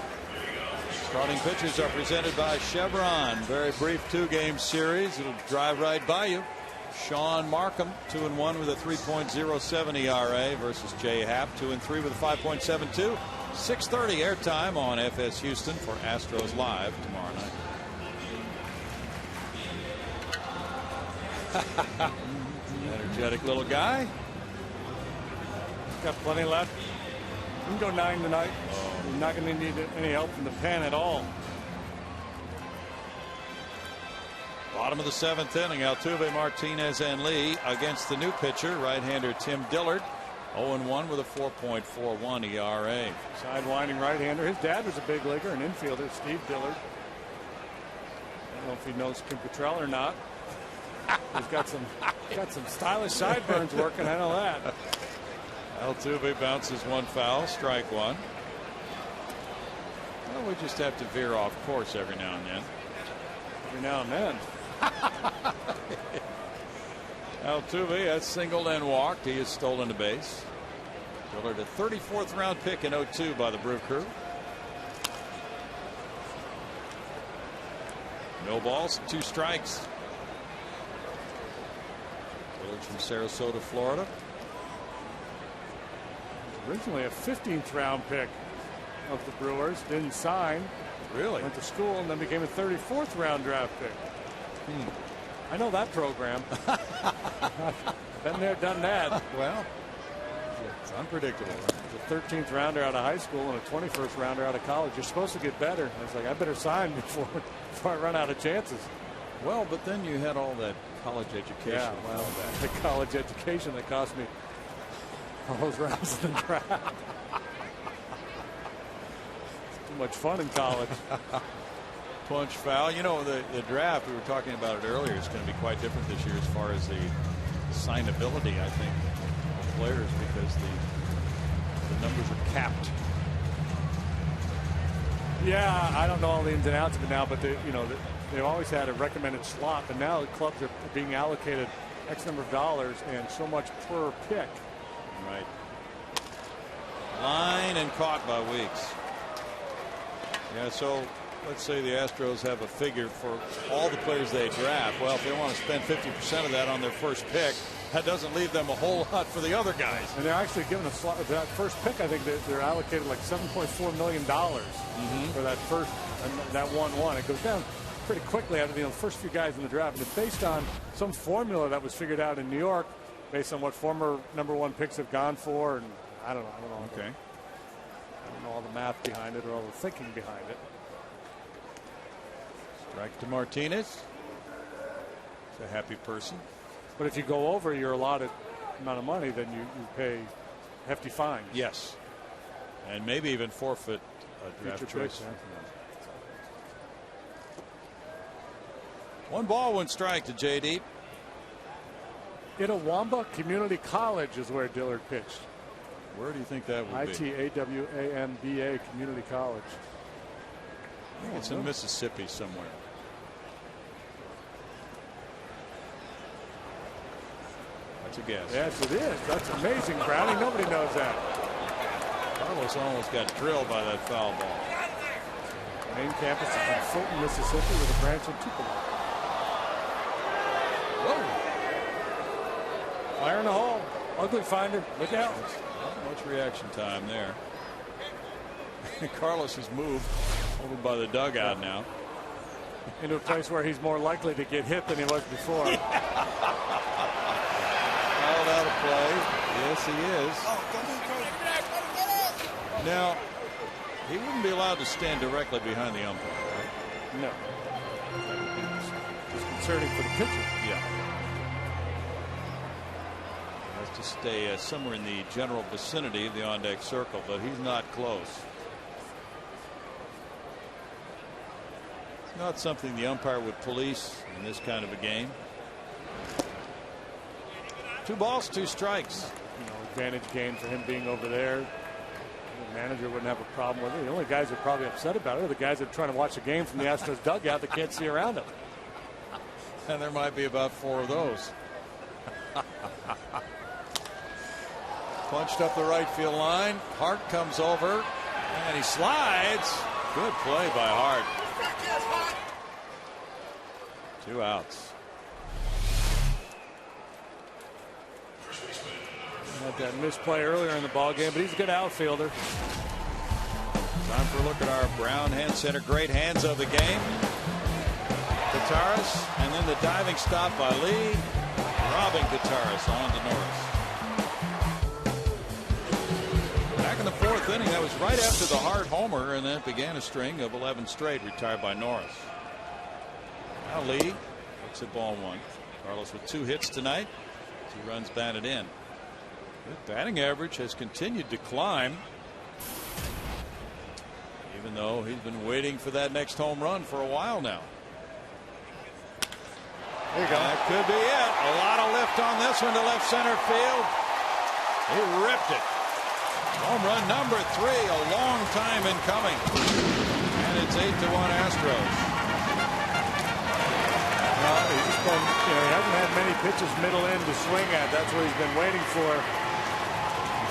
Starting pitchers are presented by Chevron. Very brief 2-game series. It'll drive right by you. Sean Markham, 2-1 with a 3.07 ERA versus Jay Happ, 2-3 with a 5.72. 6:30 airtime on FS Houston for Astros Live tomorrow night. Energetic little guy. Got plenty left. You can go 9 tonight. You're not going to need any help from the pen at all. Bottom of the 7th inning, Altuve, Martinez, and Lee against the new pitcher, right-hander Tim Dillard. 0-1 with a 4.41 ERA. Sidewinding right-hander. His dad was a big leaguer, an infielder, Steve Dillard. I don't know if he knows Kim Cattrall or not. He's got some stylish sideburns working. I know that. Altuve bounces 1 foul, strike 1. Well, we just have to veer off course every now and then. Every now and then. Altuve has singled and walked. He has stolen a base. Dillard, a 34th round pick in 02 by the Brew Crew. No balls, 2 strikes. Dillard from Sarasota, Florida. Originally a 15th round pick of the Brewers. Didn't sign. Really? Went to school and then became a 34th round draft pick. I know that program. Been there, done that. Well, it's unpredictable. The 13th rounder out of high school and a 21st rounder out of college. You're supposed to get better. I was like, I better sign before I run out of chances. Well, but then you had all that college education. Yeah, well, the college education that cost me all those rounds in the draft. It's too much fun in college. Punch foul. You know, the draft, we were talking about it earlier, is going to be quite different this year as far as the signability, I think, of players, because the numbers are capped. Yeah, I don't know all the ins and outs of it now, but they've always had a recommended slot, but now the clubs are being allocated X number of dollars and so much per pick. Right. Line and caught by Weeks. Yeah, so let's say the Astros have a figure for all the players they draft. Well, if they want to spend 50% of that on their first pick, that doesn't leave them a whole lot for the other guys. And they're actually given a slot. That first pick, I think they're allocated like $7.4 million for that first, that 1-1. It goes down pretty quickly after the first few guys in the draft. And it's based on some formula that was figured out in New York based on what former #1 picks have gone for. And I don't know. Okay. I don't know all the math behind it or all the thinking behind it. Strike to Martinez. He's a happy person. But if you go over your allotted amount of money, then you pay hefty fines. Yes. And maybe even forfeit a draft choice. 1 ball, 1 strike to J.D. Itawamba Community College is where Dillard pitched. Where do you think that would be? ITAWAMBA Community College. I think it's in Mississippi somewhere. That's a guess. Yes, it is. That's amazing, Brownie. Nobody knows that. Carlos almost got drilled by that foul ball. Main campus is in Fulton, Mississippi, with a branch in Tupelo. Whoa! Fire in the hole. Ugly finder. Look out. Not much reaction time there. Carlos has moved over by the dugout now. Into a place where he's more likely to get hit than he was before. Fouled out of play. Yes, he is. Now, he wouldn't be allowed to stand directly behind the umpire, right? No. Disconcerting for the pitcher. Yeah. He has to stay somewhere in the general vicinity of the on-deck circle, but he's not close. It's not something the umpire would police in this kind of a game. 2 balls, 2 strikes. Advantage game for him being over there. The manager wouldn't have a problem with it. The only guys that are probably upset about it are the guys that are trying to watch the game from the Astros dugout that can't see around them. And there might be about 4 of those. Punched up the right field line. Hart comes over and he slides. Good play by Hart. 2 outs. Had that misplay earlier in the ball game, but he's a good outfielder. Time for a look at our Brown hand center. Great hands of the game. Gutierrez, and then the diving stop by Lee, robbing Gutierrez on to Norris. Back in the 4th inning, that was right after the Hart homer, and then it began a string of 11 straight retired by Norris. Now Lee looks at ball 1. Carlos with 2 hits tonight. 2 runs batted in. His batting average has continued to climb, even though he's been waiting for that next home run for a while now. There you go. That could be it. A lot of lift on this one to left center field. He ripped it. Home run number 3, a long time in coming. And it's 8-1 Astros. He's just been, he hasn't had many pitches middle in to swing at. That's what he's been waiting for.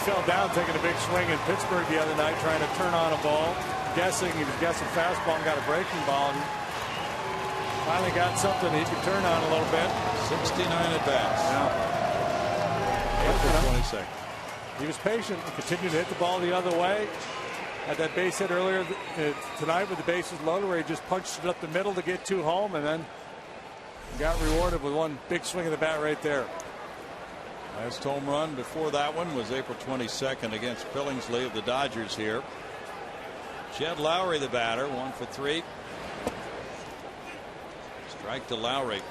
fell down taking a big swing in Pittsburgh the other night trying to turn on a ball, guessing he was guessing fastball and got a breaking ball. And finally got something he could turn on a little bit. 69 at bats. April 22nd. He was patient and continued to hit the ball the other way. Had that base hit earlier tonight with the bases loaded where he just punched it up the middle to get 2 home and then got rewarded with one big swing of the bat right there. Last home run before that one was April 22nd against Billingsley of the Dodgers here. Jed Lowry, the batter, 1 for 3. Strike to Lowry.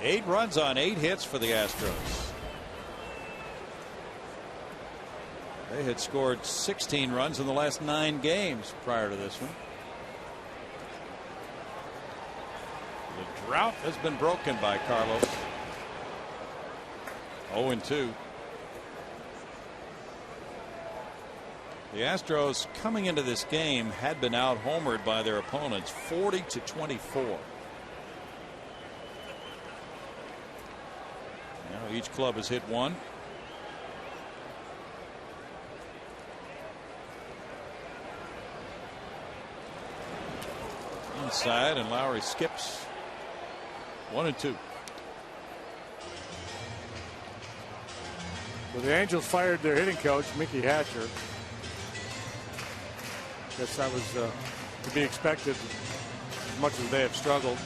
8 runs on 8 hits for the Astros. They had scored 16 runs in the last 9 games prior to this one. The drought has been broken by Carlos. 0-2. The Astros coming into this game had been out homered by their opponents 40-24. Now each club has hit 1. Inside, and Lowry skips. 1-2. Well, the Angels fired their hitting coach, Mickey Hatcher. Guess that was to be expected, as much as they have struggled.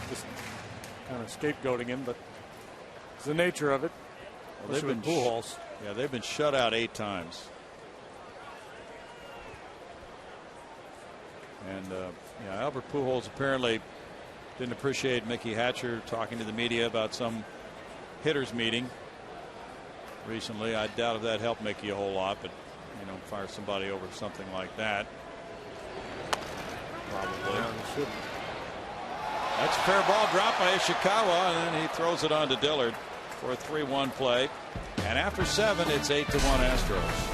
Just kind of scapegoating him, but it's the nature of it. Well, they've been Pujols. Yeah, they've been shut out 8 times. And yeah, Albert Pujols apparently didn't appreciate Mickey Hatcher talking to the media about some hitters meeting recently. I doubt if that helped Mickey a whole lot, but you know, fire somebody over something like that. Probably. That's a fair ball dropped by Ishikawa, and then he throws it on to Dillard for a 3-1 play. And after 7, it's 8-1 Astros.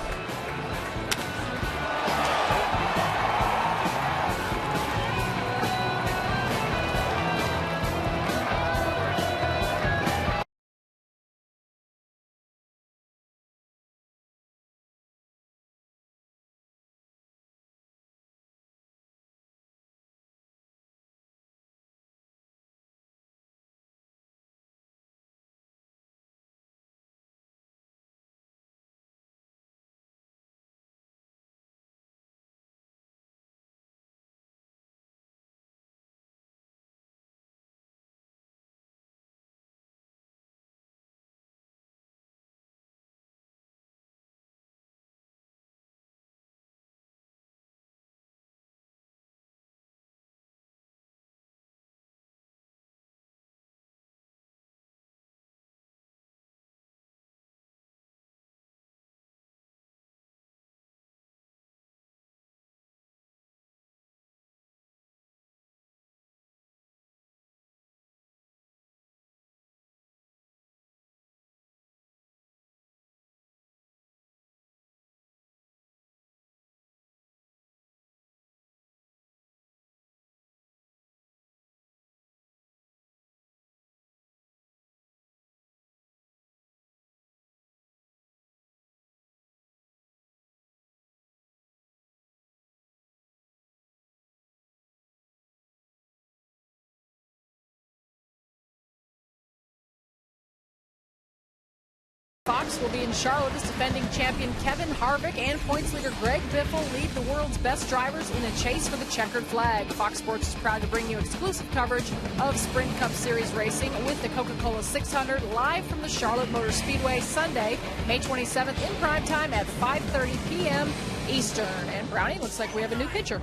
Fox will be in Charlotte as defending champion Kevin Harvick and points leader Greg Biffle lead the world's best drivers in a chase for the checkered flag. Fox Sports is proud to bring you exclusive coverage of Sprint Cup Series racing with the Coca-Cola 600 live from the Charlotte Motor Speedway Sunday, May 27th in prime time at 5:30 p.m. Eastern. And Brownie, looks like we have a new pitcher.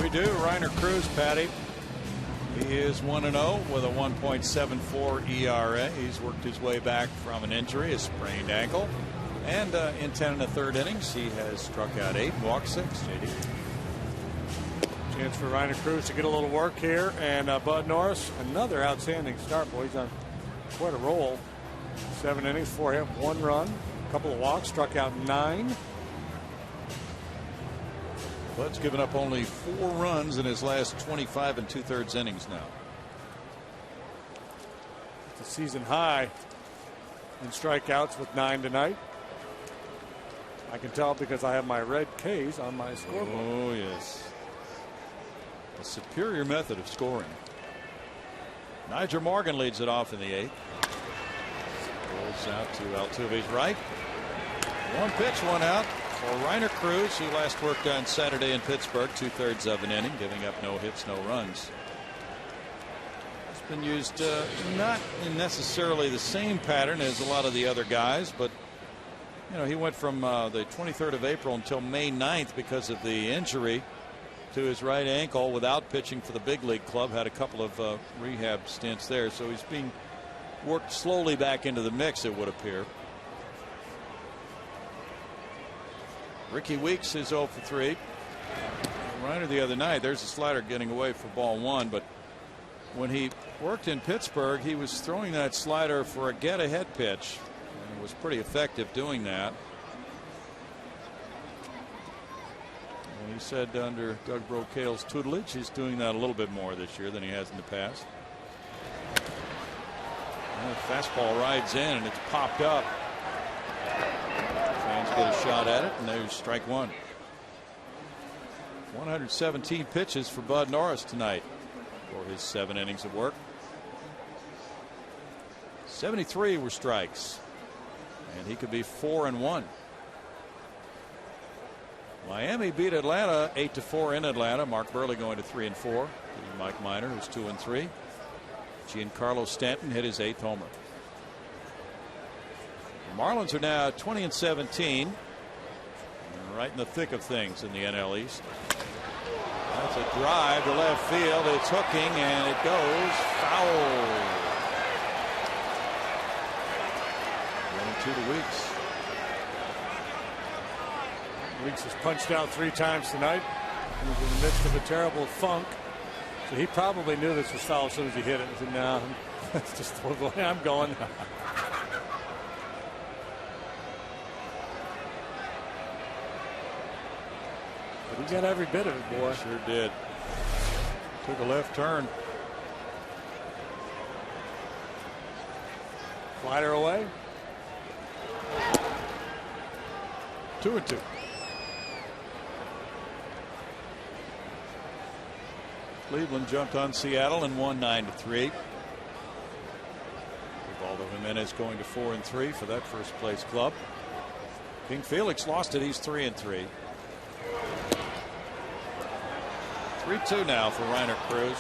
We do. Reiner Cruz, Patty. He is 1-0 with a 1.74 ERA. He's worked his way back from an injury, a sprained ankle. And in 10 1/3 innings, he has struck out 8, walked 6. JD. Chance for Reiner Cruz to get a little work here. And Bud Norris, another outstanding start. Boy, he's on quite a roll. 7 innings for him, 1 run, a couple of walks, struck out 9. Bud's given up only 4 runs in his last 25 2/3 innings now. It's a season high in strikeouts with 9 tonight. I can tell because I have my red K's on my scoreboard. Oh, yes. A superior method of scoring. Nigel Morgan leads it off in the 8th. Rolls out to Altuve's right. One pitch, one out for Reiner Cruz, who last worked on Saturday in Pittsburgh, 2/3 of an inning, giving up no hits, no runs. It's been used not in necessarily the same pattern as a lot of the other guys, but you know, he went from the 23rd of April until May 9th because of the injury to his right ankle without pitching for the big league club. Had a couple of rehab stints there, so he's being worked slowly back into the mix, it would appear. Ricky Weeks is 0 for 3. Reiner the other night, there's a slider getting away for ball 1, but when he worked in Pittsburgh, he was throwing that slider for a get ahead pitch and was pretty effective doing that. And he said under Doug Brocale's tutelage, he's doing that a little bit more this year than he has in the past. And the fastball rides in and it's popped up. Fans get a shot at it, and there's strike 1. 117 pitches for Bud Norris tonight for his 7 innings of work. 73 were strikes, and he could be 4-1. Miami beat Atlanta 8-4 in Atlanta. Mark Burley going to 3-4. Mike Minor, who's 2-3. Giancarlo Stanton hit his 8th homer. The Marlins are now 20-17. Right in the thick of things in the NL East. That's a drive to left field. It's hooking and it goes foul. Going to the Weeks. Weeks has punched out 3 times tonight. He was in the midst of a terrible funk. So he probably knew this was foul as soon as he hit it. He said, no, that's just the way I'm going. But he got every bit of it, boy. Sure did. Took a left turn. Slider away. 2-2. Cleveland jumped on Seattle and won 9-3. Ubaldo Jimenez going to 4-3 for that first place club. King Felix lost it. He's 3-3. 3-2 now for Reiner Cruz.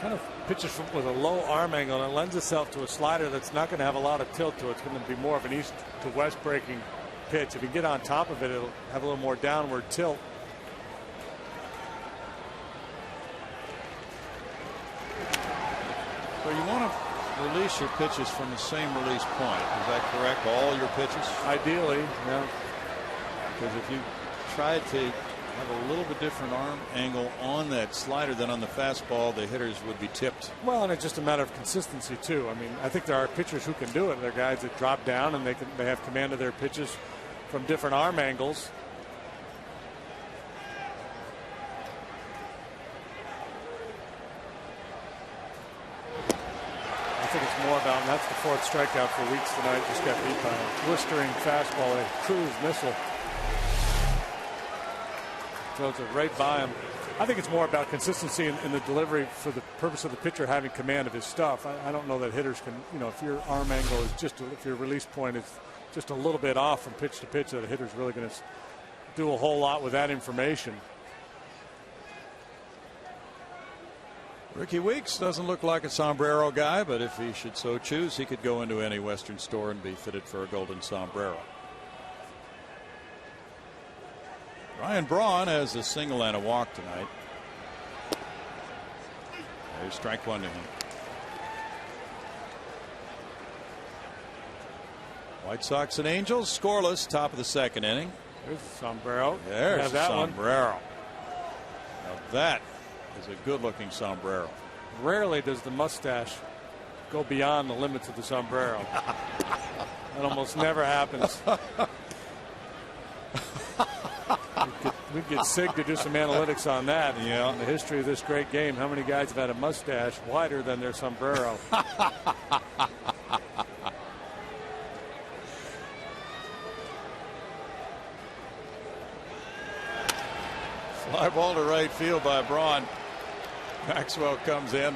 Kind of pitches with a low arm angle, and it lends itself to a slider that's not going to have a lot of tilt to it. It's going to be more of an east to west breaking pitch. If you get on top of it, it'll have a little more downward tilt. So you want to release your pitches from the same release point. Is that correct? All your pitches? Ideally, yeah. Because if you tried to have a little bit different arm angle on that slider than on the fastball, the hitters would be tipped. Well, and it's just a matter of consistency too. I mean, I think there are pitchers who can do it. They're guys that drop down and they have command of their pitches from different arm angles. I think it's more about, and that's the 4th strikeout for Weeks tonight. Just got beat by a blistering fastball, a cruise missile. Throws it right by him. I think it's more about consistency in the delivery for the purpose of the pitcher having command of his stuff. I don't know that hitters can, you know, if your arm angle is just, if your release point is just a little bit off from pitch to pitch, that a hitter's really going to do a whole lot with that information. Ricky Weeks doesn't look like a sombrero guy, but if he should so choose, he could go into any Western store and be fitted for a golden sombrero. Ryan Braun has a single and a walk tonight. There's strike 1 to him. White Sox and Angels scoreless, top of the 2nd inning. There's a sombrero. There's that a sombrero. Now that is a good-looking sombrero. Rarely does the mustache go beyond the limits of the sombrero. That almost never happens. We'd get Sig to do some analytics on that. Yeah. In the history of this great game, how many guys have had a mustache wider than their sombrero? Fly ball to right field by Braun. Maxwell comes in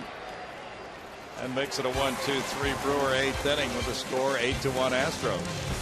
and makes it a 1-2-3 Brewer 8th inning with the score 8-1 Astros.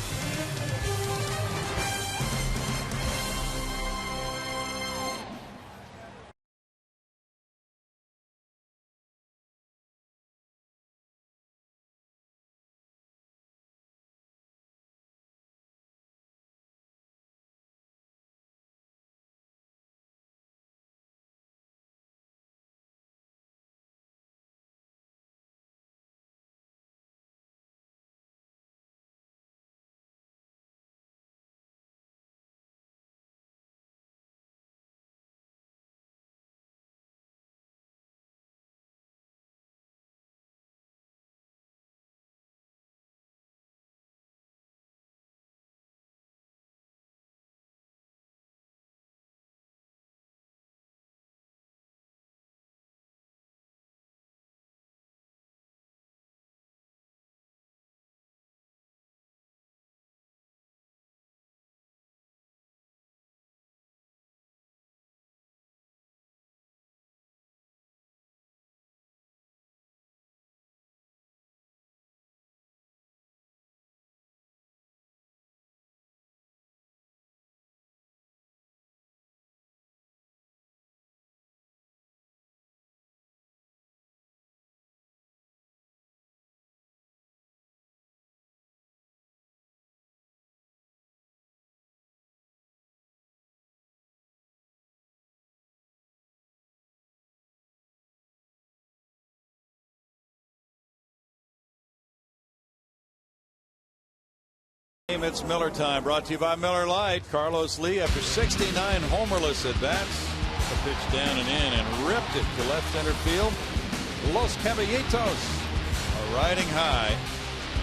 It's Miller time, brought to you by Miller Lite. Carlos Lee, after 69 homerless at bats, the pitch down and in and ripped it to left center field. Los Caballitos are riding high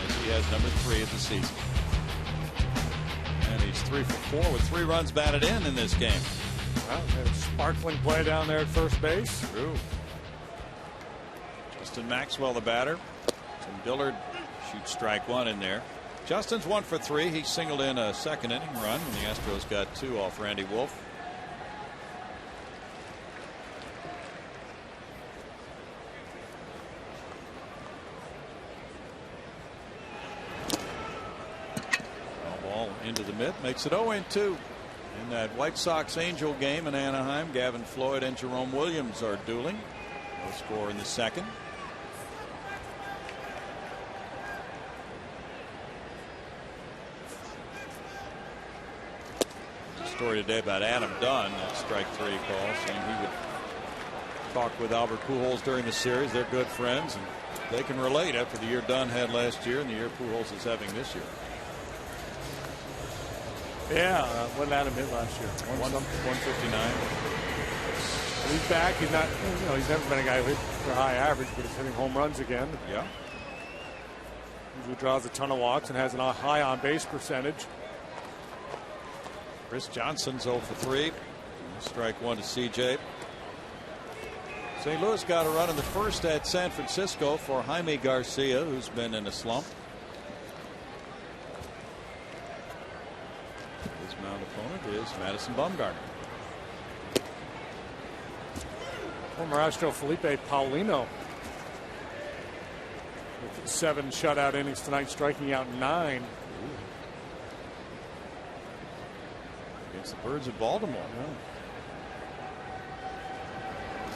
as he has number 3 of the season. And he's 3 for 4 with 3 runs batted in this game. Well, a sparkling play down there at first base. True. Justin Maxwell, the batter. Tim Dillard shoots strike 1 in there. Justin's 1 for 3. He singled in a second inning run, and the Astros got 2 off Randy Wolf. Ball into the mitt, makes it 0-2. In that White Sox Angel game in Anaheim, Gavin Floyd and Jerome Williams are dueling. No score in the second. Story today about Adam Dunn, that strike 3 call, saying he would talk with Albert Pujols during the series. They're good friends, and they can relate after the year Dunn had last year and the year Pujols is having this year. Yeah, what did Adam hit last year? 159. He's back. He's not, he's never been a guy who hit for high average, but he's hitting home runs again. Yeah. Usually draws a ton of walks and has a high on base percentage. Chris Johnson's 0 for 3. Strike 1 to CJ. St. Louis got a run in the first at San Francisco for Jaime Garcia, who's been in a slump. His mound opponent is Madison Bumgarner. Former Astro Felipe Paulino with 7 shutout innings tonight, striking out 9. Against the Birds of Baltimore.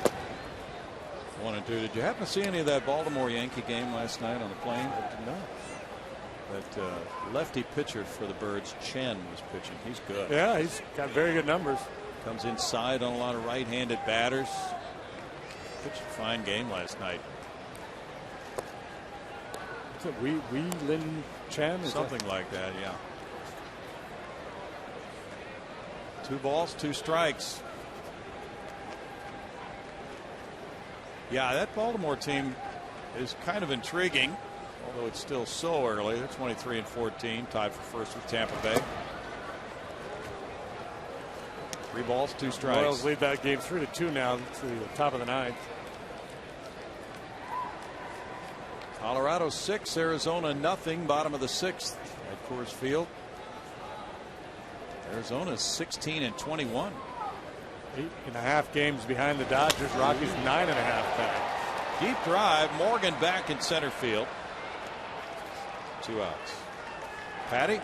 Yeah. 1-2. Did you happen to see any of that Baltimore Yankee game last night on the plane? No. That lefty pitcher for the Birds, Chen, was pitching. He's good. Yeah, he's got very good numbers. Comes inside on a lot of right-handed batters. Pitched a fine game last night. Is it Wee Lin Chen? Something like that, yeah. 2 balls, 2 strikes. Yeah, that Baltimore team is kind of intriguing, although it's still so early. They're 23-14, tied for first with Tampa Bay. 3 balls, 2 strikes. Royals lead that game 3-2 now to the top of the 9th. Colorado 6, Arizona nothing, bottom of the 6th at Coors Field. Arizona's 16-21. 8.5 games behind the Dodgers. Rockies 9.5 back. Deep drive. Morgan back in center field. 2 outs. Patty?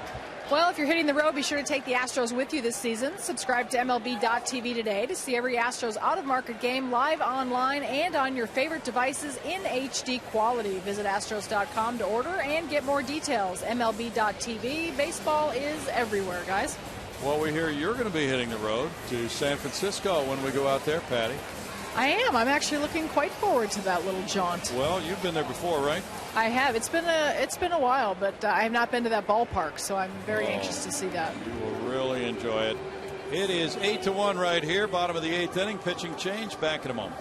Well, if you're hitting the road, be sure to take the Astros with you this season. Subscribe to MLB.tv today to see every Astros out-of-market game live online and on your favorite devices in HD quality. Visit Astros.com to order and get more details. MLB.tv. Baseball is everywhere, guys. Well, we hear you're going to be hitting the road to San Francisco when we go out there, Patty. I am. I'm actually looking quite forward to that little jaunt. Well, you've been there before, right? I have. It's been a while, but I have not been to that ballpark, so I'm very anxious to see that. You will really enjoy it. It is 8-1 right here, bottom of the 8th inning. Pitching change. Back in a moment.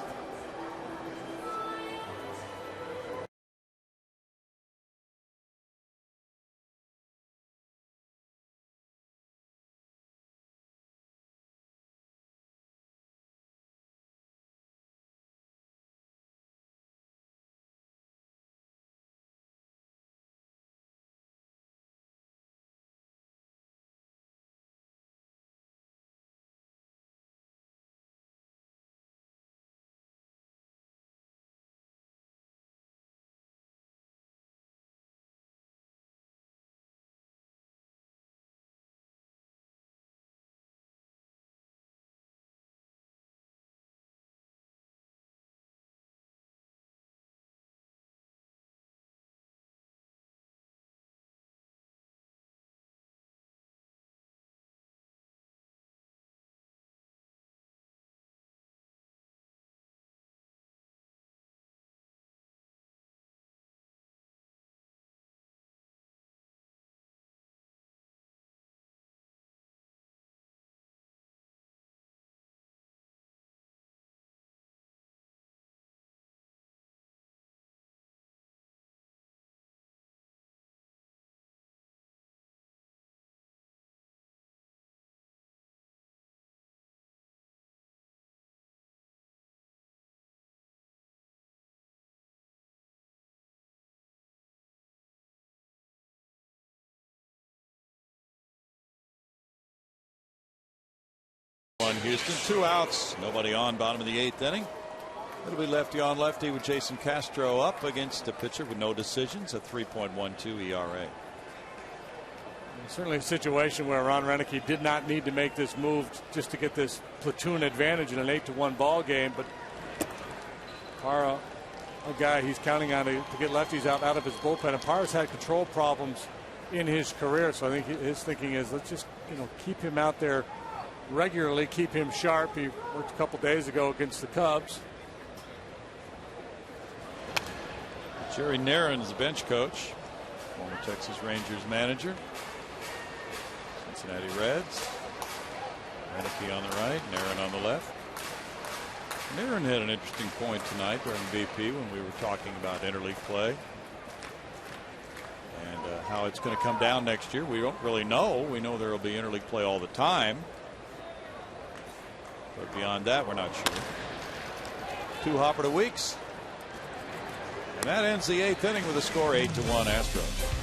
Houston, 2 outs, nobody on, bottom of the 8th inning. It'll be lefty on lefty with Jason Castro up against a pitcher with no decisions, a 3.12 ERA. Certainly a situation where Ron Renicky did not need to make this move just to get this platoon advantage in an 8-1 ball game, but Parra, a guy he's counting on to get lefties out of his bullpen, and Parra's had control problems in his career, so I think his thinking is let's just keep him out there regularly, keep him sharp. He worked a couple days ago against the Cubs. Jerry Narron is the bench coach, former Texas Rangers manager. Cincinnati Reds. Renicky on the right, Narron on the left. Narron had an interesting point tonight during BP when we were talking about interleague play and how it's going to come down next year. We don't really know. We know there will be interleague play all the time. But beyond that, we're not sure. 2 Hopper to Weeks. And that ends the 8th inning with a score 8-1 Astros.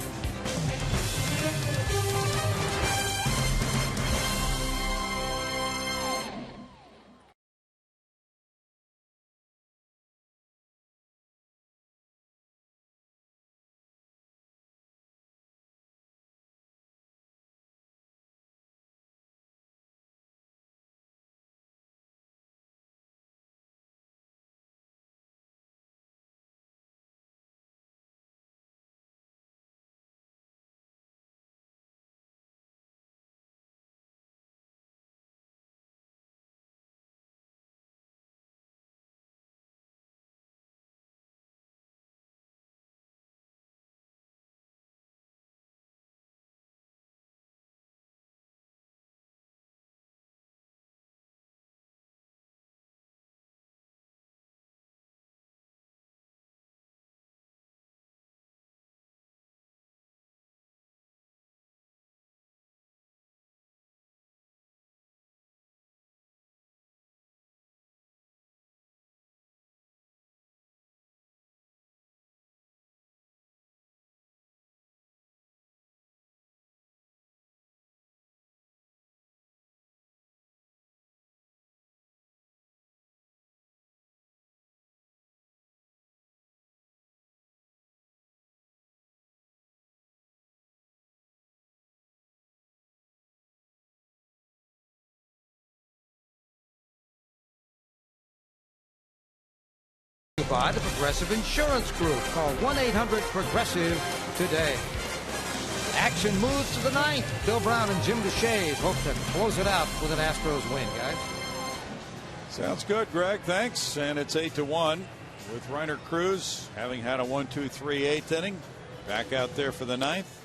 by the Progressive Insurance Group. Call 1-800-PROGRESSIVE today. Action moves to the ninth. Bill Brown and Jim Deshaies hope to close it out with an Astros win, guys. Sounds good, Greg. Thanks. And it's 8-1 with Reiner Cruz having had a 1-2-3 eighth inning. Back out there for the ninth.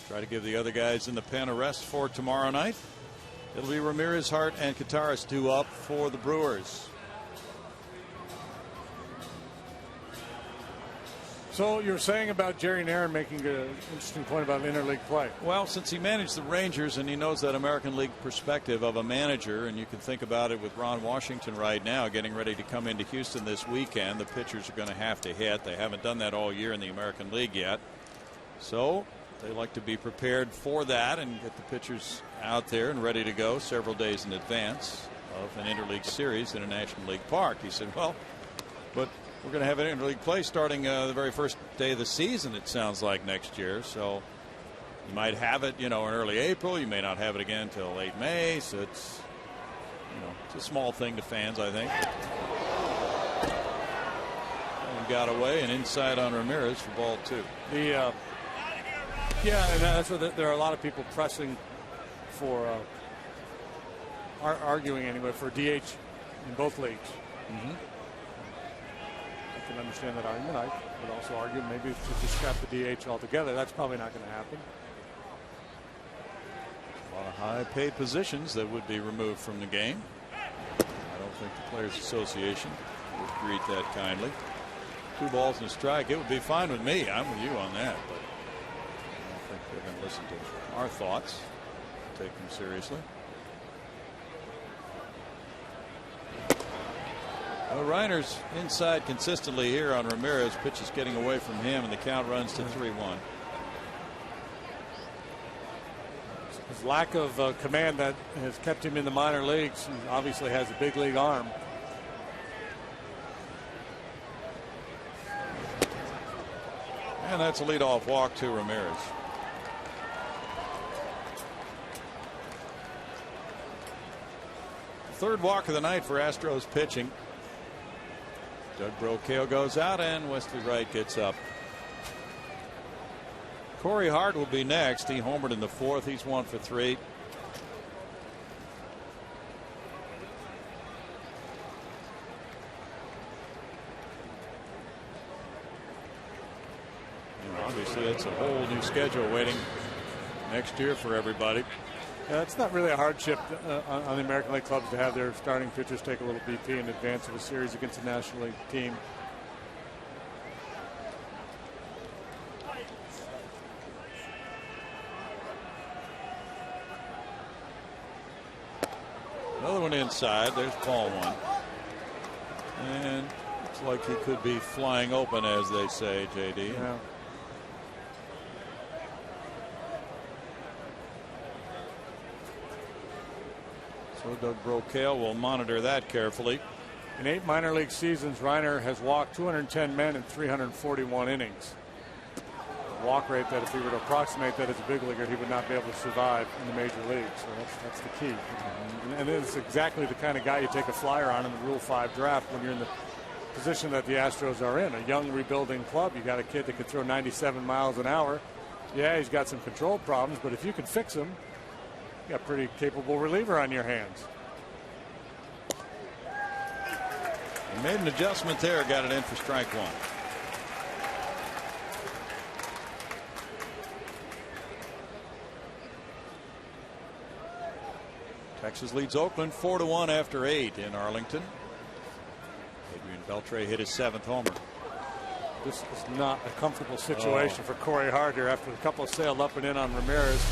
Try to give the other guys in the pen a rest for tomorrow night. It'll be Ramirez, Hart, and Kataris due up for the Brewers. So you're saying about Jerry and Aaron making an interesting point about interleague play. Well, since he managed the Rangers and he knows that American League perspective of a manager, and you can think about it with Ron Washington right now getting ready to come into Houston this weekend, the pitchers are going to have to hit. They haven't done that all year in the American League yet. So they like to be prepared for that and get the pitchers out there and ready to go several days in advance of an interleague series in a National League park. He said, well, but we're going to have an interleague play starting the very first day of the season, it sounds like, next year. So you might have it, in early April. You may not have it again until late May. So it's, it's a small thing to fans, I think. And got away and inside on Ramirez for ball 2. Yeah, and that's what there are a lot of people pressing for, arguing anyway, for DH in both leagues. Mm-hmm. I can understand that argument. I would also argue maybe to just scrap the DH altogether. That's probably not going to happen. A lot of high-paid positions that would be removed from the game. I don't think the Players Association would greet that kindly. 2 balls and a strike. It would be fine with me. I'm with you on that. But I don't think they're going to listen to our thoughts. Take them seriously. Well, Reiner's inside consistently here on Ramirez. Pitch is getting away from him, and the count runs to 3-1. His lack of command that has kept him in the minor leagues. He obviously has a big league arm. And that's a leadoff walk to Ramirez. Third walk of the night for Astros pitching. Doug Brocail goes out and Wesley Wright gets up. Corey Hart will be next. He homered in the 4th. He's 1 for 3. And obviously it's a whole new schedule waiting next year for everybody. Yeah, it's not really a hardship on the American League clubs to have their starting pitchers take a little BP in advance of a series against a National League team. Another one inside. There's ball 1. And looks like he could be flying open, as they say, JD. Yeah. So Doug Brocail will monitor that carefully. In 8 minor league seasons, Reiner has walked 210 men in 341 innings. A walk rate that if he were to approximate that as a big leaguer, he would not be able to survive in the major leagues. So that's the key. And it's exactly the kind of guy you take a flyer on in the Rule 5 draft when you're in the position that the Astros are in. A young rebuilding club. You got a kid that can throw 97 miles an hour. Yeah, he's got some control problems, but if you can fix him, you got a pretty capable reliever on your hands. He made an adjustment there, got it in for strike 1. Texas leads Oakland 4-1 after 8 in Arlington. Adrian Beltre hit his 7th homer. This is not a comfortable situation for Corey Hart here after a couple sailed up and in on Ramirez.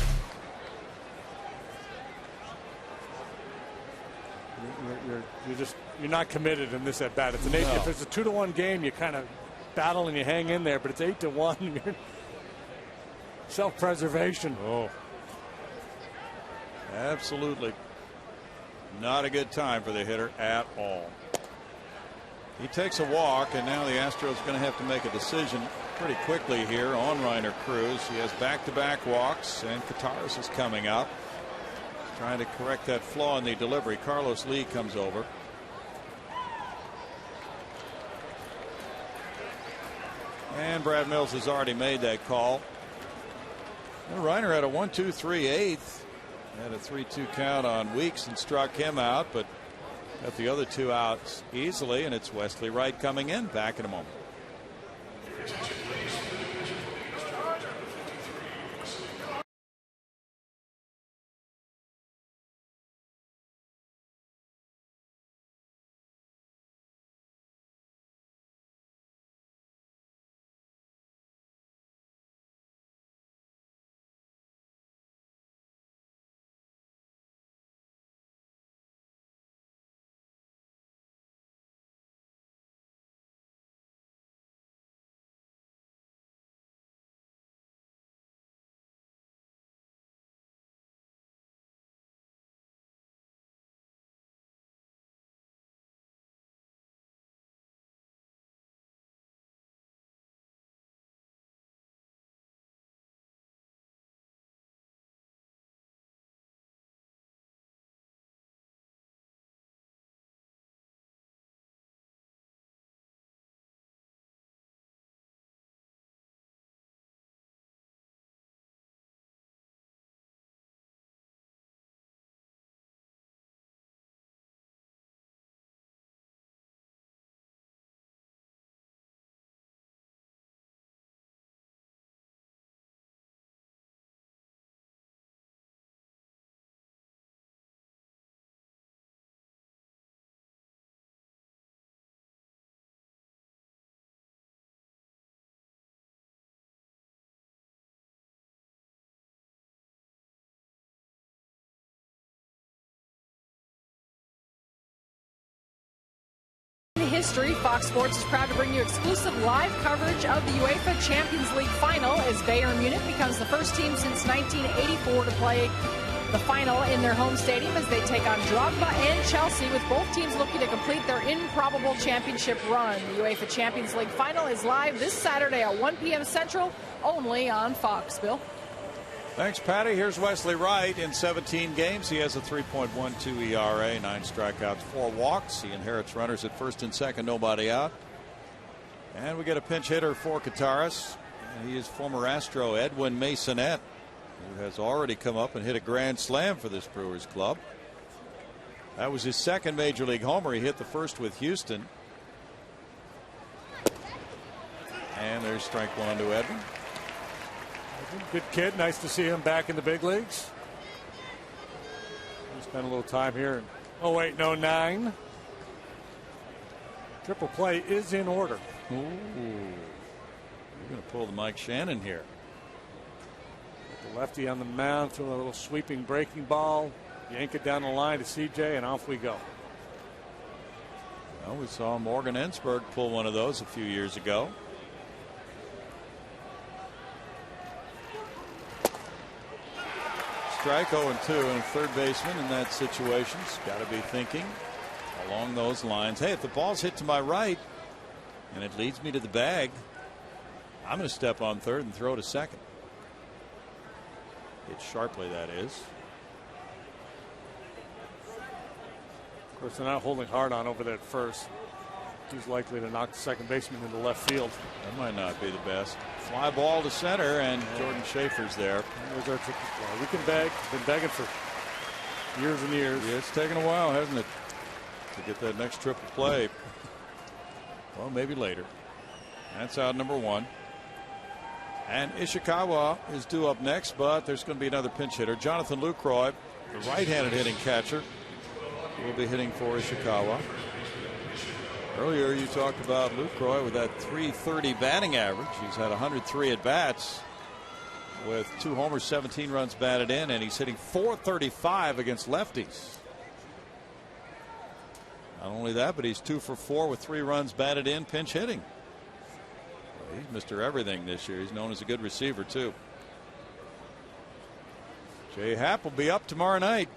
You're not committed in this at bat. It's an 8. If it's a 2-1 game, you kind of battle and you hang in there, but it's 8-1. Self-preservation. Oh, absolutely not a good time for the hitter at all. He takes a walk, and now the Astros are going to have to make a decision pretty quickly here on Reiner Cruz. He has back-to-back walks, and Kataris is coming up, trying to correct that flaw in the delivery. Carlos Lee comes over. And Brad Mills has already made that call. Well, Reiner had a 1-2-3-8. Had a 3-2 count on Weeks and struck him out, but got the other two outs easily, and it's Wesley Wright coming in. Back in a moment. History, Fox Sports is proud to bring you exclusive live coverage of the UEFA Champions League final as Bayern Munich becomes the first team since 1984 to play the final in their home stadium as they take on Drogba and Chelsea, with both teams looking to complete their improbable championship run. The UEFA Champions League final is live this Saturday at 1 p.m. Central, only on Fox. Bill? Thanks, Patty. Here's Wesley Wright. In 17 games, he has a 3.12 ERA, 9 strikeouts, 4 walks. He inherits runners at first and second, nobody out. And we get a pinch hitter for Kataris. He is former Astro Edwin Masonette, who has already come up and hit a grand slam for this Brewers club. That was his second major league homer. He hit the first with Houston. And there's strike one to Edwin. Good kid. Nice to see him back in the big leagues. He spent a little time here in 08 and 09. Triple play is in order. Ooh. You're going to pull the Mike Shannon here. The lefty on the mound, throw a little sweeping breaking ball, yank it down the line to CJ, and off we go. Well, we saw Morgan Ensberg pull one of those a few years ago. Strike 0-2, and a third baseman in that situation's got to be thinking along those lines. Hey, if the ball's hit to my right and it leads me to the bag, I'm going to step on third and throw to second. Hit sharply, that is. Of course, they're not holding hard on over there at first. He's likely to knock the second baseman into left field. That might not be the best. Fly ball to center, and Jordan Schaefer's there. There's our triple play. We can beg. Been begging for years and years. Yeah, it's taken a while, hasn't it, to get that next triple play. Well, maybe later. That's out number one. And Ishikawa is due up next, but there's going to be another pinch hitter. Jonathan Lucroy, the right-handed hitting catcher, will be hitting for Ishikawa. Earlier you talked about Lucroy with that .330 batting average. He's had 103 at bats with 2 homers, 17 runs batted in, and he's hitting .435 against lefties. Not only that, but he's 2 for 4 with 3 runs batted in, pinch hitting. He's Mr. Everything this year. He's known as a good receiver too. Jay Happ will be up tomorrow night,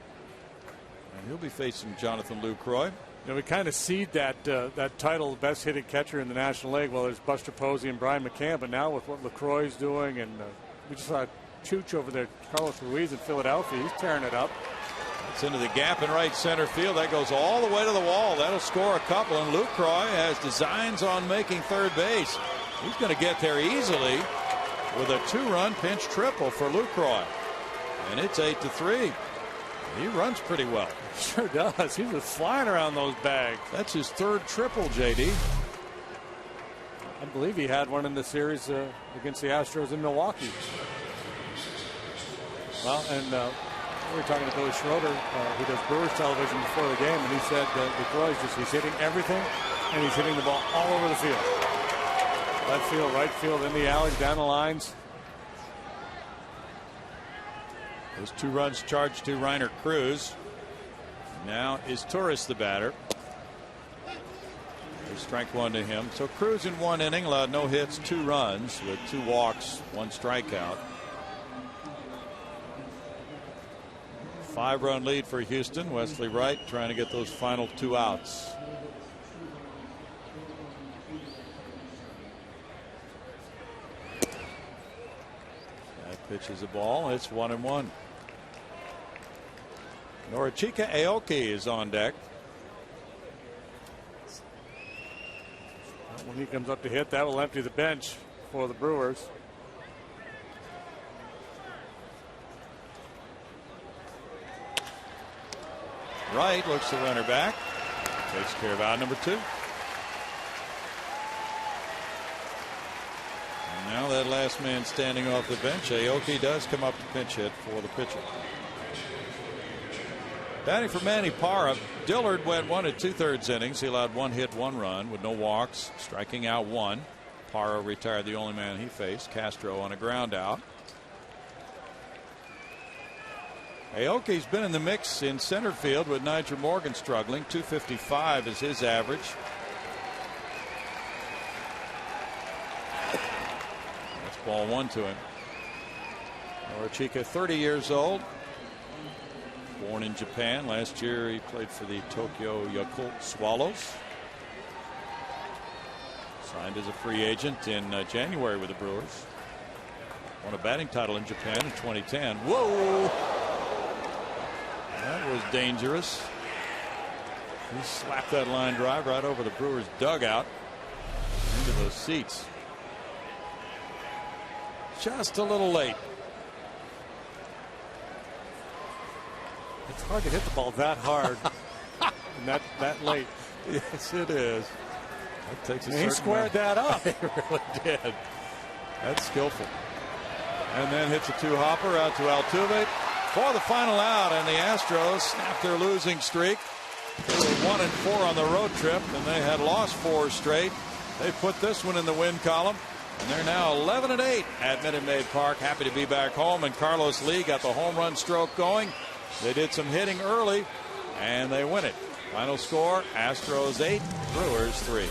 and he'll be facing Jonathan Lucroy. You know, we kind of cede that that title, best hitting catcher in the National League. Well, there's Buster Posey and Brian McCann, but now with what LaCroix's doing, and we just saw Chooch over there, Carlos Ruiz in Philadelphia. He's tearing it up. It's into the gap in right center field. That goes all the way to the wall. That'll score a couple, and Lucroy has designs on making third base. He's going to get there easily with a 2-run pinch triple for Lucroy. And it's 8-3. He runs pretty well. Sure does. He's just flying around those bags. That's his 3rd triple, JD. I believe he had one in the series against the Astros in Milwaukee. Well, and we were talking to Billy Schroeder, who does Brewers television before the game, and he said that Lucroy's he's hitting everything, and he's hitting the ball all over the field. Left field, right field, in the alleys, down the lines. Those 2 runs charged to Reiner Cruz. Now is Torres the batter. Strike 1 to him. So Cruz in 1 inning allowed no hits, 2 runs with 2 walks, 1 strikeout. 5-run lead for Houston. Wesley Wright trying to get those final 2 outs. That pitch is a ball. It's 1-1. Norichika Aoki is on deck. When he comes up to hit, that will empty the bench for the Brewers. Wright looks the runner back. Takes care of out number 2. And now that last man standing off the bench, Aoki does come up to pinch hit for the pitcher. Batting for Manny Parra, Dillard went 1 2/3 innings. He allowed 1 hit, 1 run with no walks, striking out 1. Parra retired the only man he faced, Castro, on a ground out. Aoki's been in the mix in center field with Nigel Morgan struggling. 255 is his average. That's ball 1 to him. Norichika, 30 years old. Born in Japan. Last year he played for the Tokyo Yakult Swallows. Signed as a free agent in January with the Brewers. Won a batting title in Japan in 2010. Whoa! That was dangerous. He slapped that line drive right over the Brewers dugout into those seats. Just a little late. It's hard to hit the ball that hard and that late. Yes, it is. That takes a he squared that up. He really did. That's skillful. And then hits a 2-hopper out to Altuve for the final out, and the Astros snapped their losing streak. They were 1-4 on the road trip, and they had lost 4 straight. They put this one in the win column, and they're now 11-8 at Minute Maid Park. Happy to be back home, and Carlos Lee got the home run stroke going. They did some hitting early, and they win it. Final score, Astros 8, Brewers 3.